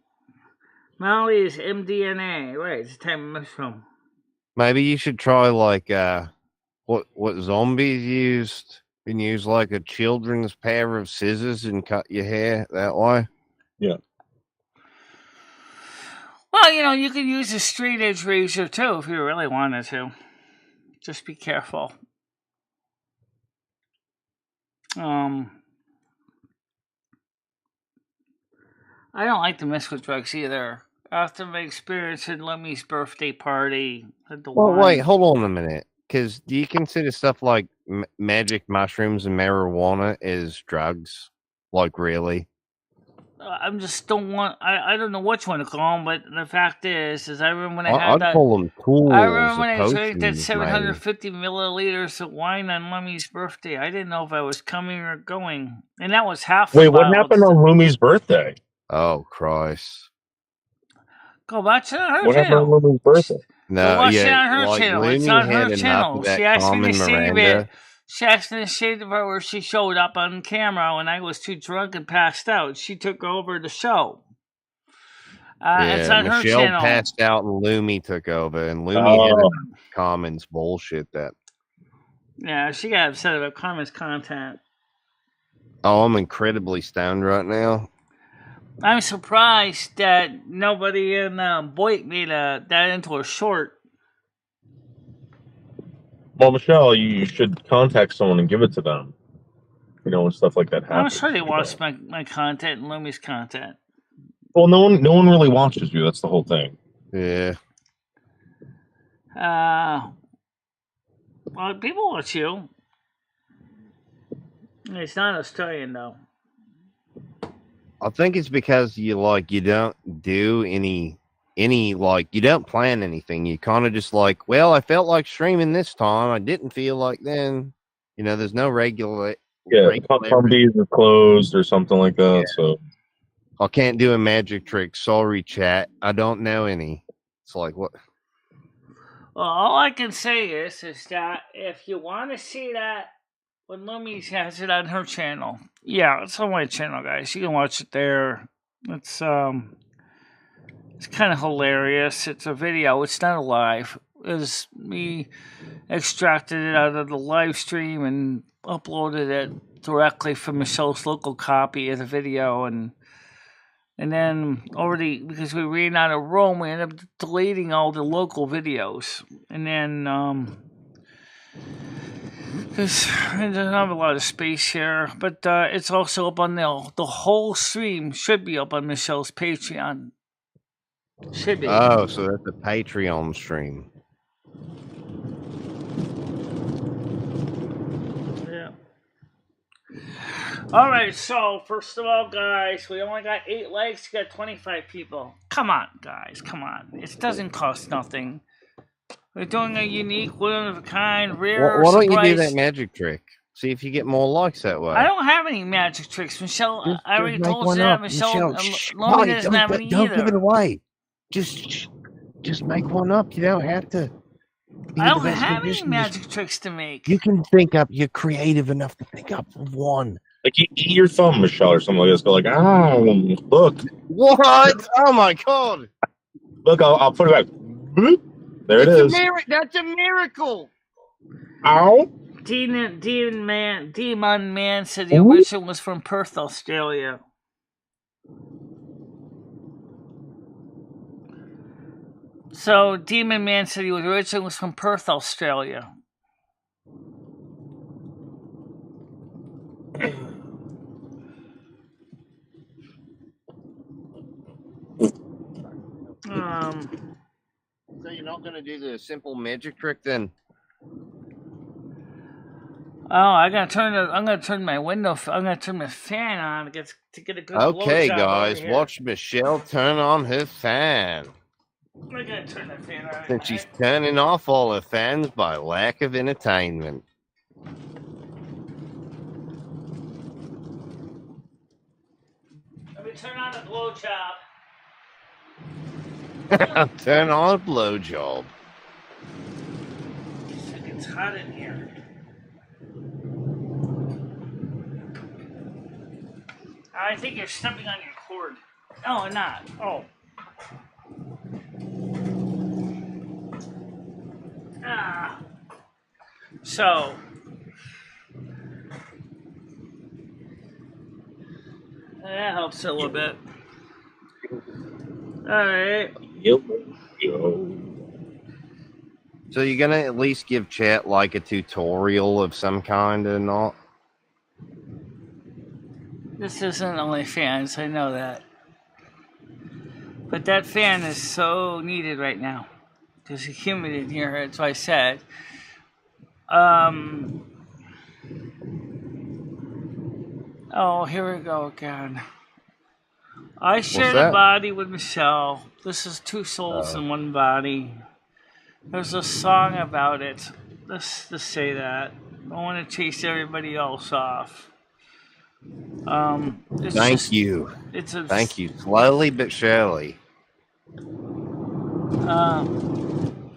Molly is MDNA. Right, it's a type of mushroom.
Maybe you should try like what zombies used. You can use like a children's pair of scissors and cut your hair that way.
Yeah.
Well, you could use a straight edge razor too if you really wanted to. Just be careful. I don't like to mess with drugs either. After my experience at Lummy's birthday party at the
Well,
wine.
wait, hold on a minute. Because do you consider stuff like magic mushrooms and marijuana as drugs? Like, really?
I'm just don't want. I don't know which one to call them, but the fact is I remember when I had
I'd
that.
call them tools.
I remember when I drank that
potions,
750 milliliters of wine on Lummy's birthday. I didn't know if I was coming or going, and that was half.
Wait, what happened on Lumi's birthday?
Oh, Christ.
Go watch it on her
What happened on
channel.
Lumi's birthday?
Go watch it on her channel. It's on her channel. She asked me to save it. She asked me to save the part where she showed up on camera when I was too drunk and passed out. She took over the show. It's on her
Michelle
channel.
passed out and Lumi took over, and Lumi had Commons bullshit that.
Yeah, she got upset about Commons content.
Oh, I'm incredibly stoned right now.
I'm surprised that nobody in Boyd made that into a short.
Well, Michelle, you should contact someone and give it to them. You know, when stuff like that happens.
I'm sure they watch my content and Lumi's content.
Well, no one really watches you. That's the whole thing.
Yeah.
Well, people watch you. It's not Australian though.
I think it's because you don't do any you don't plan anything. You kind of just like, well, I felt like streaming this time. I didn't feel like then. You know, there's no regular.
Yeah, Cumbys are closed or something like that. Yeah. So
I can't do a magic trick. Sorry, chat. I don't know any. It's like what?
Well, all I can say is that if you want to see that, when Lumi has it on her channel, yeah, it's on my channel, guys. You can watch it there. It's kind of hilarious. It's a video. It's not a live. It's me extracted it out of the live stream and uploaded it directly from Michelle's local copy of the video, and then already, because we ran out of room, we ended up deleting all the local videos, and then because I don't have a lot of space here, but it's also up on the whole stream should be up on Michelle's Patreon. Should be.
Oh, so that's a Patreon stream.
Yeah. All right, so first of all, guys, we only got 8 likes. We got 25 people. Come on, guys, come on. It doesn't cost nothing. We're doing a unique, one of a kind, rare.
Why don't you do that magic trick? See if you get more likes that way.
I don't have any magic tricks, Michelle. I already told you that, Michelle. Lomi doesn't have any
don't
either.
Give it away. Just make one up. You don't have to.
I don't have any magic tricks to make.
You can think up. You're creative enough to think up one.
Like you eat your thumb, Michelle, or something like this. Go like, look.
What? Oh my god!
Look, I'll put it back. Boop. There it is.
That's a miracle.
Ow.
Demon Man said the original was from Perth, Australia. So Demon Man said the original was from Perth, Australia.
So you're not going to do the simple magic trick then?
Oh, I'm gonna turn my window. I'm gonna turn my fan on to get a good.
Okay, guys, watch Michelle turn on her fan.
I'm gonna turn the fan on.
Since she's turning off all her fans by lack of entertainment.
Let me turn on the blowjob.
Turn on a blowjob.
It's hot in here. I think you're stepping on your cord. No, I'm not. Oh. So. That helps a little bit. Alright.
So you're gonna at least give chat like a tutorial of some kind or not?
This isn't OnlyFans, I know that. But that fan is so needed right now. Because it's humid in here, that's what I said. Oh, here we go again. I shared a body with Michelle. This is two souls in one body. There's a song about it. Let's just say that. I want to chase everybody else off.
Thank you. Thank you. Slowly but surely.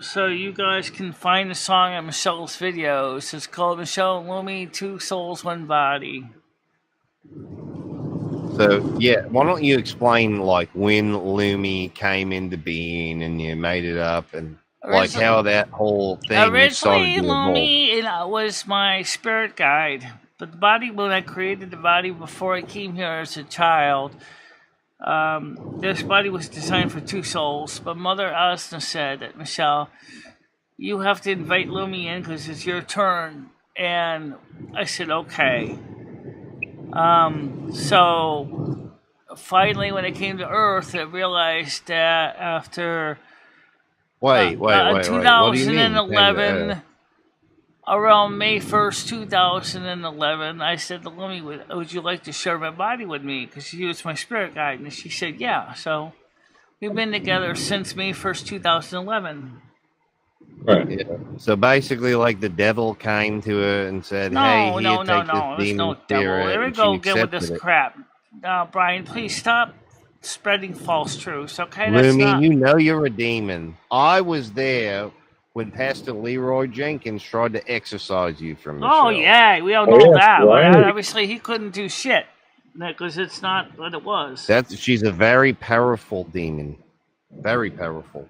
So you guys can find the song at Michelle's videos. It's called Michelle Lumi, Two Souls, One Body.
So, yeah, why don't you explain, like, when Lumi came into being and you made it up and, like, how that whole thing
originally, Lumi was my spirit guide. But the body, when I created the body before I came here as a child, this body was designed for two souls. But Mother Asna said that, Michelle, you have to invite Lumi in because it's your turn. And I said, okay. So finally, when I came to Earth, I realized that after 2011, around May 1st, 2011, I said to Lumi, would you like to share my body with me? Because she was my spirit guide. And she said, yeah. So we've been together since May 1st, 2011.
Right. Yeah. So basically, like, the devil came to her and said, "Hey,
no,
take this demon
no devil.
spirit."
There we go again with this crap. Brian, please stop spreading false truths, okay?
Lumi, you know you're a demon. I was there when Pastor Leroy Jenkins tried to exorcise you from Michelle.
Oh, yeah, we all know that. Right. But obviously, he couldn't do shit because it's not what it was.
She's a very powerful demon. Very powerful.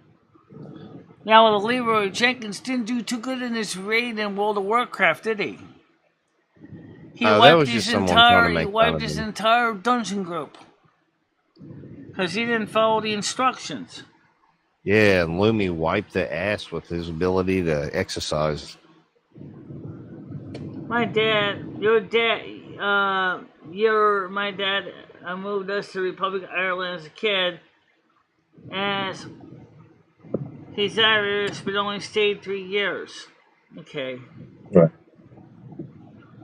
Now, the Leroy Jenkins didn't do too good in his raid in World of Warcraft, did he? He wiped his entire dungeon group because he didn't follow the instructions.
Yeah, and Lumi wiped the ass with his ability to exercise.
My dad moved us to the Republic of Ireland as a kid, as he's Irish, but only stayed 3 years. Okay.
Right.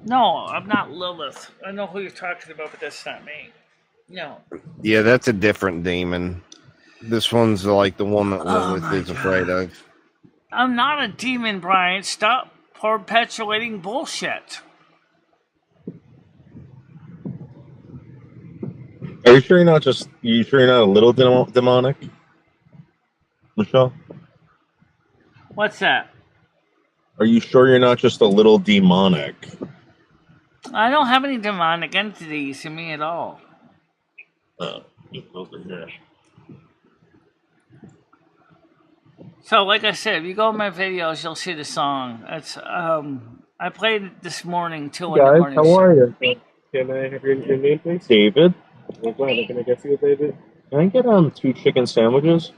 No, I'm not Lilith. I know who you're talking about, but that's not me. No.
Yeah, that's a different demon. This one's like the one that Lilith is afraid of.
I'm not a demon, Brian. Stop perpetuating bullshit.
Are you sure you're not a little demonic, Michelle?
What's that?
Are you sure you're not just a little demonic?
I don't have any demonic entities in me at all.
Over here.
So, like I said, if you go on my videos, you'll see the song. It's I played it this morning, 2 in the morning.
Guys, how are you? Can I have your name, please?
David.
I'm glad. Can I get you, David?
Can I get 2 chicken sandwiches?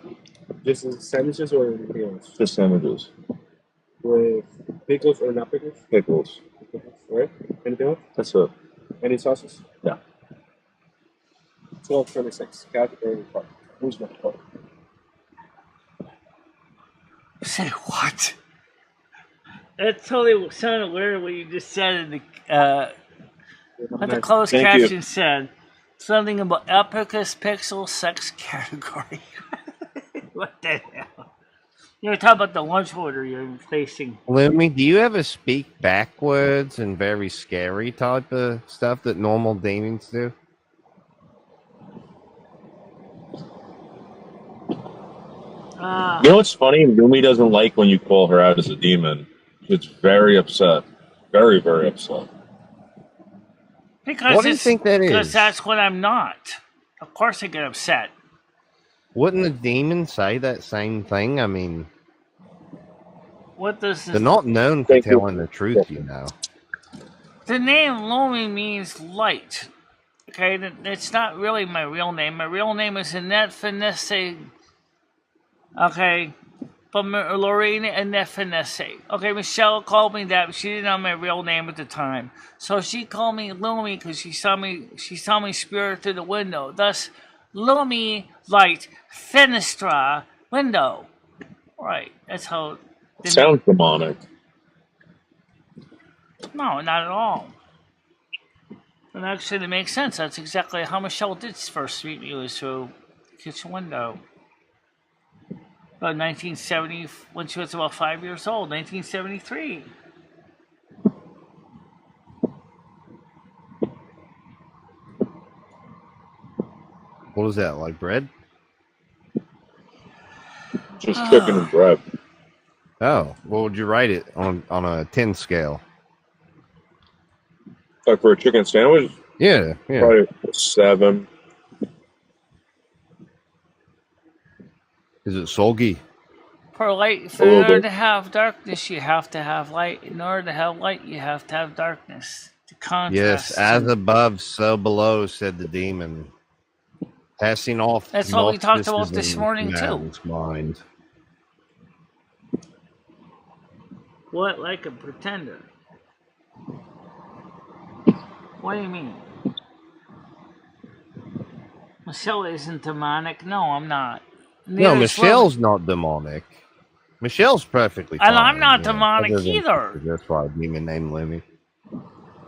Just sandwiches or anything else?
Just sandwiches.
With pickles or not pickles?
Pickles.
All right. Anything else?
That's it.
Any sauces?
Yeah.
12:26. Cash or card? Who's my card?
Say what? That totally sounded weird what you just said in the what the closed caption said. Something about Epicus Pixel sex category. What the hell? You're talking about the lunch order you're replacing.
Lumi, do you ever speak backwards and very scary type of stuff that normal demons do?
You know what's funny? Lumi doesn't like when you call her out as a demon. She's very upset. Very, very upset.
Because
what do you think that is?
Because that's what I'm not. Of course I get upset.
Wouldn't a demon say that same thing? I mean,
what does
they're not known for telling the truth, you know.
The name Lumi means light. Okay, it's not really my real name. My real name is Annette Finesse. Okay, but Lorena Annette Finesse. Okay, Michelle called me that, but she didn't know my real name at the time. So she called me Lumi because she saw me spirit through the window. Thus, Lumi Light Fenestra window. Right, that's how.
Sounds demonic.
No, not at all. And actually, it makes sense. That's exactly how Michelle did first meet me, was through the kitchen window. About 1970, when she was about 5 years old, 1973.
What was that, like bread?
Just chicken and bread.
Oh, what would you rate it on a 10 scale?
Like for a chicken sandwich,
Yeah.
probably a 7.
Is it soggy?
For order to have darkness, you have to have light. In order to have light, you have to have darkness. To contrast.
Yes, as above, so below, said the demon. Passing off.
That's what we talked about this morning, too.
Mind.
What, like a pretender? What do you mean? Michelle isn't demonic. No, I'm not.
No, Michelle's not demonic. Michelle's perfectly fine.
And I'm not demonic either.
That's why a demon named Lemmy.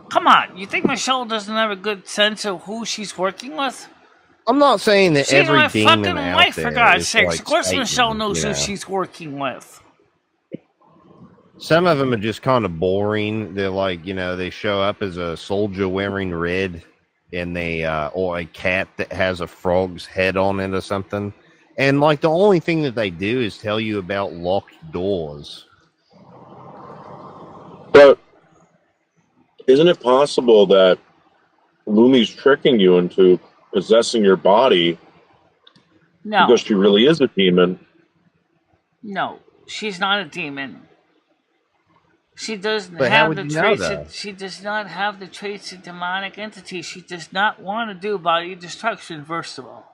Come on, you think Michelle doesn't have a good sense of who she's working with?
I'm not saying that
She's
every
my
demon
fucking
out
wife,
there
for God's
is
sakes.
like
Of course
Satan,
Michelle knows
you
who
know.
she's working with.
Some of them are just kind of boring. They're like, you know, they show up as a soldier wearing red, and they or a cat that has a frog's head on it or something. And like the only thing that they do is tell you about locked doors.
But isn't it possible that Lumi's tricking you into possessing your body
No.
because she really is a demon?
No, she's not a demon. She doesn't
But how
have
would
the
you know
traits.
that?
She does not have the traits of demonic entity. She does not want to do body destruction. First of all,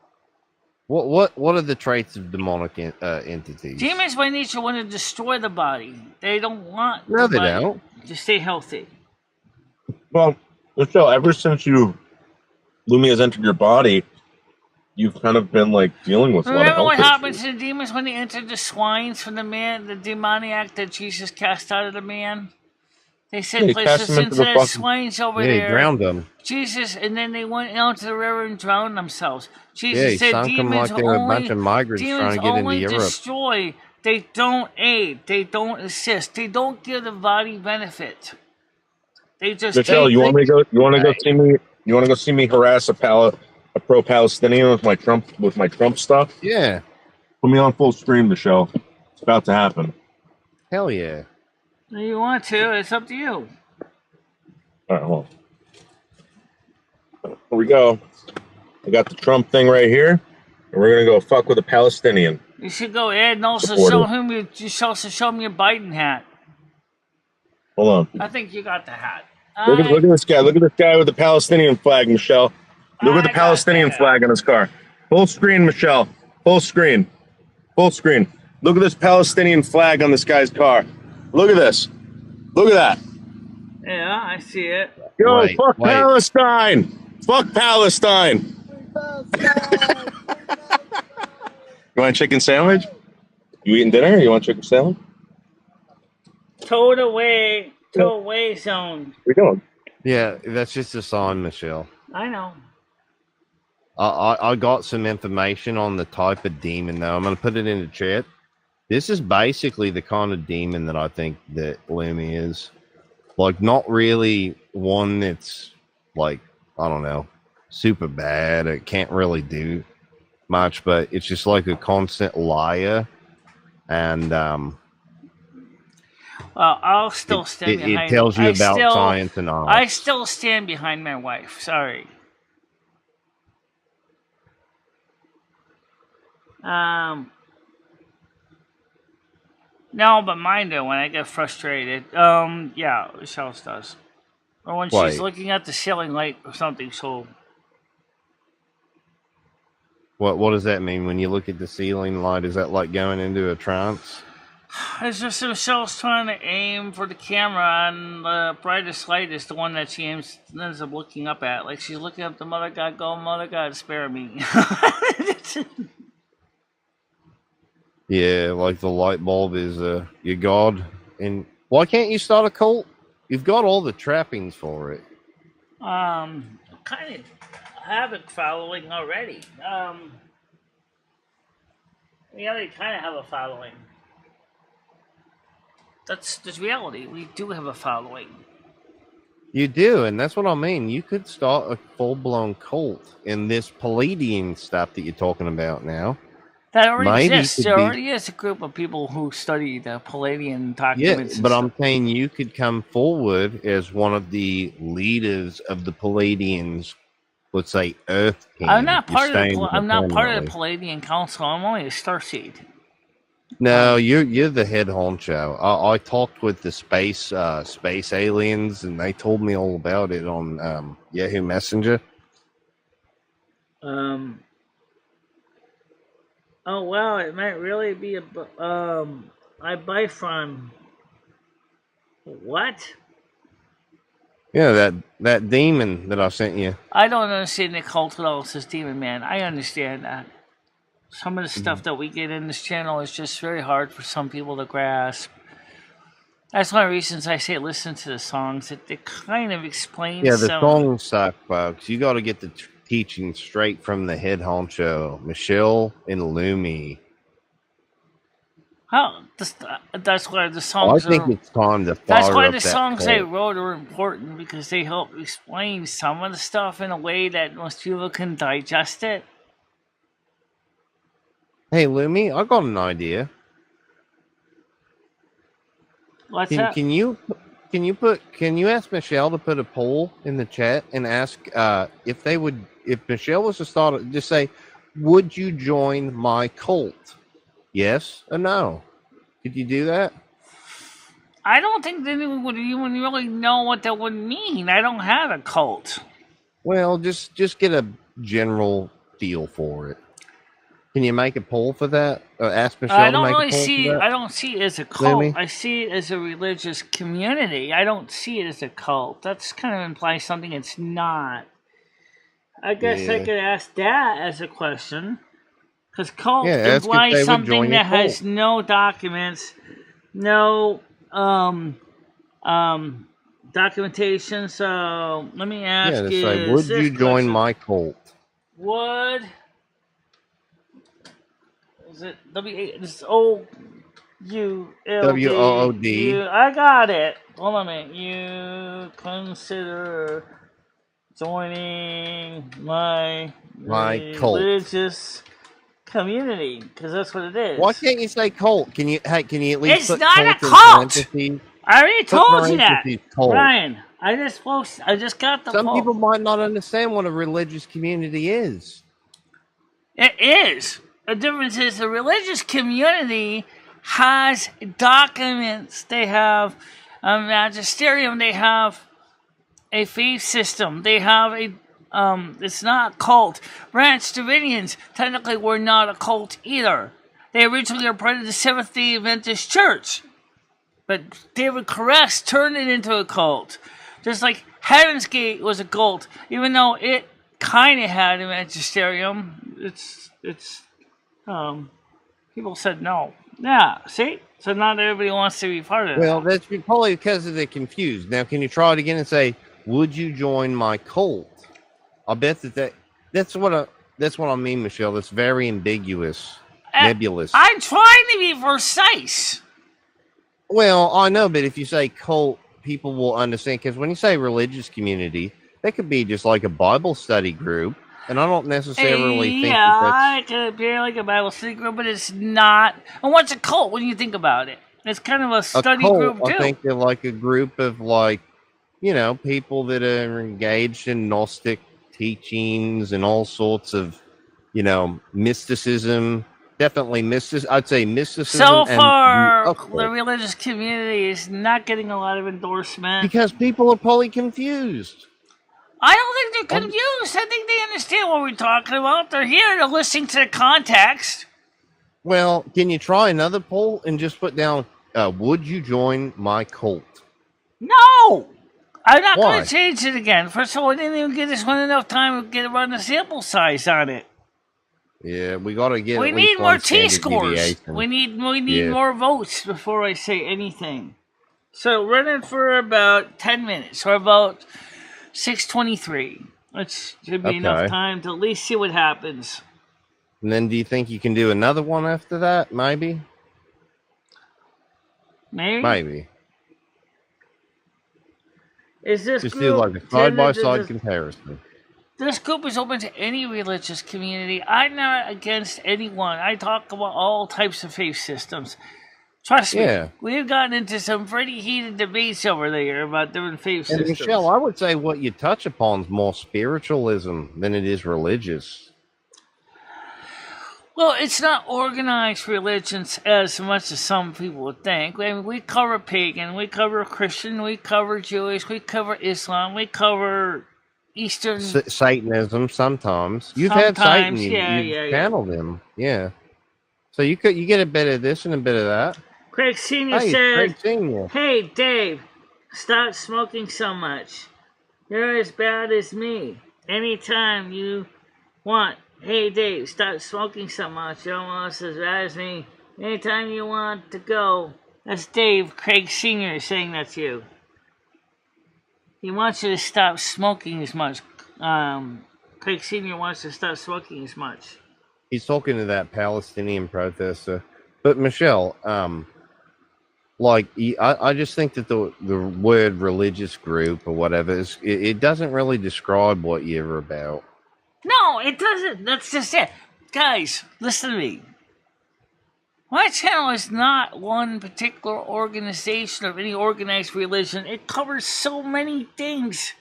What are the traits of demonic entities?
demons by nature want to destroy the body. They don't want
No,
the
they
body
don't.
to stay healthy.
Well, Michelle, ever since Lumi has entered your body, you've kind of been like dealing with a lot of
Remember
health
what
issues.
happened to the demons when they entered the swines from the man, the demoniac that Jesus cast out of the man? They said,
Yeah, he
place
cast
us
them into
into
the
the
fucking-
swines over
Yeah, he
there.
drowned them.
Jesus, and then they went out to the river and drowned themselves. Jesus
Yeah, he
said
sunk them
demons
like they were a
only,
bunch of migrants trying
demons
to get into
only
Europe.
destroy. They don't aid. They don't assist. They don't give the body benefit. They just
Michelle,
take.
you want to go see me? You want to go see me harass a pro-Palestinian with my Trump stuff?
Yeah,
Put me on full stream, Michelle. It's about to happen.
hell yeah.
If you want to, it's up to you.
All right, hold on. Here we go. I got the Trump thing right here, and we're gonna go fuck with a Palestinian.
You should go ahead and also
Supporter.
show him. You should also show him your Biden hat.
Hold on.
I think you got the hat.
Look at this guy. Look at this guy with the Palestinian flag, Michelle. Look at the
I got
Palestinian
that.
flag on his car. Full screen, Michelle. Full screen. Full screen. Look at this Palestinian flag on this guy's car. Look at this. Look at that.
Yeah, I see it.
Yo,
Wait,
fuck
wait.
Palestine. Fuck Palestine. You want a chicken sandwich? You eating dinner? You want a chicken sandwich?
Towed away zone.
Where you going?
Yeah, that's just a sign, Michelle.
I know.
I got some information on the type of demon, though. I'm going to put it in the chat. This is basically the kind of demon that I think that Lumi is. Like, not really one that's, like, I don't know, super bad. It can't really do much, but it's just like a constant liar. And
Well, I'll still stand
it
behind.
tells you
I
about
still-
science and all.
I still stand behind my wife. Sorry. No, but mine do when I get frustrated. Yeah, Michelle's does. Or when
Why?
she's looking at the ceiling light or something. So
What does that mean when you look at the ceiling light? Is that like going into a trance?
It's just Michelle's trying to aim for the camera, and the brightest light is the one that she ends up looking up at. Like she's looking up the Mother God, go, Mother God, spare me.
Yeah, like the light bulb is your god. And why can't you start a cult? You've got all the trappings for it.
Kind of have a following already. We already kind of have a following. That's reality. We do have a following.
You do, and that's what I mean. You could start a full-blown cult in this Palladian stuff that you're talking about now.
That already
Maybe
exists. There already is a group of people who study the Palladian documents.
Yeah, but I'm saying you could come forward as one of the leaders of the Palladians. Let's say Earth King.
I'm not part of the Palladian Council. I'm only a starseed.
No, you're the head honcho. I talked with the space aliens, and they told me all about it on Yahoo Messenger.
Oh wow! It might really be a I buy from what?
Yeah, that demon that I sent you.
I don't understand the cult at all. It says Demon Man. I understand that. Some of the stuff that we get in this channel is just very hard for some people to grasp. That's one of the reasons I say listen to the songs. It kind of explains.
Yeah, the songs suck, folks. You got to get the teaching straight from the head honcho, Michelle and Lumi.
How? That's why the songs.
I think it's time to fire
That's why
up
the
that
songs
cult.
I wrote are important, because they help explain some of the stuff in a way that most people can digest it.
Hey, Lumi, I got an idea.
What's that?
Can you ask Michelle to put a poll in the chat and ask if Michelle was to start, just say, would you join my cult? Yes or no? Could you do that?
I don't think that anyone would even really know what that would mean. I don't have a cult.
Well, just get a general feel for it. Can you make a poll for that? Or ask Michelle to make a poll for that?
I don't see it as a cult. I see it as a religious community. I don't see it as a cult. That's kind of implies something it's not. I guess I could ask that as a question. Because cult implies something that has no documents, no documentation. So let me ask you:
say, would you join my cult?
Would is it this O-U-L-D? I got it. Hold on a minute. You consider joining my religious community, because that's what it is.
Why can't you say cult? Can you at least?
It's not a cult. I already told you that, Ryan. I just got the.
Some people might not understand what a religious community is.
It is. The difference is the religious community has documents. They have a magisterium. They have a faith system. They have a it's not a cult. Ranch Davidians technically were not a cult either. They originally were part of the Seventh-day Adventist Church. But David Koresh turned it into a cult. Just like Heaven's Gate was a cult, even though it kind of had a magisterium. People said no. Yeah, see? So not everybody wants to be part of it.
Well, that's probably because they're confused. Now, can you try it again and say, would you join my cult? I bet that's what I mean, Michelle. That's very ambiguous, nebulous.
I'm trying to be precise.
Well, I know, but if you say cult, people will understand. Because when you say religious community, that could be just like a Bible study group, and I don't necessarily think
it could be like a Bible study group, but it's not. And what's a cult when you think about it? It's kind of a study group too.
I think they're like a group of people that are engaged in Gnostic teachings and all sorts of, mysticism. Definitely I'd say mysticism.
So far, the religious community is not getting a lot of endorsement.
Because people are probably confused.
I don't think they're confused. I think they understand what we're talking about. They're here. They're listening to the context.
Well, can you try another poll and just put down, would you join my cult?
No! I'm not going
Why?
to change it again. First of all, I didn't even give this one enough time to get around the sample size on it.
Yeah, we got to get
We
at least
need more
one standard
T-scores.
deviation.
We need
Yeah.
more votes before I say anything. So running for about 10 minutes, or about 6:23. That should be enough
Okay.
time to at least see what happens.
And then do you think you can do another one after that? Maybe? Maybe.
Is this
Just
group
do like a side-by-side comparison.
This group is open to any religious community. I'm not against anyone. I talk about all types of faith systems. Trust me, we've gotten into some pretty heated debates over there about different faith systems.
And Michelle, I would say what you touch upon is more spiritualism than it is religious.
Well, it's not organized religions as much as some people would think. I mean, we cover pagan, we cover Christian, we cover Jewish, we cover Islam, we cover Eastern...
Satanism sometimes. You've had Satan, you've channeled him. Yeah. So you get a bit of this and a bit of that.
Craig Sr. said, hey, Dave, stop smoking so much. You're as bad as me. Anytime you want, hey, Dave, stop smoking so much. You're almost as bad as me. Anytime you want to go. That's Dave, Craig Sr. saying that to you. He wants you to stop smoking as much. Craig Sr. wants to stop smoking as much.
He's talking to that Palestinian protester. But Michelle, I just think that the word religious group or whatever it doesn't really describe what you're about.
No, it doesn't. That's just it. Guys, listen to me. My channel is not one particular organization of any organized religion. It covers so many things.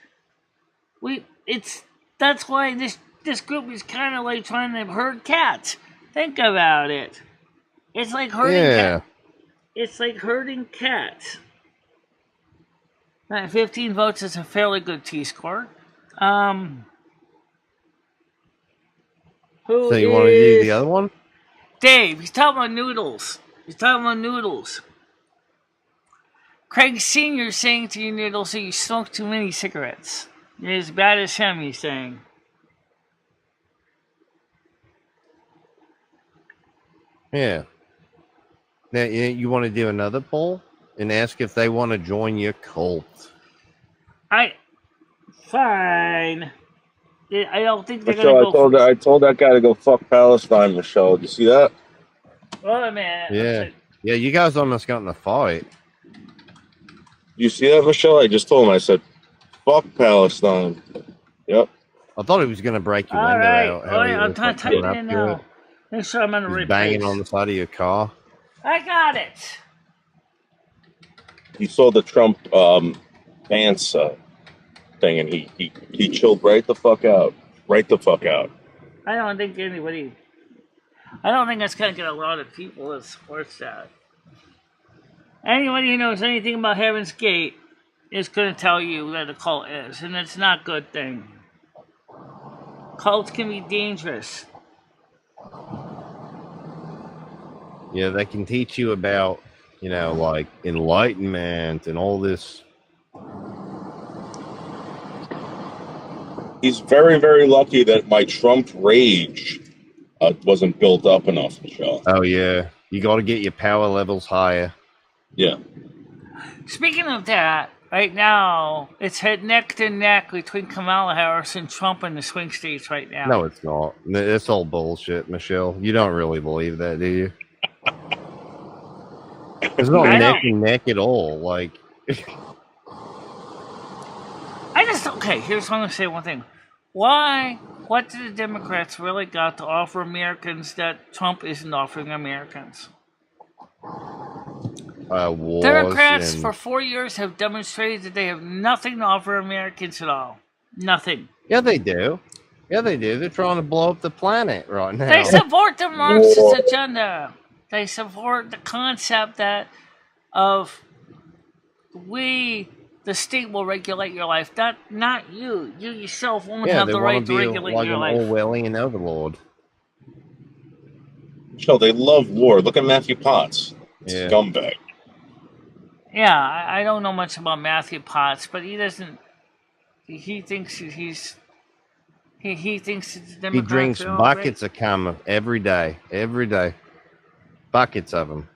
That's why this group is kind of like trying to herd cats. Think about it. It's like herding cats. It's like herding cats. 15 votes is a fairly good T-score. So
you want to do the other one?
Dave, he's talking about noodles. Craig Sr. saying to you, Noodles, that you smoke too many cigarettes. You're as bad as him, he's saying.
Yeah. Now, you want to do another poll and ask if they want to join your cult?
Fine. I don't think they're
Michelle,
going to go.
I told that guy to go fuck Palestine, Michelle. Did you see that?
Oh, man.
Yeah. Yeah, you guys almost got in a fight.
You see that, Michelle? I just told him. I said, fuck Palestine. Yep.
I thought he was going to break your window out.
I'm trying to type it in now. Make sure I'm on the right
banging
page.
on the side of your car.
I got it.
He saw the Trump Vance thing, and he chilled right the fuck out. Right the fuck out.
I don't think that's going to get a lot of people that supports that. Anybody who knows anything about Heaven's Gate is going to tell you that a cult is, and it's not a good thing. Cults can be dangerous.
Yeah, they can teach you about, like enlightenment and all this.
He's very, very lucky that my Trump rage wasn't built up enough, Michelle.
Oh, yeah. You got to get your power levels higher.
Yeah.
Speaking of that, right now, it's head neck to neck between Kamala Harris and Trump in the swing states right now.
No, it's not. It's all bullshit, Michelle. You don't really believe that, do you? It's not neck and neck at all. Like,
here's what I'm going to say one thing. What do the Democrats really got to offer Americans that Trump isn't offering Americans? Democrats for 4 years have demonstrated that they have nothing to offer Americans at all. Nothing.
Yeah, they do. They're trying to blow up the planet right now.
They support the Marxist agenda. They support the concept of the state will regulate your life. Not you. You yourself won't have the right to regulate your life.
Like an Orwellian overlord.
Michelle, they love war. Look at Matthew Potts. It's a
Yeah.
scumbag.
Yeah, I don't know much about Matthew Potts, but he doesn't. He thinks he thinks the
He
Democrats
drinks
are all
buckets
great.
of cum every day, buckets of them.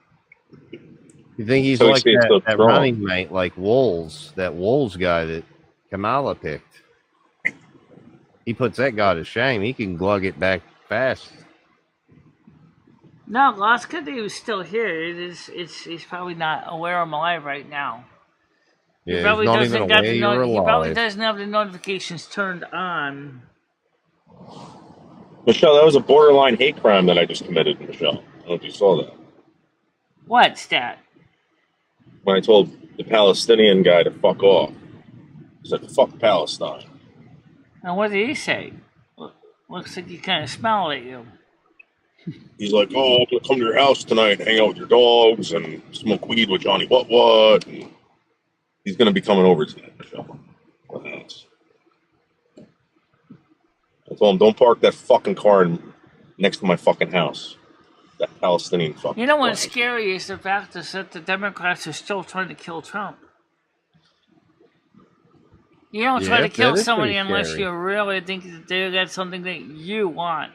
You think he's
So he
like
stays so
that
strong.
running mate, like Wolves, that Wolves guy that Kamala picked. He puts that guy to shame. He can glug it back fast.
No, Lost Kid was still here. He's probably not aware I'm alive right now. He
Yeah, he's
probably
not
doesn't
even
got
aware
the
you're
he probably
alive.
doesn't have the notifications turned on.
Michelle, that was a borderline hate crime that I just committed, Michelle. I don't know if you saw that.
What's that?
When I told the Palestinian guy to fuck off. He said, fuck Palestine.
And what did he say? Looks like he kind of smiled at you.
He's like, oh, I'm going to come to your house tonight, hang out with your dogs, and smoke weed with Johnny What. And he's going to be coming over tonight, Michelle. I told him, don't park that fucking car next to my fucking house. That Palestinian fucking
You know what's
car.
scary is the fact that the Democrats are still trying to kill Trump. You don't try to kill
that is
somebody
pretty
unless
scary.
you really think that they got something that you want.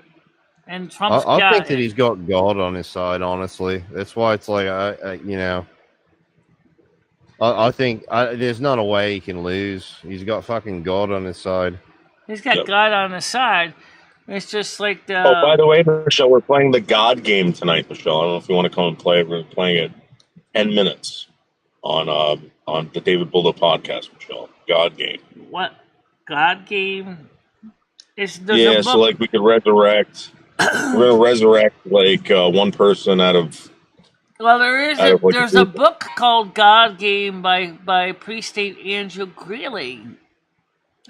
And Trump's
I
got
think that
it.
he's got God on his side, honestly. That's why it's like, I think there's not a way he can lose. He's got fucking God on his side.
He's got
Yep.
God on his side. It's just like the.
Oh, by the way, Michelle, we're playing the God game tonight, Michelle. I don't know if you want to come and play. We're playing it 10 minutes on the David Bulda podcast, Michelle. God game.
What? God game? There's
Yeah,
a book.
so like we could resurrect. We're gonna resurrect like one person out of.
Well, there's a book called God Game by priest-state Andrew Greeley.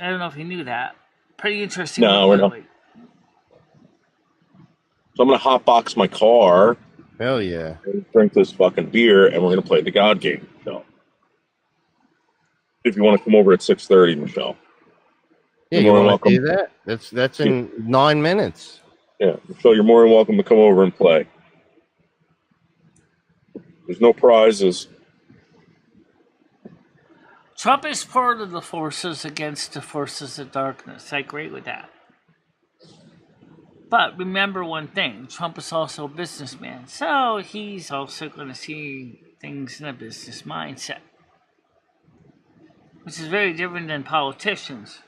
I don't know if you knew that. Pretty interesting.
No, we're not. So I'm gonna hotbox my car.
Hell yeah.
And drink this fucking beer, and we're gonna play the God game, Michelle. If you want to come over at 6:30, Michelle.
Yeah, you want to do that? That's in 9 minutes.
Yeah, Michelle, you're more than welcome to come over and play. There's no prizes.
Trump is part of the forces against the forces of darkness. I agree with that. But remember one thing, Trump is also a businessman, so he's also going to see things in a business mindset, which is very different than politicians,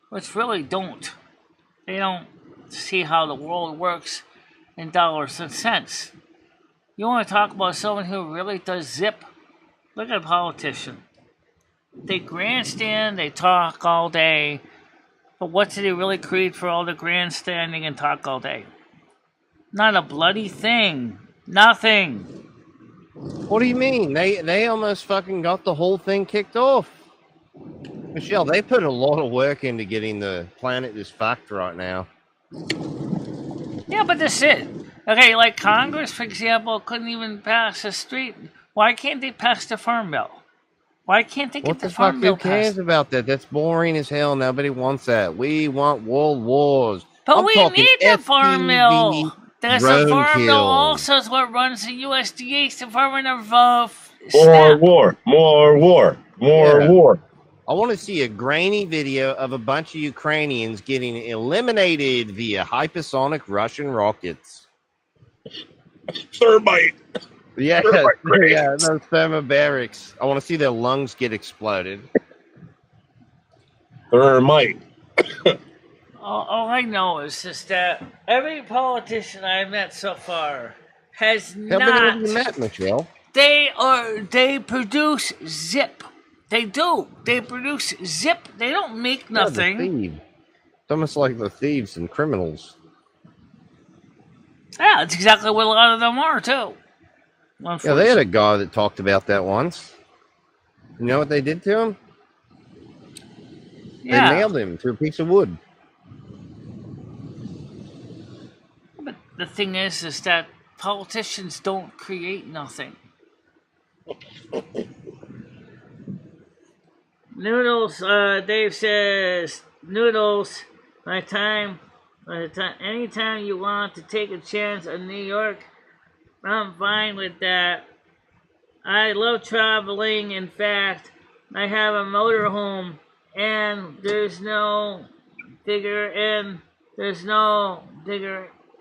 which really don't. They don't see how the world works in dollars and cents. You want to talk about someone who really does zip? Look at a politician. They grandstand, they talk all day, but what do they really create for all the grandstanding and talk all day? Not a bloody thing. Nothing.
What do you mean? They almost fucking got the whole thing kicked off. Michelle, they put a lot of work into getting the planet this fucked right now.
Yeah, but that's it. Okay, like Congress, for example, couldn't even pass a street. Why can't they pass the Farm Bill? Why can't they get the Farm Bill
passed? Who cares about that? That's boring as hell. Nobody wants that. We want world wars.
But we need the Farm Bill. There's a Farm Bill also is what runs the USDA's Department of
More war.
I want to see a grainy video of a bunch of Ukrainians getting eliminated via hypersonic Russian rockets.
Thermite.
Yeah, those thermobarics. I want to see their lungs get exploded.
Thermite.
All I know is just that every politician I've met so far has not.
How many have you met, Michelle?
They produce zip. They do. They produce zip. They don't make nothing.
It's almost like the thieves and criminals.
Yeah, that's exactly what a lot of them are too.
Yeah, they had a guy that talked about that once. You know what they did to him?
Yeah.
They nailed him to a piece of wood.
But the thing is that politicians don't create nothing. Noodles, Dave says, noodles, my time Anytime you want to take a chance on New York, I'm fine with that. I love traveling. In fact, I have a motorhome, and there's no digger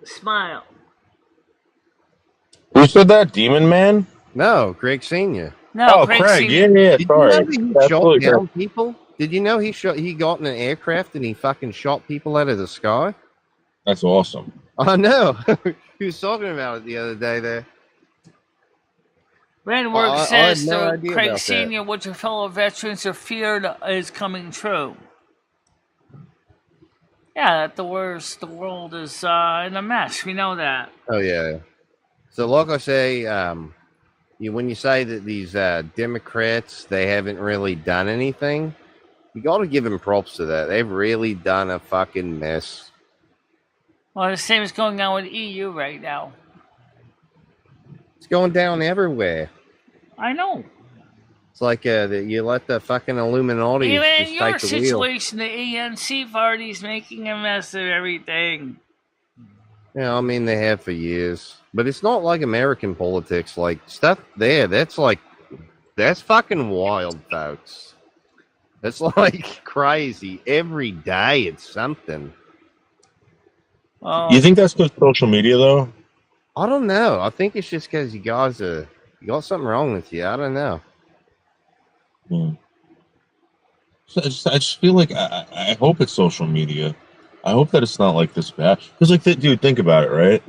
smile.
Who said that? Demon Man?
No, Greg Senior.
No,
Oh,
Craig
Craig. Yeah,
Senior.
yeah.
Did you know
Sorry.
that he shot
Absolutely, Craig.
down people? Did you know he got in an aircraft and he fucking shot people out of the sky?
That's awesome.
I know. He was talking about it the other day there.
Brandwork
I
says
had no
the
idea
Craig
about
Senior, what your fellow veterans are feared, is coming true. Yeah, that the world is in a mess. We know that.
Oh yeah. So like I say, when you say that these Democrats, they haven't really done anything, you got to give them props to that. They've really done a fucking mess.
Well, the same is going on with EU right now.
It's going down everywhere.
I know.
It's like you let the fucking Illuminati
Even in
just
your
take the wheel.
situation, the ANC party's making a mess of everything.
Yeah, I mean they have for years, but it's not like American politics. Like stuff there, that's fucking wild, folks. That's like crazy. Every day it's something.
You think that's because social media, though?
I don't know. I think it's just because you got something wrong with you. I don't know.
So I just feel like I hope it's social media. I hope that it's not like this bad. Because, like, dude, think about it, right?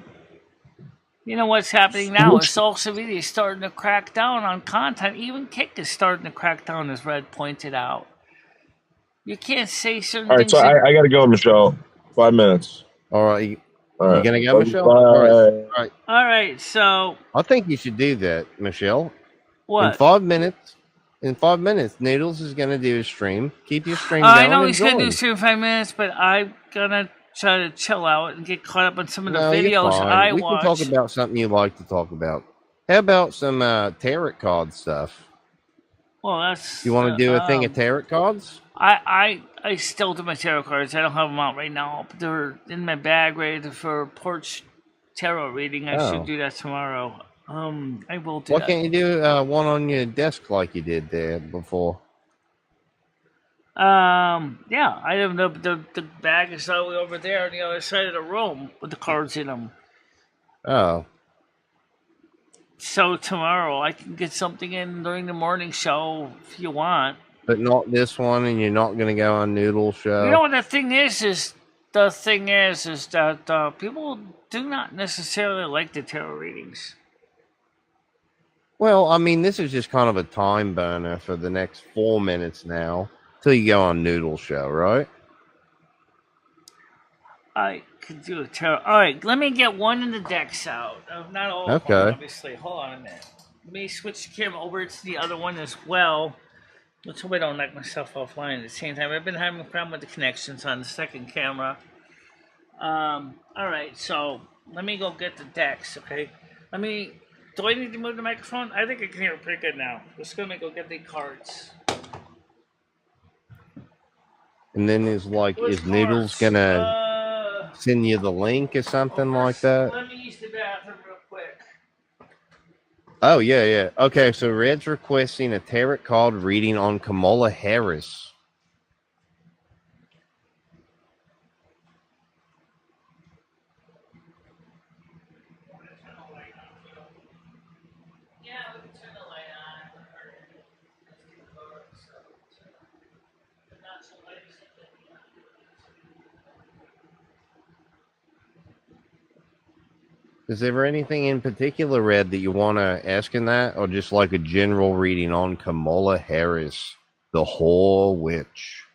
You know what's happening now is social media is starting to crack down on content. Even Kick is starting to crack down, as Red pointed out. You can't say certain
All right,
things.
so I got to go, Michelle. 5 minutes.
All right,
All right.
you gonna go, Michelle?
Bye.
All right, so
I think you should do that, Michelle.
what?
In 5 minutes, Noodles is gonna do a stream. Keep your stream
I
going.
know
and
he's gonna
join.
do stream in 5 minutes, but I'm gonna try to chill out and get caught up on some of the
No, you're
videos
fine.
I
We
watch.
can talk about something you like to talk about. How about some tarot card stuff?
Well, that's.
You want to do a thing of tarot cards?
I still do my tarot cards. I don't have them out right now, but they're in my bag ready for porch tarot reading. I should do that tomorrow. I will do
Why
that.
can't you do one on your desk like you did there before?
Yeah, I have the bag is all the way over there on the other side of the room with the cards in them.
Oh.
So tomorrow I can get something in during the morning show if you want.
But not this one, and you're not going to go on Noodle Show.
You know what the thing is that people do not necessarily like the tarot readings.
Well, I mean, this is just kind of a time burner for the next 4 minutes now till you go on Noodle Show, right?
I could do a tarot. All right, let me get one of the decks out. Not all of them, obviously. Hold on a minute. Let me switch the camera over to the other one as well. Let's hope I don't knock myself offline at the same time. I've been having a problem with the connections on the second camera. All right, so let me go get the decks, okay? Do I need to move the microphone? I think I can hear it pretty good now. Just gonna go get the cards.
And then is Noodles going to send you the link or something like that?
Let me use the bathroom real quick.
Oh, yeah. Okay, so Red's requesting a tarot card reading on Kamala Harris. Is there anything in particular, Red, that you want to ask in that, or just like a general reading on Kamala Harris, the whore witch?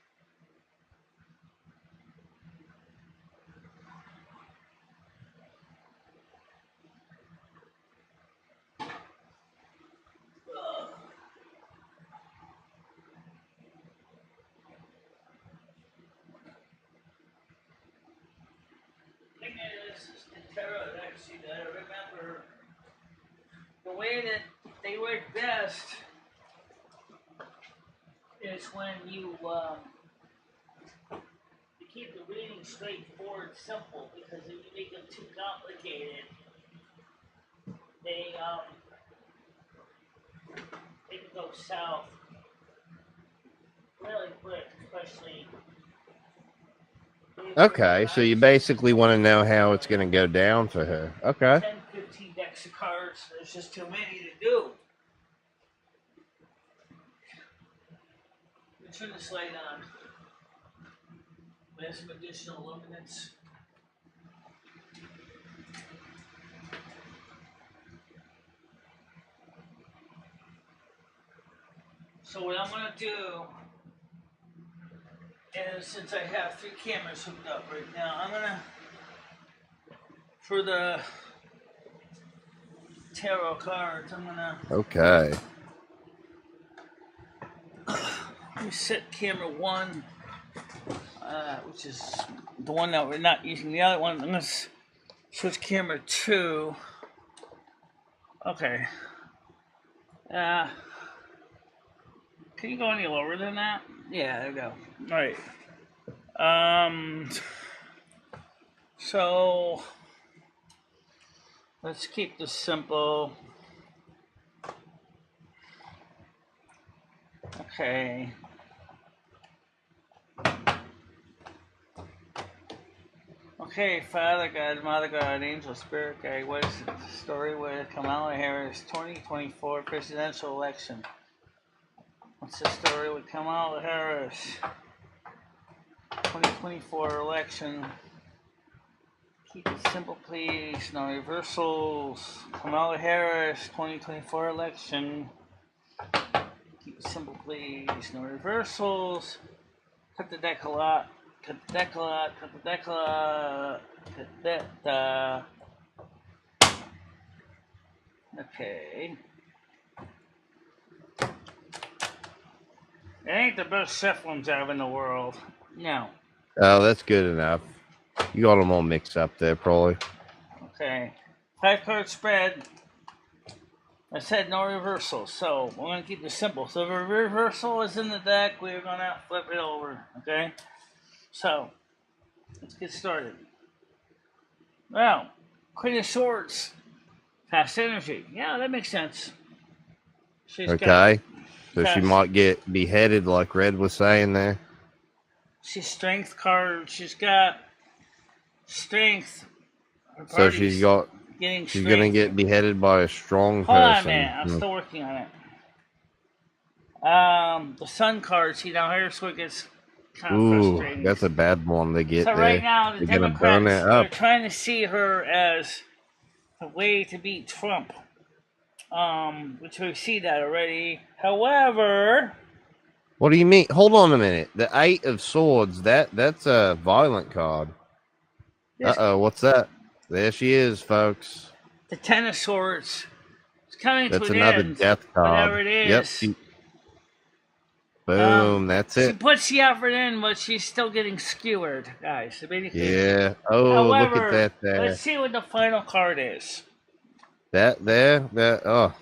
I remember the way that they work best is when you keep the reading straightforward, simple, because if you make them too complicated, they can go south really quick, especially.
Okay, so you basically want to know how it's going to go down for her. Okay.
10, 15 decks of cards. There's just too many to do. Let me turn this light on. We have some additional luminance. So what I'm going to do is, since I have 3 cameras hooked up right now, I'm going to, for the tarot cards, I'm going to
Okay.
set camera 1, which is the one that we're not using. The other one, I'm going to switch camera 2. Okay. Can you go any lower than that? Yeah, there we go. All right. So let's keep this simple. Okay. Okay, Father God, Mother God, Angel, Spirit Guide, what is the story with Kamala Harris 2024 presidential election? What's the story with Kamala Harris 2024 election? Keep it simple, please. No reversals. Kamala Harris 2024 election. Keep it simple, please. No reversals. Cut the deck a lot. Cut the deck a lot. Cut the deck a lot. Cut that. Okay. It ain't the best shuffling job in the world. No.
Oh, that's good enough. You got them all mixed up there, probably.
Okay. 5-card spread. I said no reversal, so we're going to keep this simple. So if a reversal is in the deck, we're going to flip it over, okay? So, let's get started. Well, Queen of Swords, fast energy. Yeah, that makes sense.
Okay. So she might get beheaded like Red was saying there.
She's strength card. She's got strength.
So she's going to get beheaded by a strong person.
Hold on, man. I'm still working on it. The Sun card. See, now here's where it gets kind of frustrating.
That's a bad one to get
so
there.
Right now, the Democrats are trying to see her as a way to beat Trump. Which we see that already. However...
What do you mean? Hold on a minute. The 8 of Swords, that's a violent card. Uh-oh, what's that? There she is, folks.
The 10 of Swords. It's coming to an end.
That's another death card.
Whatever it is.
Yep. Boom, that's it.
She puts the effort in, but she's still getting skewered, guys. So
yeah. Oh,
however,
look at that there.
Let's see what the final card is.
That there? Oh.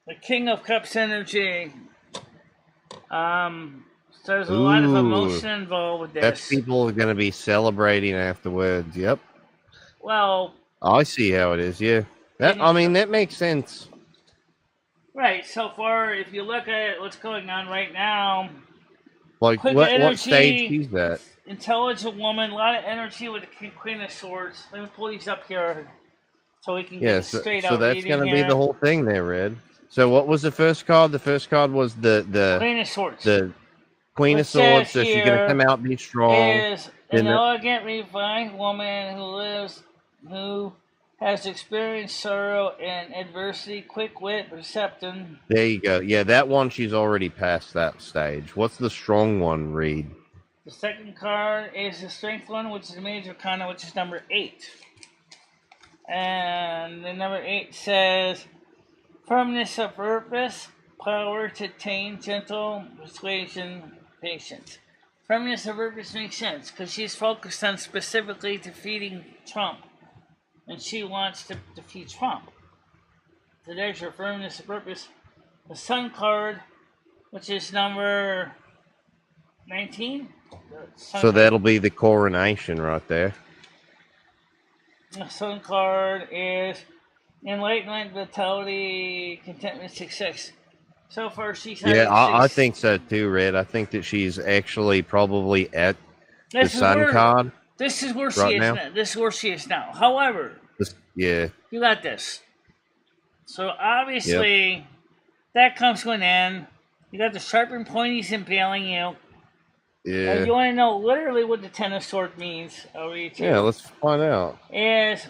The King of Cups energy. So there's a lot of emotion involved with this.
That's people are going to be celebrating afterwards. Yep.
Well,
I see how it is. Yeah. That makes sense.
Right. So far, if you look at what's going on right now,
like what stage is that?
Intelligent woman, a lot of energy with the Queen of Swords. Let me pull these up here so we can get straight out.
So that's going to be the whole thing there, Red. So what was the first card? The first card was the
Queen of Swords.
The Queen of Swords. So she's going to come out and be strong.
Is an elegant, refined woman who has experienced sorrow and adversity, quick wit, perception.
There you go. Yeah, that one she's already past that stage. What's the strong one, Reed?
The second card is the strength one, which is the major arcana, which is number 8. And the number 8 says... Firmness of purpose, power to attain, gentle persuasion, patience. Firmness of purpose makes sense because she's focused on specifically defeating Trump. And she wants to defeat Trump. So there's your firmness of purpose. The Sun card, which is number 19.
So that'll be the coronation right there.
The sun card is enlightenment, vitality, contentment, success. So far, she's had
Yeah, I think so too, Red. I think that she's actually probably at the sun card.
This is where
right
she is
now.
now. This is where she is now. However,
Yeah.
you got this. So obviously, that comes to an end. You got the sharpened pointies impaling you.
Yeah.
You want to know literally what the Ten of Swords means? I'll read it to you.
Yeah, let's find out.
Is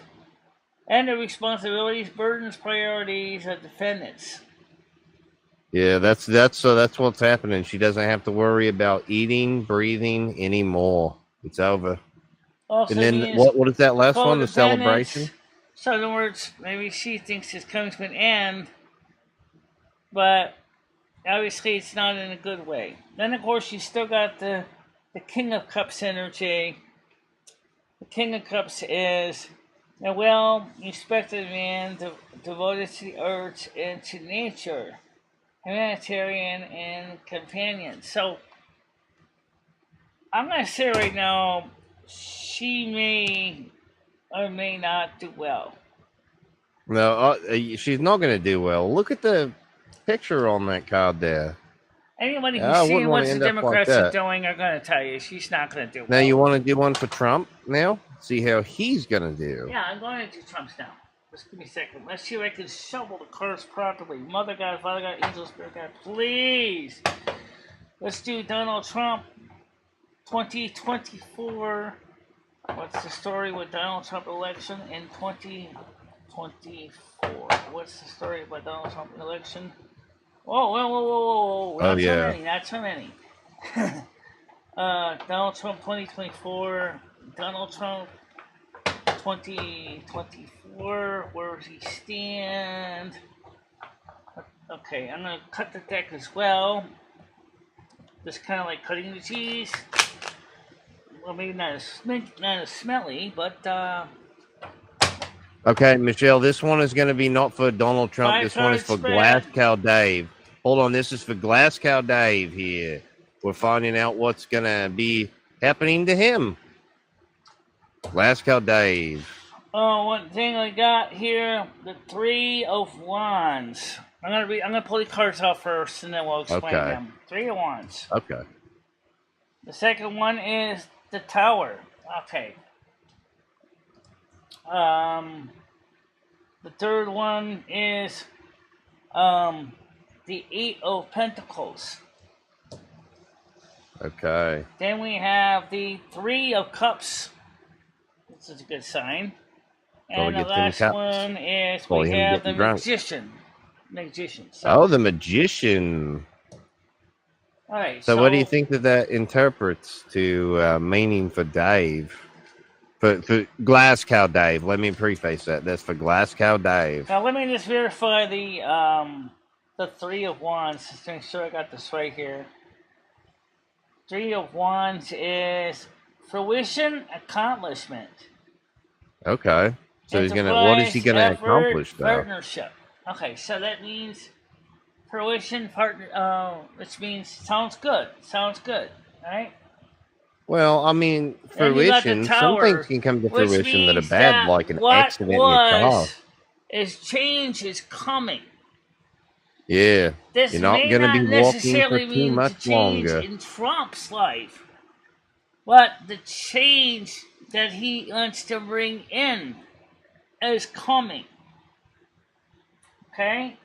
and the responsibilities, burdens, priorities of defendants.
Yeah, that's what's happening. She doesn't have to worry about eating, breathing anymore. It's over.
Also
and then what is that last one? The celebration?
So in other words, maybe she thinks it's coming to an end, but obviously it's not in a good way. Then of course you still got the King of Cups energy. The King of Cups is a well-respected man devoted to the arts and to nature, humanitarian and companion. So I'm going to say right now, she may or may not do well.
No, she's not going to do well. Look at the picture on that card there.
Anybody who's seeing what the Democrats are doing are going to tell you she's not going to do well.
Now, you want to do one for Trump now? See how he's going to do.
Yeah, I'm going to do Trump's now. Just give me a second. Let's see if I can shovel the cards properly. Mother God, Father God, Angel, Spirit God, please. Let's do Donald Trump 2024. What's the story with Donald Trump election in 2024? What's the story about Donald Trump election? Whoa. Not so many. Donald Trump 2024. Donald Trump 2024. Where does he stand? Okay, I'm going to cut the deck as well. Just kind of like cutting the cheese. Well, maybe not as smelly, but...
Okay, Michelle, this one is going to be not for Donald Trump. This one is for Glass Cow Dave. Hold on, this is for Glass Cow Dave here. We're finding out what's going to be happening to him. Glass Cow Dave.
Oh, one thing I got here, the Three of Wands. I'm gonna pull the cards out first, and then we'll explain them. Three of Wands.
Okay.
The second one is the Tower. Okay. The third one is the Eight of Pentacles.
Okay.
Then we have the Three of Cups. This is a good sign. And the last one is we have the Magician. So,
the Magician.
All right.
So what do you think that interprets to meaning for Dave? For Glass Cow Dave. Let me preface that. That's for Glass Cow Dave.
Now let me just verify the Three of Wands. Just to make sure I got this right here. Three of Wands is fruition, accomplishment.
Okay. So what is he gonna accomplish though?
Partnership. Okay, so that means fruition, which means sounds good, right?
Well, I mean, fruition, some things can come to fruition that are bad, like an accident in your car.
Change is coming.
Yeah,
this
you're not going to be walking for too much longer.
In Trump's life, but the change that he wants to bring in is coming. Okay?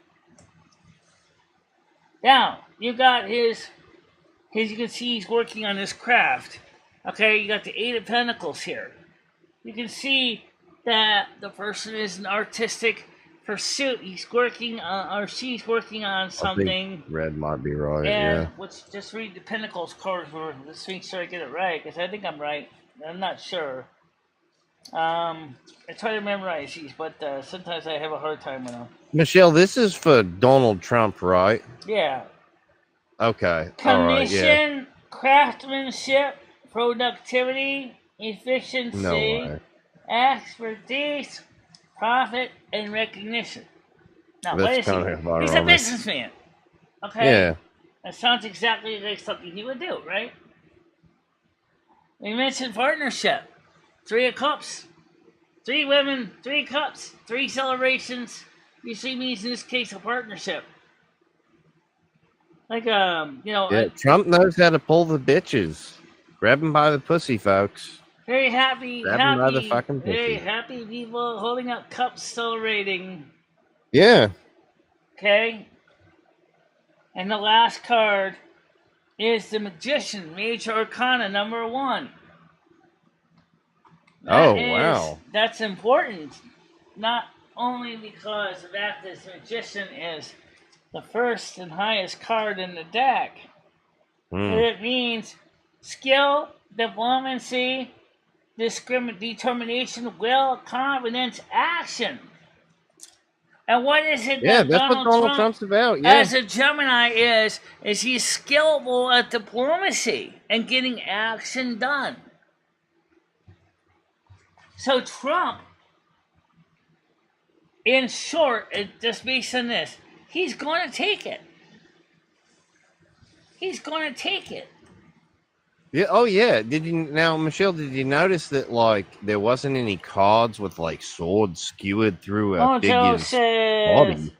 Now, you got his you can see he's working on his craft. Okay, you got the Eight of Pentacles here. You can see that the person is an artistic pursuit. He's working on, or she's working on something.
I think Red might be right, yeah.
Let's just read the Pentacles cards. Let's make sure I get it right, because I think I'm right. I'm not sure. I try to memorize these, but sometimes I have a hard time with them.
Michelle, this is for Donald Trump, right?
Yeah.
Okay.
Commission, craftsmanship, productivity, efficiency, expertise, profit, and recognition. Now, what is he? He's a businessman. Okay?
Yeah.
That sounds exactly like something he would do, right? We mentioned partnership. 3 of Cups. 3 women, 3 cups, 3 celebrations. Usually means in this case a partnership. Like
Yeah, Trump knows how to pull the bitches. Grab them by the pussy, folks.
very happy,
Grab them by the fucking
very
pussy.
happy people holding up cups, celebrating.
Yeah.
Okay. And the last card is the Magician, Major Arcana number 1.
Wow.
That's important. Not only because the fact that the Magician is the first and highest card in the deck, but it means skill, diplomacy, determination, will, confidence, action. And what is it that
that's what Donald Trump's about. Yeah.
as a Gemini is he's skillful at diplomacy and getting action done. So Trump, in short, just based on this, he's going to take it. He's going to take it.
Yeah. Oh, yeah. Michelle? Did you notice that there wasn't any cards with swords skewered through a figure's body?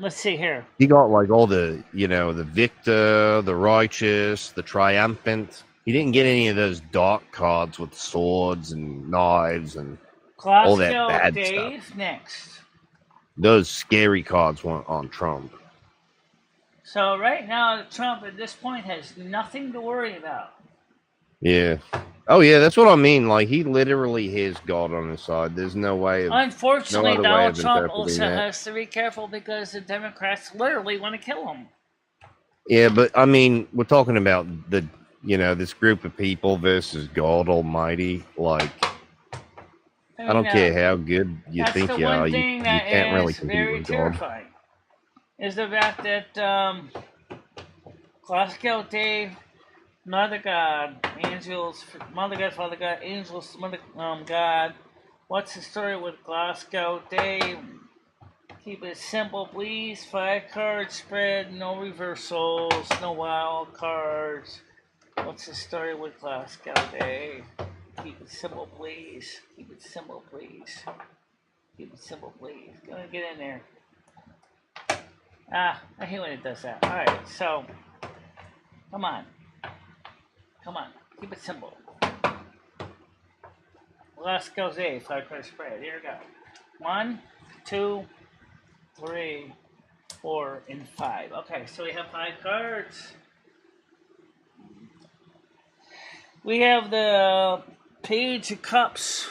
Let's see here.
He got all the the victor, the righteous, the triumphant. He didn't get any of those dark cards with swords and knives and all that bad
Dave
stuff.
Next.
Those scary cards weren't on Trump.
So right now, Trump at this point has nothing to worry about.
Yeah. Oh, yeah, that's what I mean. He literally has God on his side. There's no way of...
Unfortunately,
no
Donald Trump also has to be careful because the Democrats literally want to kill him.
Yeah, but, I mean, we're talking about this group of people versus God Almighty. I don't care how good you think you are. You can't really compete with God.
Is the fact that Glasgow Dave, Mother God, angels, Mother God, Father God, angels, Mother God. What's the story with Glasgow Dave? Keep it simple, please. 5 card spread, no reversals, no wild cards. What's the story with Glasgow Dave? Keep it simple, please. Keep it simple, please. Keep it simple, please. Gonna get in there. I hate when it does that. Alright, so, come on. Keep it simple. Last goes 5 card spread. Here we go. 1, 2, 3, 4, and 5. Okay, so we have 5 cards. We have the Page of Cups.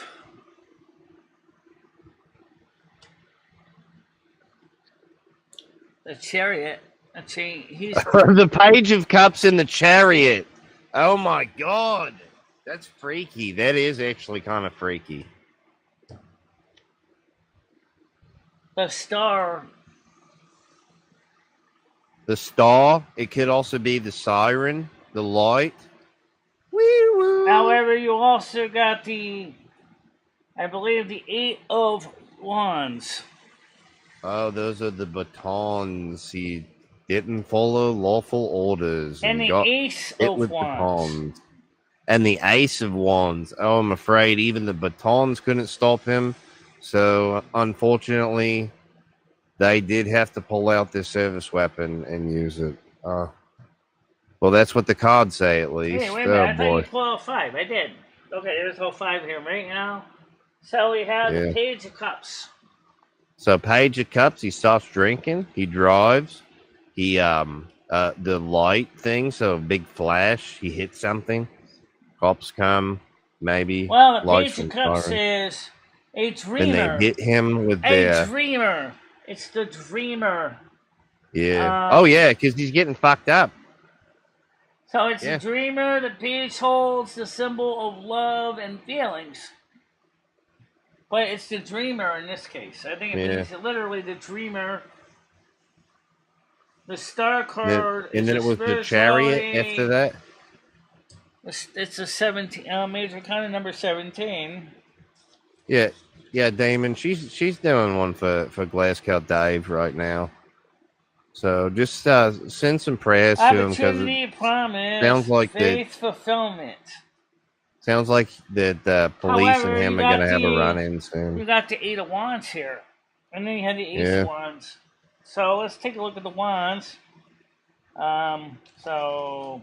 The Chariot. He's
the Page of Cups in the Chariot. Oh my God. That's freaky. That is actually kind of freaky.
The Star.
The Star. It could also be the Siren, the Light.
However, you also got I believe, the 8 of Wands.
Oh, those are the batons. He didn't follow lawful orders.
And the Ace of Wands.
Batons. And the Ace of Wands. Oh, I'm afraid even the batons couldn't stop him. So, unfortunately, they did have to pull out their service weapon and use it. Well, that's what the cards say, at least.
Hey, wait a minute. I thought you pulled out 5. I did. Okay, there's all 5 here right now. So we have the Page of Cups.
So Page of Cups, he stops drinking. He drives. He the light thing. So a big flash. He hits something. Cops come. Maybe.
Well, the Page of Cups is a dreamer.
And they hit him with their...
A dreamer. It's the dreamer.
Yeah. Oh yeah, because he's getting fucked up.
So it's a dreamer. The page holds the symbol of love and feelings. But it's the dreamer in this case. I think it means literally the dreamer. The Star card
and then it was the Chariot after that?
It's a 17, Major Arcana number 17.
Yeah, Damon. She's doing one for Glasgow Dave right now. So just send some prayers to him because it
Opportunity, promise,
sounds like
faith, fulfillment.
the police
However,
and him are gonna have a run-in soon.
you got the 8 of Wands here. And then you had the Ace
Yeah.
of Wands. So let's take a look at the Wands. So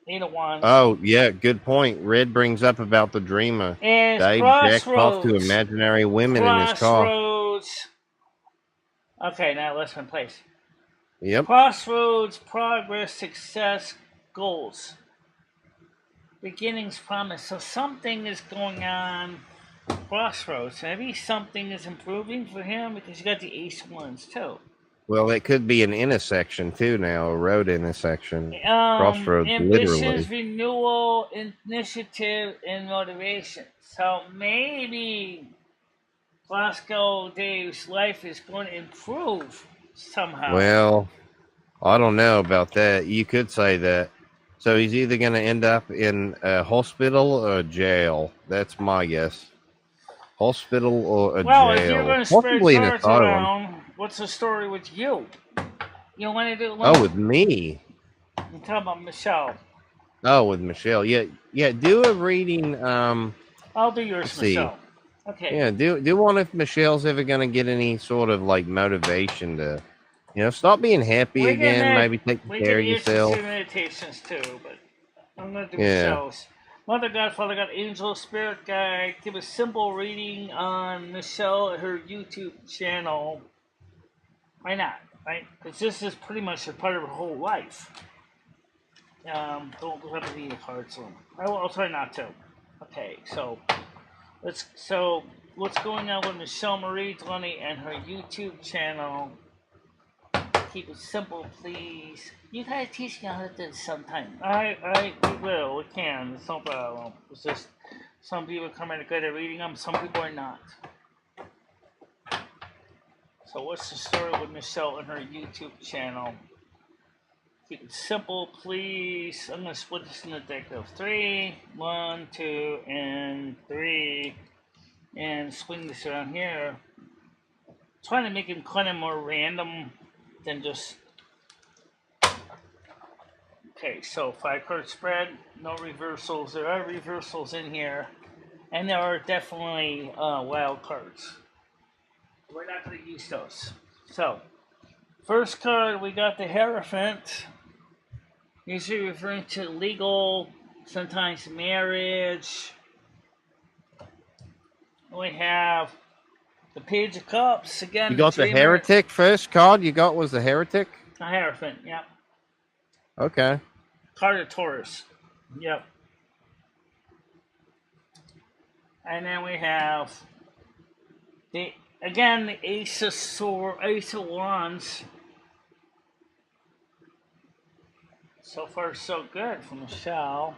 8 of Wands.
Oh, yeah, good point. Red brings up about the dreamer.
Is
Dave jacked off to imaginary women in his car.
Crossroads. Okay, now let's in place.
Yep.
Crossroads, progress, success, goals. Beginnings, promise. So something is going on. Crossroads. Maybe something is improving for him because you got the Ace of Wands too.
Well, it could be an intersection too now, a road intersection. Crossroads,
ambitions,
literally.
renewal, initiative, and motivation. So maybe Glasgow Dave's life is going to improve somehow.
Well, I don't know about that. You could say that. So he's either going to end up in a hospital or a jail. That's my guess. Hospital or a jail.
If you're going to spread
Possibly an
cards
asylum.
around, what's the story with you? You want to do?
Oh, with me?
I'm talking about Michelle.
Oh, with Michelle. Yeah. Do a reading.
I'll do yours, Michelle. Okay.
Yeah. Do one if Michelle's ever going to get any sort of like motivation to, stop being happy again. Maybe take care of yourself.
We can meditations too, but I'm going to do Michelle's. Mother God, Father God, Angel, Spirit Guide, give a simple reading on Michelle at her YouTube channel. Why not? Right? Because this is pretty much a part of her whole life. Don't have to read the cards. I'll try not to. Okay, so what's going on with MicheleMarieDalene and her YouTube channel? Keep it simple, please. You gotta teach me how to do this sometime. We will. We can. It's no problem. It's just some people come in good at reading them. Some people are not. So what's the story with Michelle and her YouTube channel? Keep it simple, please. I'm gonna split this in a deck of 3. 1, 2, and 3, and swing this around here. Trying to make it kind of more random than just. Okay, so 5-card spread, no reversals. There are reversals in here, and there are definitely wild cards. We're not going to use those. So, first card, we got the Hierophant. Usually referring to legal, sometimes marriage. We have the Page of Cups. Again,
you got the Heretic first card you got was the Heretic?
The Hierophant, yep.
Okay.
Card of Taurus. Yep. And then we have the Ace of Wands. So far, so good from Michelle.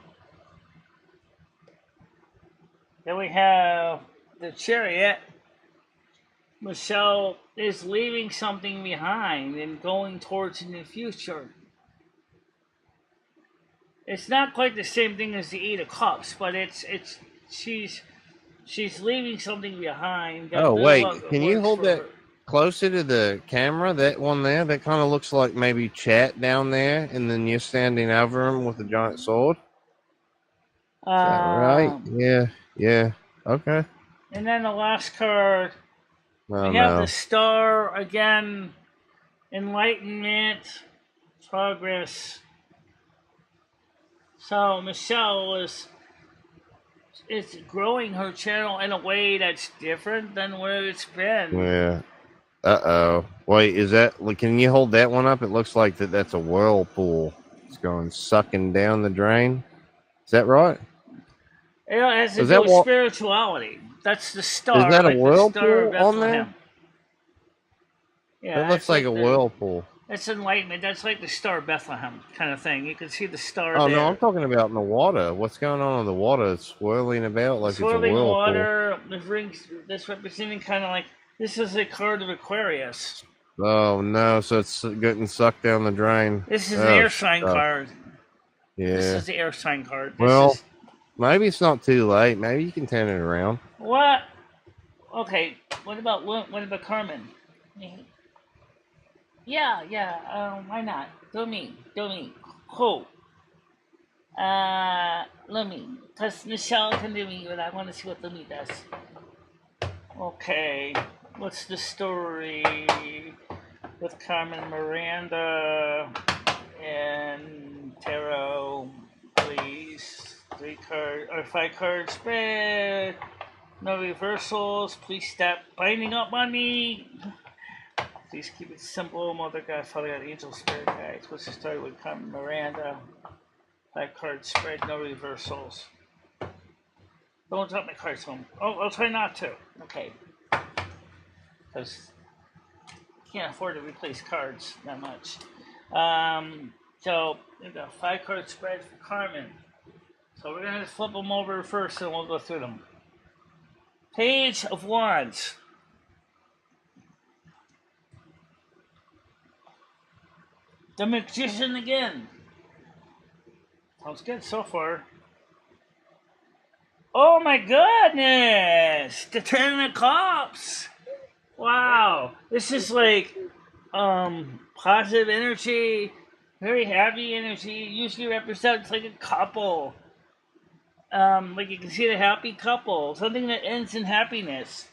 Then we have the Chariot. Michelle is leaving something behind and going towards in the future. It's not quite the same thing as the 8 of Cups, but she's leaving something behind.
Oh wait, can you hold that closer to the camera? That one there, that kind of looks like maybe Chat down there, and then you're standing over him with a giant sword. Is that right? Yeah. Okay.
And then the last card, we have the Star again. Enlightenment, progress. So Michelle is growing her channel in a way that's different than where it's been.
Yeah. Uh-oh. Wait, is that... Can you hold that one up? It looks like that's a whirlpool. It's going sucking down the drain. Is that right?
It has to do with spirituality. That's the star.
Is that a whirlpool on there?
Yeah.
It looks like a whirlpool.
It's enlightenment. That's like the Star of Bethlehem kind of thing. You can see the star there.
Oh, no, I'm talking about in the water. What's going on in the water? It's swirling about like it's a whirlpool.
Water. This representing kind of like, this is a card of Aquarius.
Oh, no, so it's getting sucked down the drain.
This is an air sign card.
Yeah.
This is the air sign card.
Maybe it's not too late. Maybe you can turn it around.
What? Okay, what about Carmen? Yeah. Why not? Do me. Cool. Lumi. Because Michelle can do me, but I want to see what Lumi does. Okay. What's the story with Carmen Miranda and tarot, please? 5 card spread. No reversals. Please stop binding up on me. Please keep it simple. Mother God, Father God, Angel Spirit Guides. What's the story with Carmen Miranda? 5 card spread. No reversals. Don't drop my cards home. Oh, I'll try not to. Okay. Because can't afford to replace cards that much. So the 5 card spread for Carmen. So we're gonna flip them over first, and we'll go through them. Page of Wands. The Magician again. Sounds good so far. Oh my goodness! The 10 of Cups. Wow, this is like positive energy, very happy energy. Usually represents like a couple. Like you can see the happy couple, something that ends in happiness.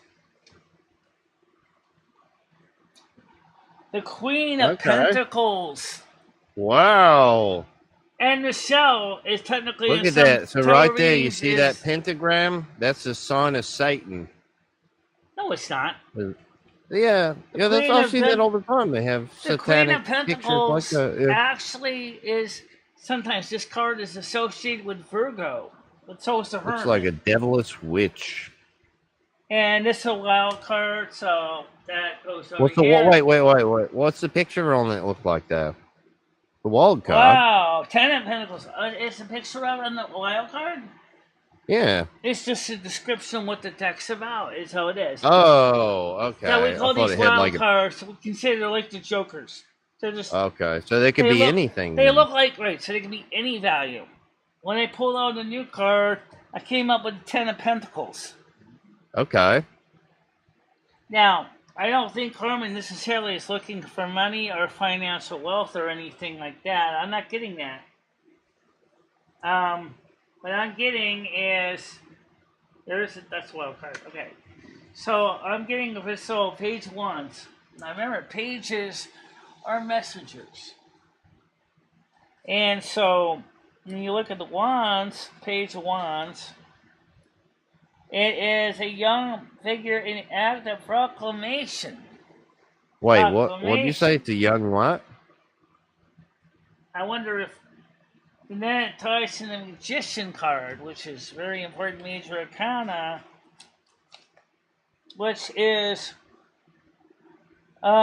The Queen of Pentacles.
Wow.
And Michelle is technically
Look
in
at
some
that. So right there, you
readings
see that pentagram? That's the sign of Satan.
No, it's not.
Yeah, that's I see that all the time. They have
the Queen
satanic
of
pictures like
Pentacles
that. Yeah.
actually is sometimes this card is associated with Virgo, but so is the Hermit.
Looks like a devilish witch.
And this is a wild card, so that goes over
What's the
here.
Wait. What's the picture on it look like though? The wild card.
Wow, 10 of Pentacles. It's a picture of it on the wild card?
Yeah.
It's just a description of what the deck's about, is how it is.
Oh, okay.
So we call these wild
like
cards, we consider like the jokers. They're just
okay, so they could be anything.
They look like, right, so they can be any value. When I pulled out a new card, I came up with 10 of Pentacles.
Okay.
Now, I don't think Carmen necessarily is looking for money or financial wealth or anything like that. I'm not getting that. What I'm getting is that's a wild card. Okay, so I'm getting page wands. Now remember, pages are messengers, and so when you look at the wands, page of wands, it is a young figure in the act of proclamation.
Wait, what did you say? It's a young what?
I wonder if. And then it ties to the Magician card, which is very important major arcana, which is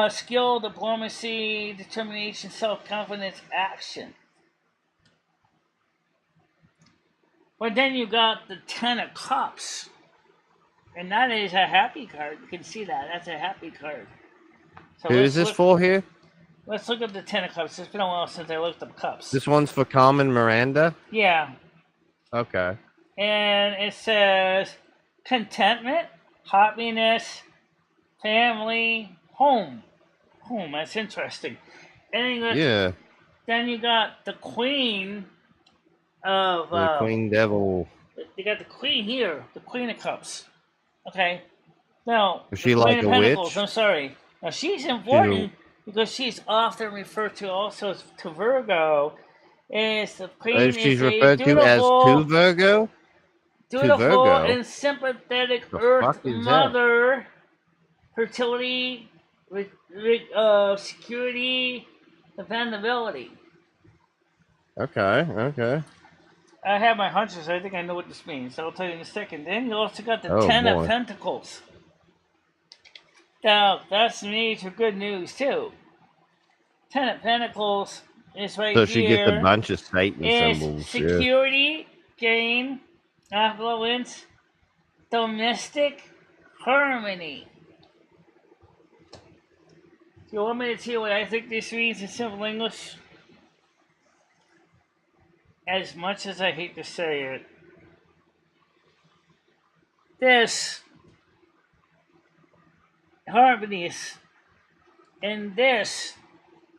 skill, diplomacy, determination, self-confidence, action. But then you got the 10 of Cups, and that is a happy card. You can see that. That's a happy card. So
who is this for here?
Let's look up the 10 of Cups. It's been a while since I looked up Cups.
This one's for Carmen Miranda?
Yeah.
Okay.
And it says contentment, happiness, family, home. That's interesting. And then you got the Queen of...
the Queen Devil.
You got the Queen here, the Queen of Cups. Okay. Now,
is she like a witch?
I'm sorry. Now, she's important... because she's often referred to also to Virgo, is the Queen
she's referred to as to Virgo?
Dutiful and sympathetic Earth Mother, fertility, security, dependability.
Okay.
I have my hunches. I think I know what this means. I'll tell you in a second. Then you also got the 10 of Pentacles. Now, that's major good news, too. 10 of Pentacles is right here.
So she gets a bunch of Satan symbols.
Security, gain, affluence, domestic harmony. Do you want me to tell you what I think this means in simple English? As much as I hate to say it, this harmonies and this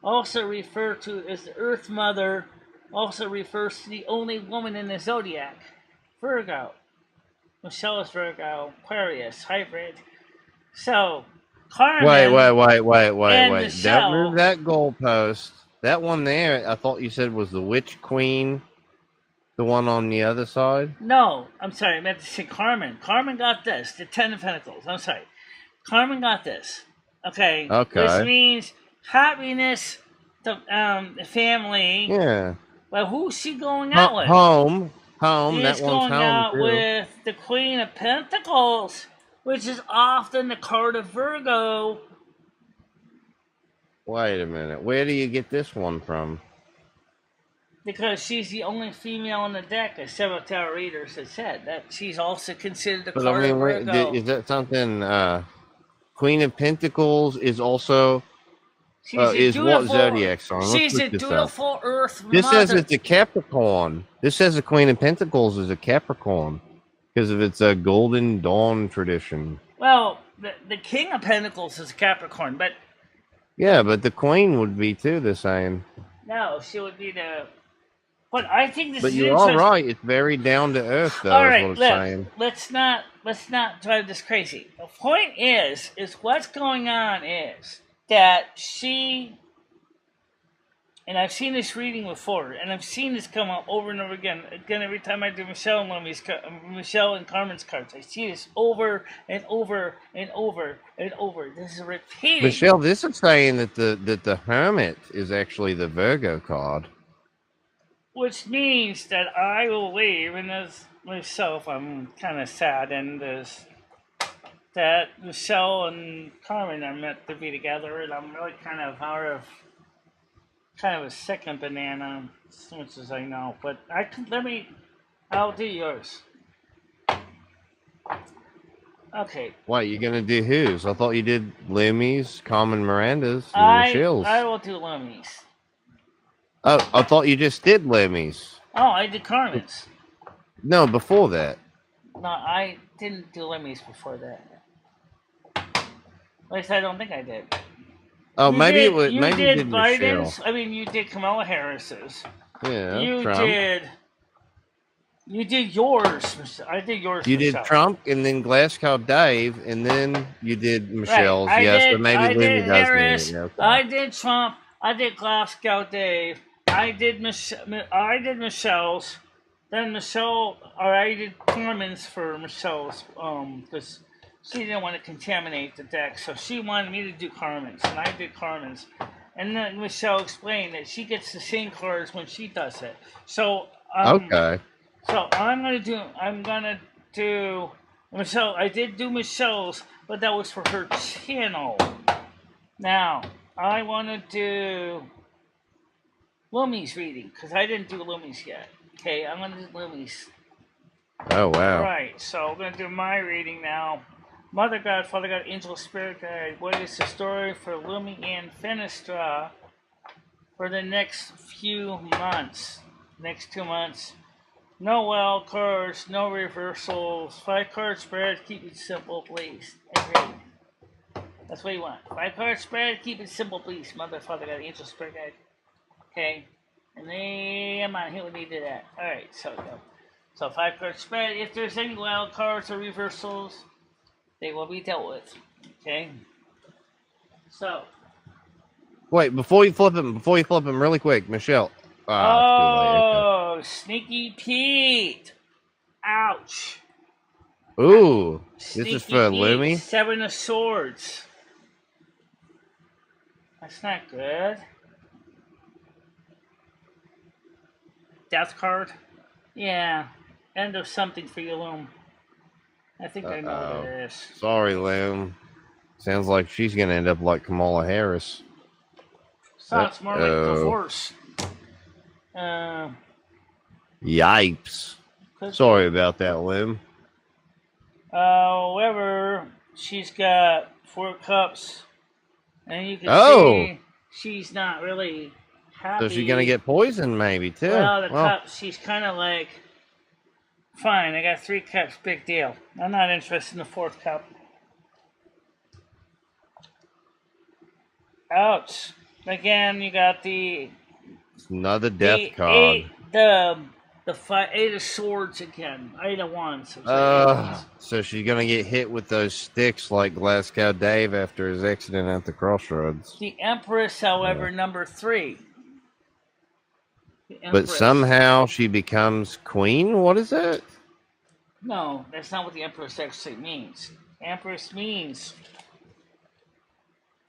also referred to as the Earth Mother, also refers to the only woman in the zodiac, Virgo. Michelle is Virgo, Aquarius, hybrid. So,
Wait,
Carmen
wait, wait, wait, wait,
and
wait. Don't move
Michelle.
that goalpost. That one there, I thought you said was the Witch Queen. The one on the other side?
No, I'm sorry, I meant to say Carmen. Carmen got this, the Ten of Pentacles. I'm sorry. Carmen got this. Okay. Which
Okay.
means happiness, the family.
Yeah.
Well, who's she going out with?
Home. Home. That
She's
one's
going
home,
out
too.
with the Queen of Pentacles, which is often the card of Virgo.
Wait a minute. Where do you get this one from?
Because she's the only female on the deck, as several tarot readers have said, that she's also considered the
But I
card of
mean,
Virgo.
is that something? Queen of Pentacles is also is what zodiac sign? Let's
She's a
look this up.
dutiful Earth
This
mother.
says it's a Capricorn. This says the Queen of Pentacles is a Capricorn because of its Golden Dawn tradition.
Well, the King of Pentacles is a Capricorn, but
Yeah, but the Queen would be too. They're saying.
no, she would be the. But I think this
But
is
you're
interesting.
all right. It's very down to earth, though.
All
Is
right,
what it's
look,
saying.
let's not drive this crazy. The point is what's going on is that she, and I've seen this reading before, and I've seen this come up over and over again. Again, every time I do Michelle and Carmen's cards, I see this over and over and over and over. This is repeating.
Michelle, this is saying that the Hermit is actually the Virgo card.
Which means that I will leave, and as myself, I'm kind of sad, and that Michelle and Carmen are meant to be together, and I'm really kind of a second banana, as much as I know. But I'll do yours. Okay.
Wait, you're gonna do whose? I thought you did Lemmy's, Carmen Miranda's, and Michelle's.
I will do Lemmy's.
Oh, I thought you just did Lemmy's.
Oh, I did Carmen's.
No, before that.
No, I didn't do Lemmy's before that. At least I don't think I did.
Oh,
You
maybe
did,
it was.
you
Maybe
did
you did
Biden's.
Michelle.
You did Kamala Harris's.
Yeah,
You
Trump.
did yours. I did yours.
You
Michelle.
did Trump, and then Glasgow Dave, and then you did Michelle's.
Right.
Yes, but maybe
I
Lemmy
did
does
Harris.
need it. Okay.
I did Trump. I did Glasgow Dave. I did Michelle's. Then Michelle, or I did Carmen's for Michelle's, because she didn't want to contaminate the deck, so she wanted me to do Carmen's, and I did Carmen's. And then Michelle explained that she gets the same cards when she does it. So
Okay.
So I'm gonna do Michelle. I did do Michelle's, but that was for her channel. Now I want to do Lumi's reading because I didn't do Lumi's yet. Okay, I'm gonna do Lumi's.
Oh wow.
Right. So I'm gonna do my reading now. Mother God, Father God, Angel, Spirit Guide. What is the story for Lumi and Fenestra for the next few months? Next 2 months. No wild cards, no reversals. 5-card spread, keep it simple, please. Agreed. That's what you want. 5-card spread, keep it simple, please. Mother, Father God, Angel, Spirit Guide. Okay. And then I'm on here when you do that. Alright, so 5-card spread. If there's any wild cards or reversals, they will be dealt with. Okay? So.
Wait, before you flip him, really quick, Michelle.
Oh, Sneaky Pete. Ouch.
Ooh,
Sneaky
this is for
Pete,
Lumi?
7 of Swords. That's not good. Death card? Yeah. End of something for you, Loom. I think I know what it is.
Sorry, Loom. Sounds like she's gonna end up like Kamala Harris.
Sounds more like divorce.
Yipes. Sorry about that, Loom.
However, she's got 4 cups, and you can see she's not really happy.
So she's gonna get poisoned, maybe too.
Well, the cups, she's kind of like, fine. I got 3 cups, big deal. I'm not interested in the 4th cup. Ouch. again, you got the
Another death
the
card.
eight of swords again. Eight of wands. So it's like eight wands.
So she's gonna get hit with those sticks like Glasgow Dave after his accident at the crossroads.
The Empress, however, number 3. The
But
Empress.
somehow she becomes queen? What is that?
No, that's not what the Empress actually means. Empress means,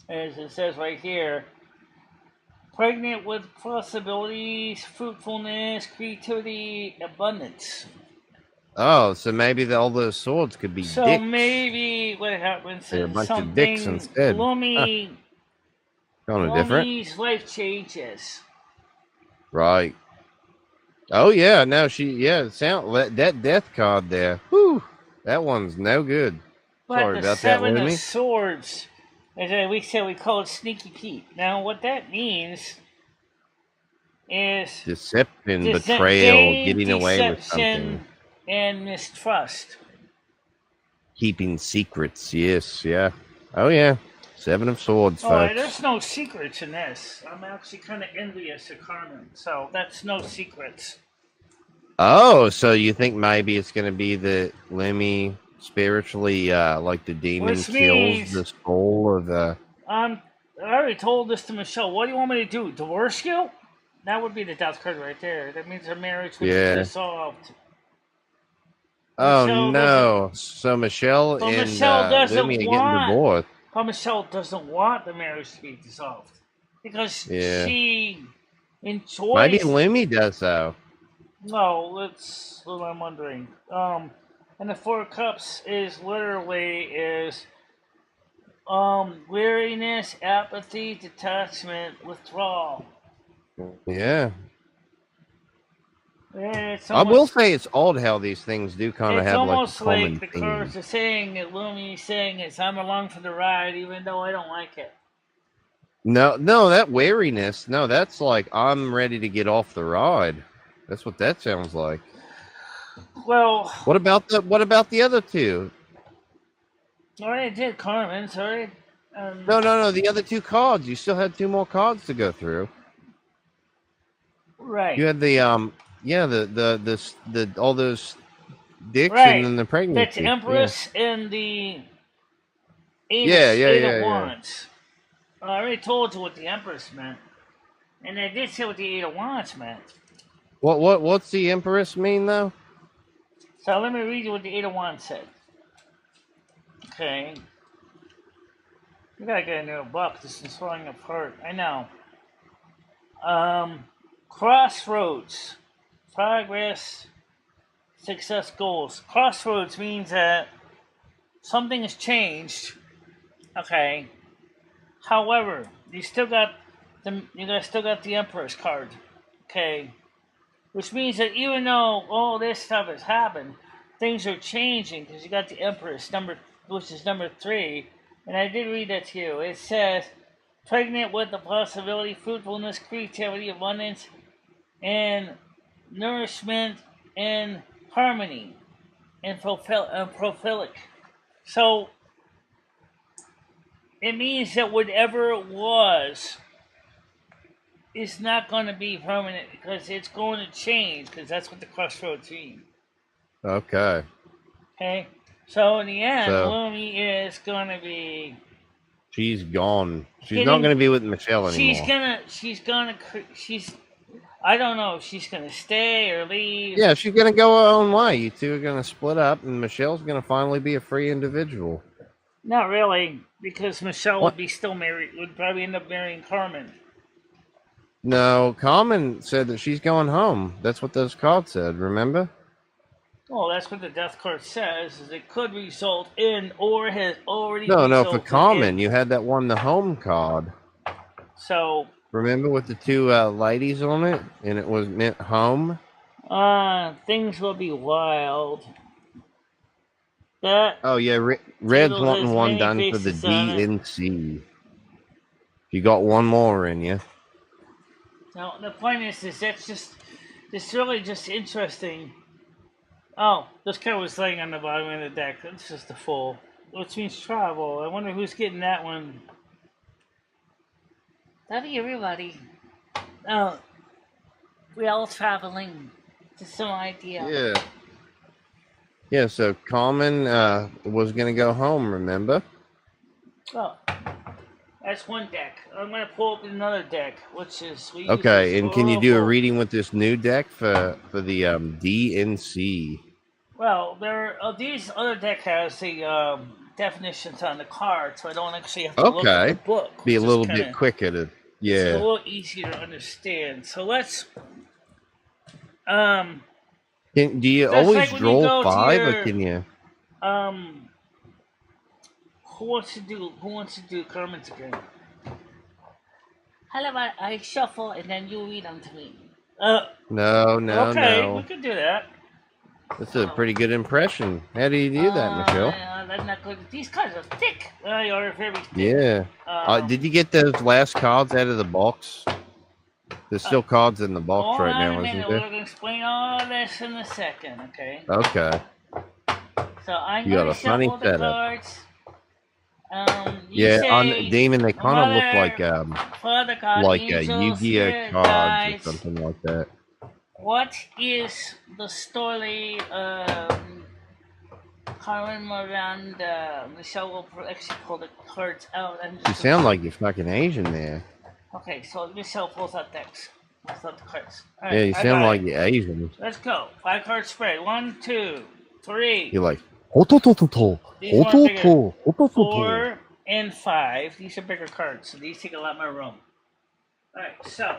as it says right here, pregnant with possibilities, fruitfulness, creativity, abundance.
Oh, so maybe all those swords could be
So
dicks.
maybe what happens
They're a
is
bunch of dicks
something
instead.
Lumi,
Kind of different.
Lumi's life changes.
Right. Oh yeah, no, that death card there. Whew, that one's no good.
But
Sorry
the
about that,
Seven of
Lumi.
Swords, as we said, we call it Sneaky Pete. Now, what that means is
Deception, betrayal,
gain,
getting away with
deception,
something.
and mistrust.
Keeping secrets, yes, yeah. Oh yeah. 7 of Swords,
Oh,
folks.
there's no secrets in this. I'm actually kind of envious of Carmen, so that's no secrets.
Oh, so you think maybe it's going to be that Lemmy spiritually, like the demon,
Which
kills
means-
the soul of the...
I already told this to Michelle. What do you want me to do? Divorce you? That would be the death card right there. That means our marriage would be dissolved.
Oh,
Michelle
no. So Michelle
But
and
Michelle doesn't
Lemmy are getting
want-
divorced.
But Michelle doesn't want the marriage to be dissolved because
Yeah.
she enjoys.
Maybe Lemmy does, though.
No, that's what I'm wondering. And the Four of Cups is literally weariness, apathy, detachment, withdrawal.
Yeah.
It's
I will say it's odd how these things do kind of
it's
have like a
almost
common
like the
theme.
cards are saying that Lumi's saying it's I'm along for the ride, even though I don't like it.
No, that wariness. No, that's like I'm ready to get off the ride. That's what that sounds like.
Well,
What about the other two?
I already did Carmen. Sorry.
No. The other 2 cards. You still had 2 more cards to go through.
Right.
You had the the all those dicks
Right.
and then the pregnancy.
That's Empress and the Eight of Wands. I already told you what the Empress meant, and I did say what the Eight of Wands meant.
What's the Empress mean though?
So let me read you what the Eight of Wands said. Okay. We gotta get a new book. This is falling apart. I know. Crossroads. Progress. Success goals. Crossroads means that something has changed. Okay. However, you still got the Empress card. Okay. Which means that even though all this stuff has happened, things are changing because you got the Empress which is number 3, and I did read that to you. It says, pregnant with the possibility, fruitfulness, creativity, abundance, and nourishment, and harmony, and prophilic. So it means that whatever it was is not going to be permanent because it's going to change because that's what the crossroads mean.
Okay.
Okay. So in the end, Lumi is going to be.
She's gone. She's not going to be with Michelle anymore.
I don't know if she's going to stay or leave.
Yeah, she's going to go her own way. You two are going to split up, and Michelle's going to finally be a free individual.
Not really, because Michelle would probably end up marrying Carmen.
No, Carmen said that she's going home. That's what those cards said, remember?
Well, that's what the death card says, is it could result in or has already
No, for Carmen, you had that one, the home card.
So...
Remember with the 2 ladies on it? And it was meant home?
Things will be wild.
Oh, yeah, Red's wanting one done for the DNC. You got one more in you.
Now, the point is it's really just interesting. Oh, this card was laying on the bottom of the deck. It's just a full, which means travel. I wonder who's getting that one. That'd be everybody. Oh, we all traveling to some idea.
Yeah. Yeah, so Common was going to go home, remember?
Oh, that's one deck. I'm gonna pull up another deck, which is we use
Okay, and can you do a
historical-
reading with this new deck for the DNC?
Well, these other deck has the definitions on the card, so I don't actually have to look at
Okay.
the book.
Be a
which is
little
kinda-
bit quicker to,
It's a
yeah.
little easier to understand. So let's
Do you
That's
always
like when you
roll
go to
5
your-
or can you?
Who wants to do Carmen's again? How about I shuffle and then you read them to me?
No,
Okay, we
no.
could do that.
That's a pretty good impression. How do you do that, Michelle?
That's not good. These cards are thick. They are very thick.
Yeah. Did you get those last cards out of the box? There's still cards in the box
Hold
right
on
now,
a
isn't
minute. We're
there?
going to explain all this in a second, okay?
Okay.
So I'm
You got
going
a
to
funny
shuffle the
setup.
cards.
Yeah, on
say,
Damon, they kind of look like
Father God,
a
angels,
Yu-Gi-Oh
spirit
cards
guides.
or something like that.
What is the story of Carmen Miranda? Michelle will actually pull the cards out.
You sound like you're fucking Asian there.
Okay, so Michelle pulls out decks. Pulls out the cards. All
Yeah,
right,
you
I
sound
got
like
it.
you're Asian.
Let's go. 5 card spread. 1, 2, 3.
You're like, ho-to-to-to-to,
These ones bigger.
ho-to-to, ho-to-to-to.
4 and 5. These are bigger cards, so these take a lot more room. Alright, so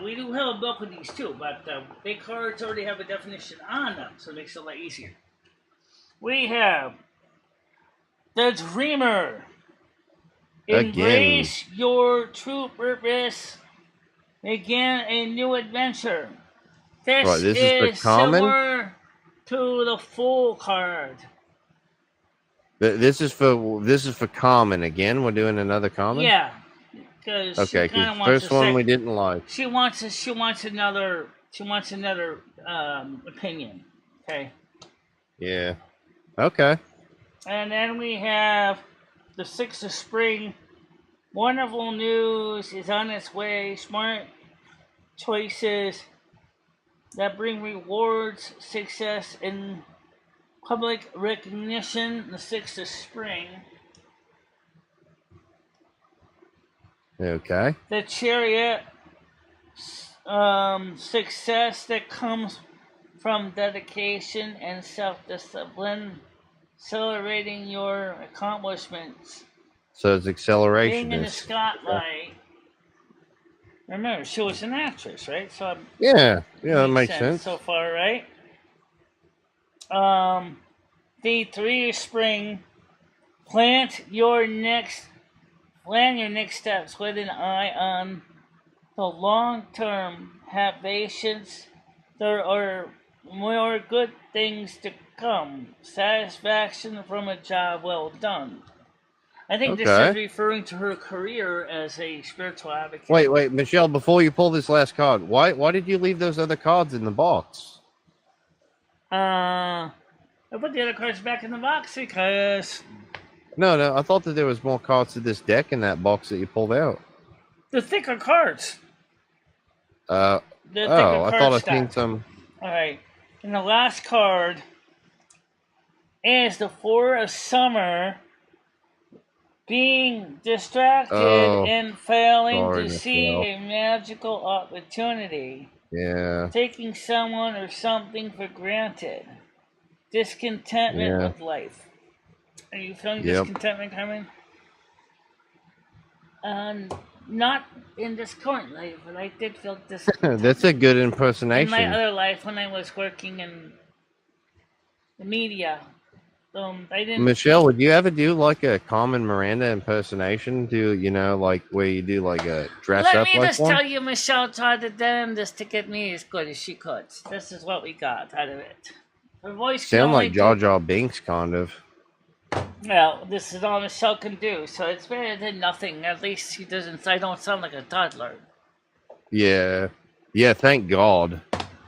we do have a book with these too, but big cards already have a definition on them, so it makes it a lot easier. We have the Dreamer. Embrace your true purpose. Begin a new adventure. This,
Right, this is for common?
similar to the Fool card.
This is for common again. We're doing another common.
Yeah, because
Okay,
she kind of
because
wants
first one we didn't like.
She wants another opinion. Okay.
Yeah. Okay.
And then we have the 6th of Spring. Wonderful news is on its way. Smart choices that bring rewards, success, and public recognition. The 6th of Spring.
Okay.
The Chariot. Success that comes from dedication and self-discipline. Celebrating your accomplishments.
So it's acceleration.
Being in the spotlight. Remember, she was an actress, right? So
yeah, that makes sense.
so far, right? The 3 of Spring. Plan your next steps with an eye on the long term. Have patience. There are more good things to come. Satisfaction from a job well done. I think this is referring to her career as a spiritual advocate.
Wait, Michelle, before you pull this last card, why did you leave those other cards in the box?
I put the other cards back in the box because...
No, I thought that there was more cards to this deck in that box that you pulled out.
The thicker cards.
I thought I seen some...
Alright, and the last card is the 4 of Summer. Being distracted and failing to see a magical opportunity.
Yeah.
Taking someone or something for granted. Discontentment with life. Are you feeling discontentment coming? Not in this current life, but I did feel discontentment.
That's a good impersonation.
In my other life, when I was working in the media. I didn't.
Michelle, would you ever do like a common Miranda impersonation? Like where you do like a dress up like one?
Let me just tell you, Michelle tried to damn this to get me as good as she could. This is what we got out of it. Her voice
sound like Jar Jar Binks, kind of.
Well, this is all Michelle can do, so it's better than nothing. At least she doesn't. I don't sound like a toddler.
Yeah, thank God.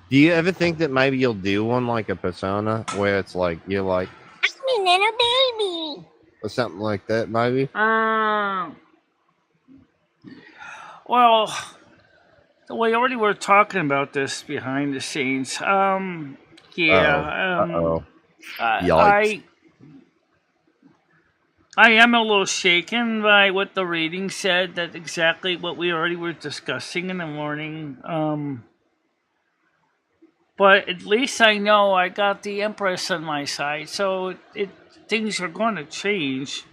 Do you ever think that maybe you'll do one like a persona where it's like you're like, I'm a little baby, or something like that, maybe?
Well, we already were talking about this behind the scenes. Yeah.
Uh-oh.
I
Yikes.
am a little shaken by what the reading said. That exactly what we already were discussing in the morning. But at least I know I got the Empress on my side, so things are going to change.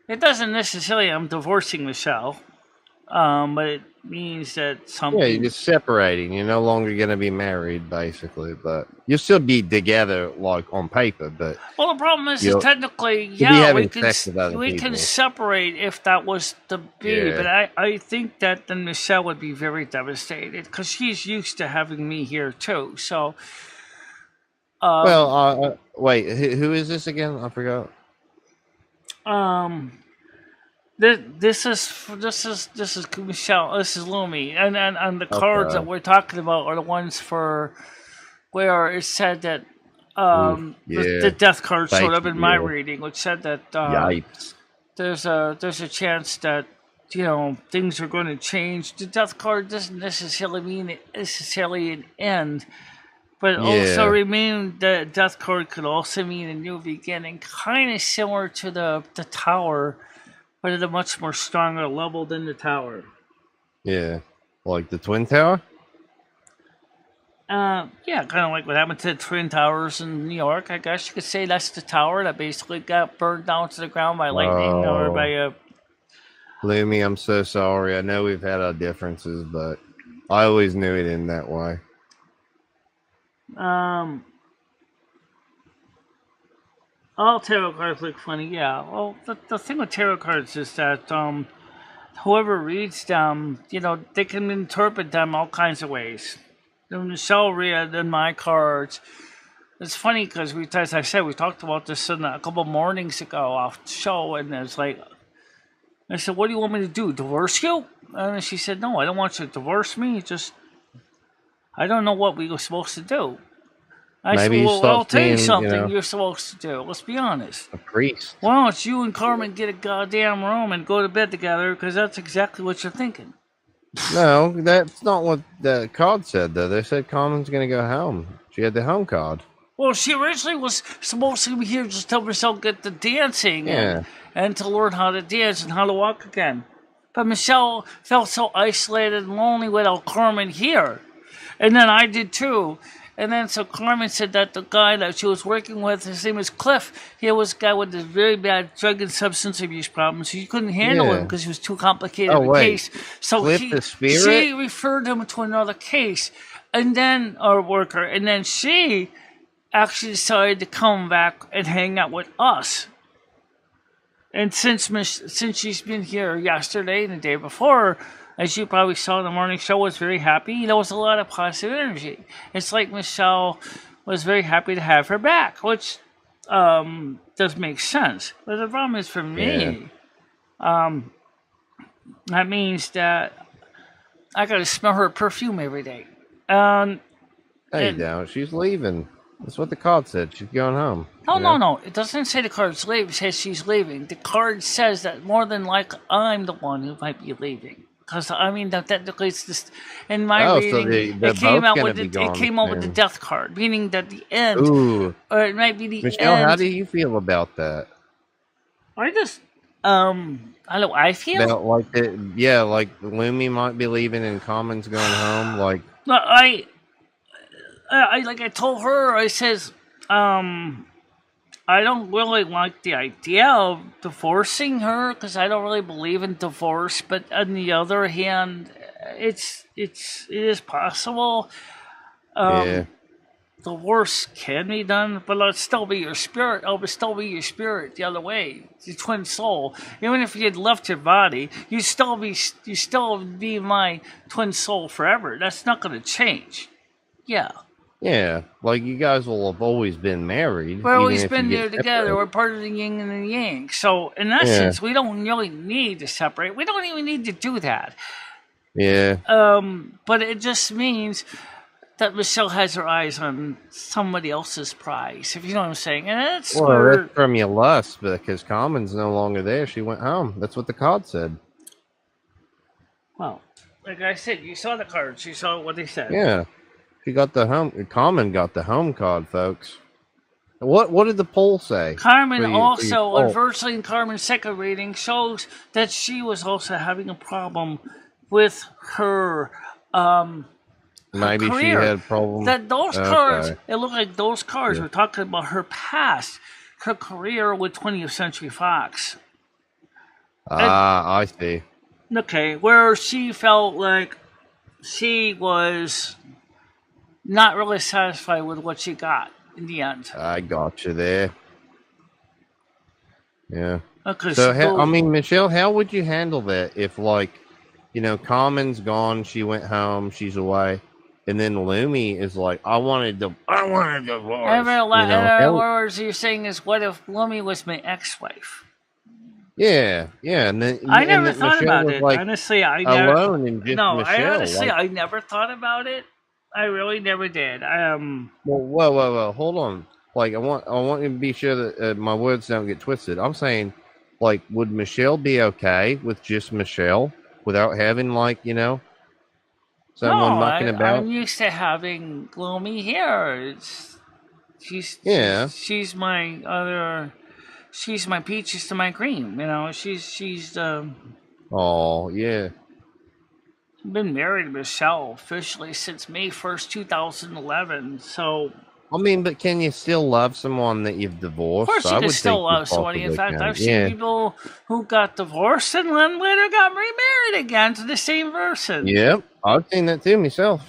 It doesn't necessarily I'm divorcing Michelle, but it means that
Yeah,
something.
you're just separating. You're no longer going to be married, basically, but you'll still be together, like on paper. But
Well, the problem is
you'll
technically,
be
yeah, we
having
can
sex with other
we can
people.
separate if that was to be,
Yeah.
but I think that then Michelle would be very devastated because she's used to having me here too. So,
Well, wait, who is this again? I forgot.
This is Michelle. This is Lumi, and the cards that
Okay.
we're talking about are the ones for where it said that
Ooh, yeah.
the death card showed
Thank
up
you,
in my
yeah.
reading, which said that
Yipes.
there's a chance that things are going to change. The death card doesn't necessarily mean an end, but also remain the death card could also mean a new beginning, kind of similar to the tower, but at a much more stronger level than the tower.
Yeah. Like the Twin Tower?
Yeah, kind of like what happened to the Twin Towers in New York. I guess you could say that's the tower that basically got burned down to the ground by lightning or by a.
Lumi, I'm so sorry. I know we've had our differences, but I always knew it in that way.
All tarot cards look funny, yeah. Well, the thing with tarot cards is that whoever reads them, they can interpret them all kinds of ways. Michelle read in my cards. It's funny because as I said, we talked about this a couple mornings ago off the show, and it's like, I said, "What do you want me to do? Divorce you?" And she said, "No, I don't want you to divorce me. Just, I don't know what we were supposed to do." I
Maybe
said,
you
"Well,
stop
I'll tell you
seeing,
something you're supposed to do. Let's be honest.
a priest.
Why don't you and Carmen get a goddamn room and go to bed together? Because that's exactly what you're thinking."
No, that's not what the card said, though. They said Carmen's going to go home. She had the home card.
Well, she originally was supposed to be here just to help herself get the dancing and to learn how to dance and how to walk again. But Michelle felt so isolated and lonely without Carmen here. And then I did too. And then so Carmen said that the guy that she was working with, his name was Cliff. He was a guy with this very bad drug and substance abuse problems. She couldn't handle him because he was too complicated of a case. So
Cliff the Spirit?
she referred him to another case. And then, our worker, and then she actually decided to come back and hang out with us. And since she's been here yesterday and the day before, as you probably saw in the morning show, was very happy. There was a lot of positive energy. It's like Michelle was very happy to have her back, which does make sense. But the problem is for me, that means that I got to smell her perfume every day.
No, you don't. She's leaving. That's what the card said. She's going home.
No. It doesn't say the card's leaving. It says she's leaving. The card says that more than likely I'm the one who might be leaving. Because that technically it's just in my reading.
So
it came out with the death card, meaning that the end, or it might be the
Michelle,
end.
how do you feel about that?
I just I feel
about like like Lumi might be leaving and Carmen's going home. Like
I like I told her, I says, I don't really like the idea of divorcing her because I don't really believe in divorce. But on the other hand, it is possible. Divorce can be done, but it'll still be your spirit. It'll still be your spirit the other way. It's your twin soul. Even if you had left your body, you still be my twin soul forever. That's not going to change. Yeah.
Yeah, like you guys will have always been married.
We've always been there together. We're part of the yin and the yang. So, in essence, we don't really need to separate. We don't even need to do that.
Yeah.
But it just means that Michelle has her eyes on somebody else's prize, if you know what I'm saying. And that's
that's from your lust, because Carmen's no longer there. She went home. That's what the card said.
Well, like I said, you saw the cards. You saw what they said.
Yeah. She got the Carmen got the home card, folks. What did the poll say?
Carmen
for you?
unfortunately, in Carmen's second reading shows that she was also having a problem with her
Maybe
career.
she had problems.
That those cards, it looked like those cards were talking about her past, her career with 20th Century Fox.
I see.
Okay, where she felt like she was not really satisfied with what she got in the end.
I got you there. Yeah.
Okay,
So, I mean, Michelle, how would you handle that if, like, Carmen's gone, she went home, she's away, and then Lumi is like, I want a divorce.
In other words, you're saying is, what if Lumi was my ex-wife?
Yeah, and then
I never thought
Michelle
about it.
Like,
honestly, I
alone and just Michelle.
I never thought about it. I really never did.
Well, whoa, hold on. Like, I want you to be sure that my words don't get twisted. I'm saying, like, would Michelle be okay with just Michelle without having, like, someone mucking about?
I'm used to having Gloomy here. She's my peaches to my cream. She's
Oh, yeah.
been married to Michelle officially since May 1st, 2011. So,
I mean, but can you still love someone that you've divorced?
Of course, you can still love somebody. In fact, I've seen people who got divorced and then later got remarried again to the same person.
Yep, I've seen that too myself.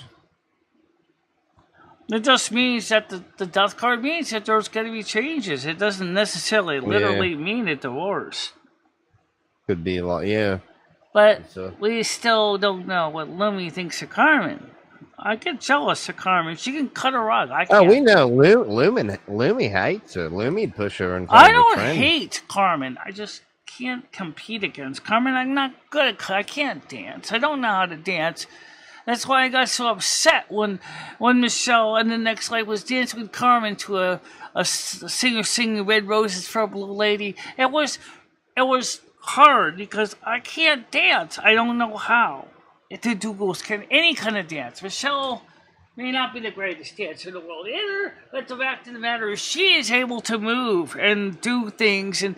It just means that the death card means that there's going to be changes. It doesn't necessarily literally mean a divorce.
Could be like, yeah.
But we still don't know what Lumi thinks of Carmen. I get jealous of Carmen. She can cut a rug. I can't.
Oh, we know. Lumi hates her. Lumi'd push her in front
I
of
don't
the train.
hate Carmen. I just can't compete against Carmen. I'm not good at. I can't dance. I don't know how to dance. That's why I got so upset when Michelle and the next light was dancing with Carmen to a singer singing Red Roses for a Blue Lady. It was hard because I can't dance. I don't know how to do any kind of dance. Michelle may not be the greatest dancer in the world either, but the fact of the matter is she is able to move and do things and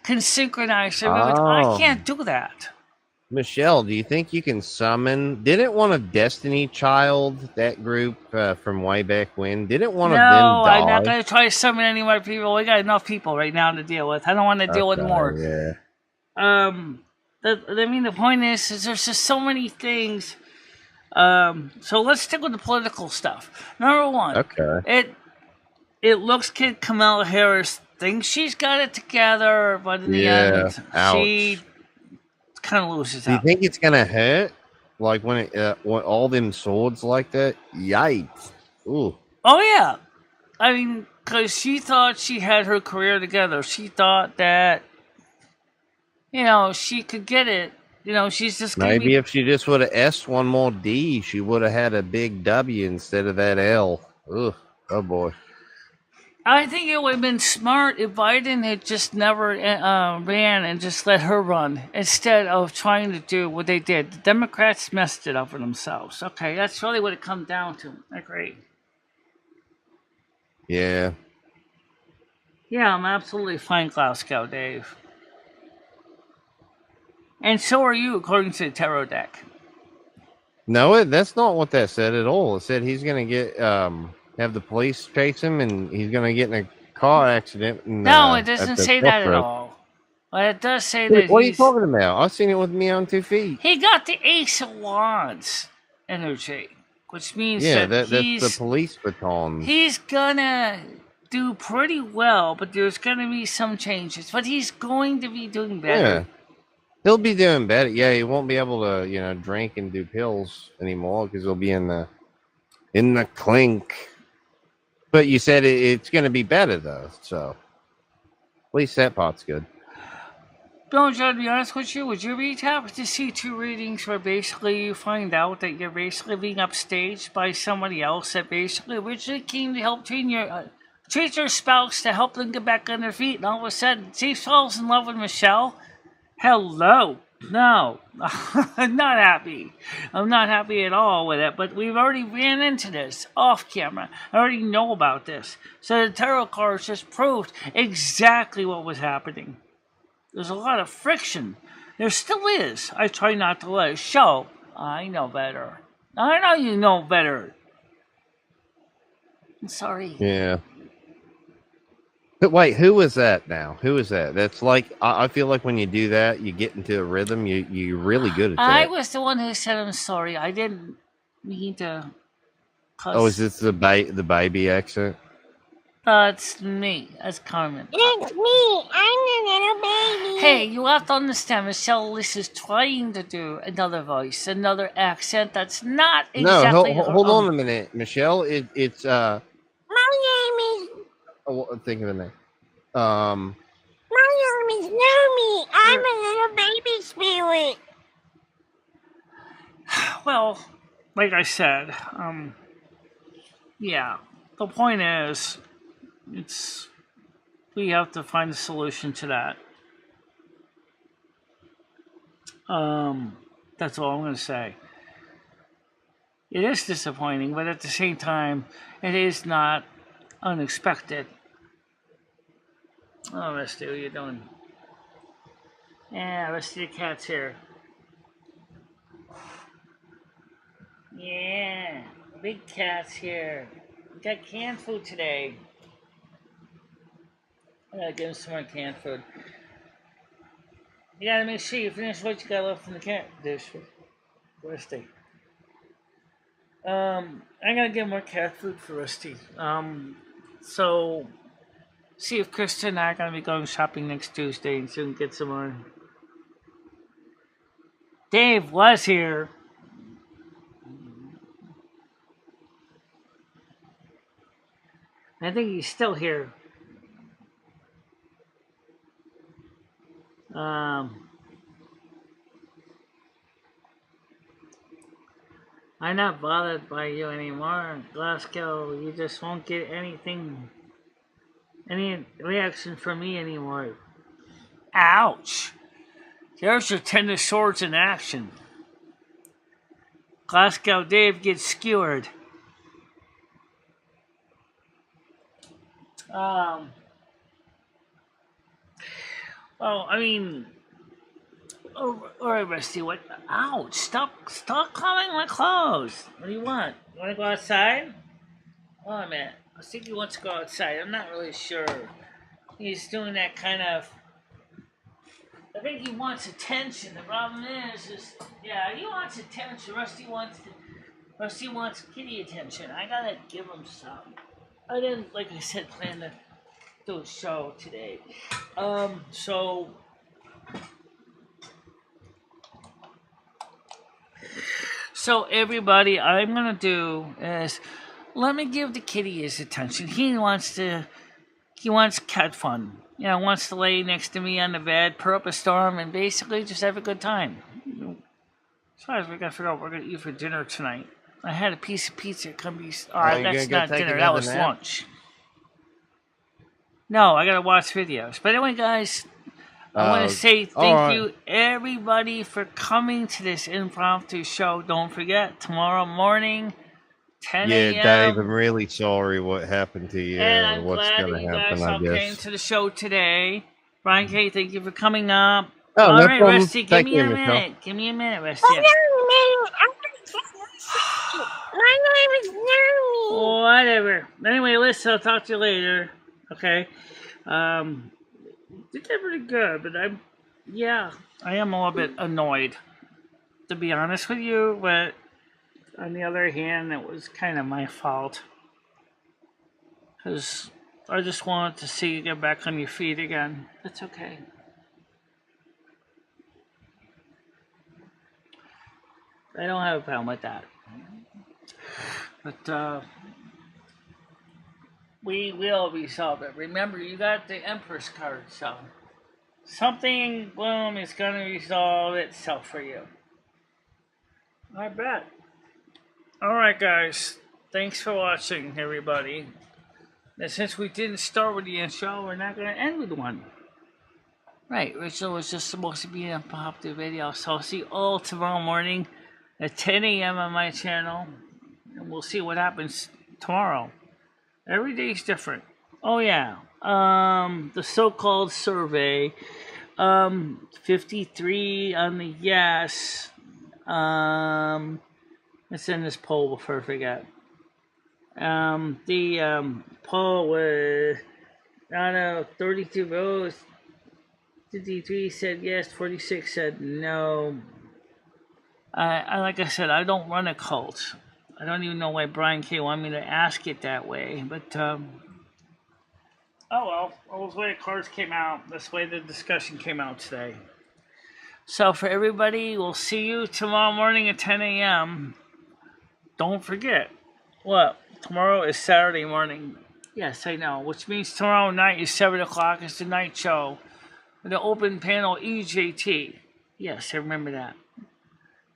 can synchronize her movements. I can't do that.
Michelle, do you think you can summon? Didn't one of Destiny Child, that group from way back when, didn't one of them die?
No, I'm not going to try to summon any more people. We got enough people right now to deal with. I don't want to deal with more.
Yeah.
The point is there's just so many things. So let's stick with the political stuff. Number one.
Okay.
It looks like Kamala Harris thinks she's got it together, but in the end, she kind of loses out.
Do you think it's gonna hurt? Like when all them swords like that? Yikes! Ooh.
Oh yeah, I mean, because she thought she had her career together. She thought that she could get it. She's just
maybe if she just would have S one more D, she would have had a big W instead of that L. Ugh. Oh boy.
I think it would have been smart if Biden had just never ran and just let her run instead of trying to do what they did. The Democrats messed it up for themselves. Okay, that's really what it comes down to. I agree.
Yeah.
Yeah, I'm absolutely fine, Glasgow Dave. And so are you, according to the tarot deck.
No, that's not what that said at all. It said he's going to get... have the police chase him, and he's going to get in a car accident. And,
no, it doesn't say that at all. But it does say that
what are you talking about? I've seen it with me on 2 feet.
He got the Ace of Wands energy, which means that's
the police baton.
He's going to do pretty well, but there's going to be some changes. But he's going to be doing better.
Yeah. He'll be doing better. Yeah, he won't be able to, drink and do pills anymore because he'll be in the clink. But you said it's going to be better, though, so at least that part's good.
Bill, John, to be honest with you, would you be happy to see 2 readings where basically you find out that you're basically being upstaged by somebody else that basically originally came to help treat your spouse to help them get back on their feet, and all of a sudden, she falls in love with Michelle? Hello. No, I'm not happy. I'm not happy at all with it, but we've already ran into this off camera. I already know about this. So the tarot cards just proved exactly what was happening. There's a lot of friction. There still is. I try not to let it show. I know better. I know you know better. I'm sorry.
Yeah. But wait, who was that now? Who is that? That's like, I feel like when you do that, you get into a rhythm. You're really good at that.
I was the one who said I'm sorry. I didn't mean to cuss.
Oh, is this the baby accent?
That's me. That's Carmen.
It's me. I'm the little baby.
Hey, you have to understand, Michelle is trying to do another voice, another accent that's not exactly...
No, hold on a minute, Michelle. It's
My name is...
oh, think of the name.
My name is Lumi. I'm a little baby spirit.
Well, like I said, yeah. The point is, we have to find a solution to that. That's all I'm going to say. It is disappointing, but at the same time, it is not unexpected. Oh, Rusty, what are you doing? Yeah, Rusty the cat's here. Yeah, big cat's here. We got canned food today. I gotta give him some more canned food. You gotta make sure you finish what you got left in the cat dish. Rusty. I gotta get more cat food for Rusty. So see if Krista and I are gonna be going shopping next Tuesday and soon get some more. Dave was here. I think he's still here. I'm not bothered by you anymore, Glasgow. You just won't get any reaction from me anymore. Ouch! There's your 10 of swords in action. Glasgow Dave gets skewered. Well, I mean, all right, Rusty. What? Ouch! Stop calling my clothes. What do you want? You want to go outside? Oh, a minute. I think he wants to go outside. I'm not really sure. He's doing that kind of. I think he wants attention. The problem is yeah, he wants attention. Rusty wants kitty attention. I gotta give him some. I didn't, like I said, plan to do a show today. So everybody, I'm gonna do is let me give the kitty his attention. He wants cat fun. You know, wants to lay next to me on the bed, purr up a storm, and basically just have a good time. Besides, we gotta figure out what we're gonna eat for dinner tonight. I had a piece of pizza at Cumbys. That's not dinner. That was lunch. No, I gotta watch videos. But anyway, guys, I want to say thank you, everybody, for coming to this impromptu show. Don't forget, tomorrow morning, 10 a.m.
Yeah, Dave, I'm really sorry what happened to you.
And I'm
what's
glad
going
that
to
you
happen,
guys
I
all
guess.
came to the show today. Brian K., thank you for coming up.
Oh,
all
no
right,
problem.
Rusty, give
Thank
me
you,
a
Michelle.
minute. Give me a minute, Rusty.
Hold on a minute. My name is Lumi.
Whatever. Anyway, listen, I'll talk to you later. Okay. You did pretty good, but I am a little bit annoyed, to be honest with you, but on the other hand, it was kind of my fault. Because I just wanted to see you get back on your feet again. It's okay. I don't have a problem with that. But, we will resolve it. Remember, you got the Empress card, so something, boom, is going to resolve itself for you. I bet. Alright, guys. Thanks for watching, everybody. And since we didn't start with the intro, we're not going to end with one. Right, Rachel was just supposed to be in a popular video, so I'll see you all tomorrow morning at 10 a.m. on my channel, and we'll see what happens tomorrow. Every day's different. Oh yeah, the so-called survey, 53 on the yes. Let's end this poll before I forget. The poll was out of 32 votes. 53 said yes, 46 said no. Like I said, I don't run a cult. I don't even know why Brian K. wanted me to ask it that way, but oh well. That was the way the cards came out. That's the way the discussion came out today. So for everybody, we'll see you tomorrow morning at 10 a.m. Don't forget, what? Tomorrow is Saturday morning. Yes, I know, which means tomorrow night is 7 o'clock. It's the night show. The open panel EJT. Yes, I remember that.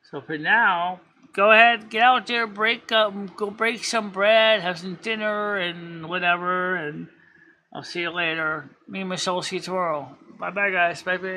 So for now, go ahead, get out there, go break some bread, have some dinner and whatever, and I'll see you later. Me and Michelle will see you tomorrow. Bye bye, guys. Bye bye.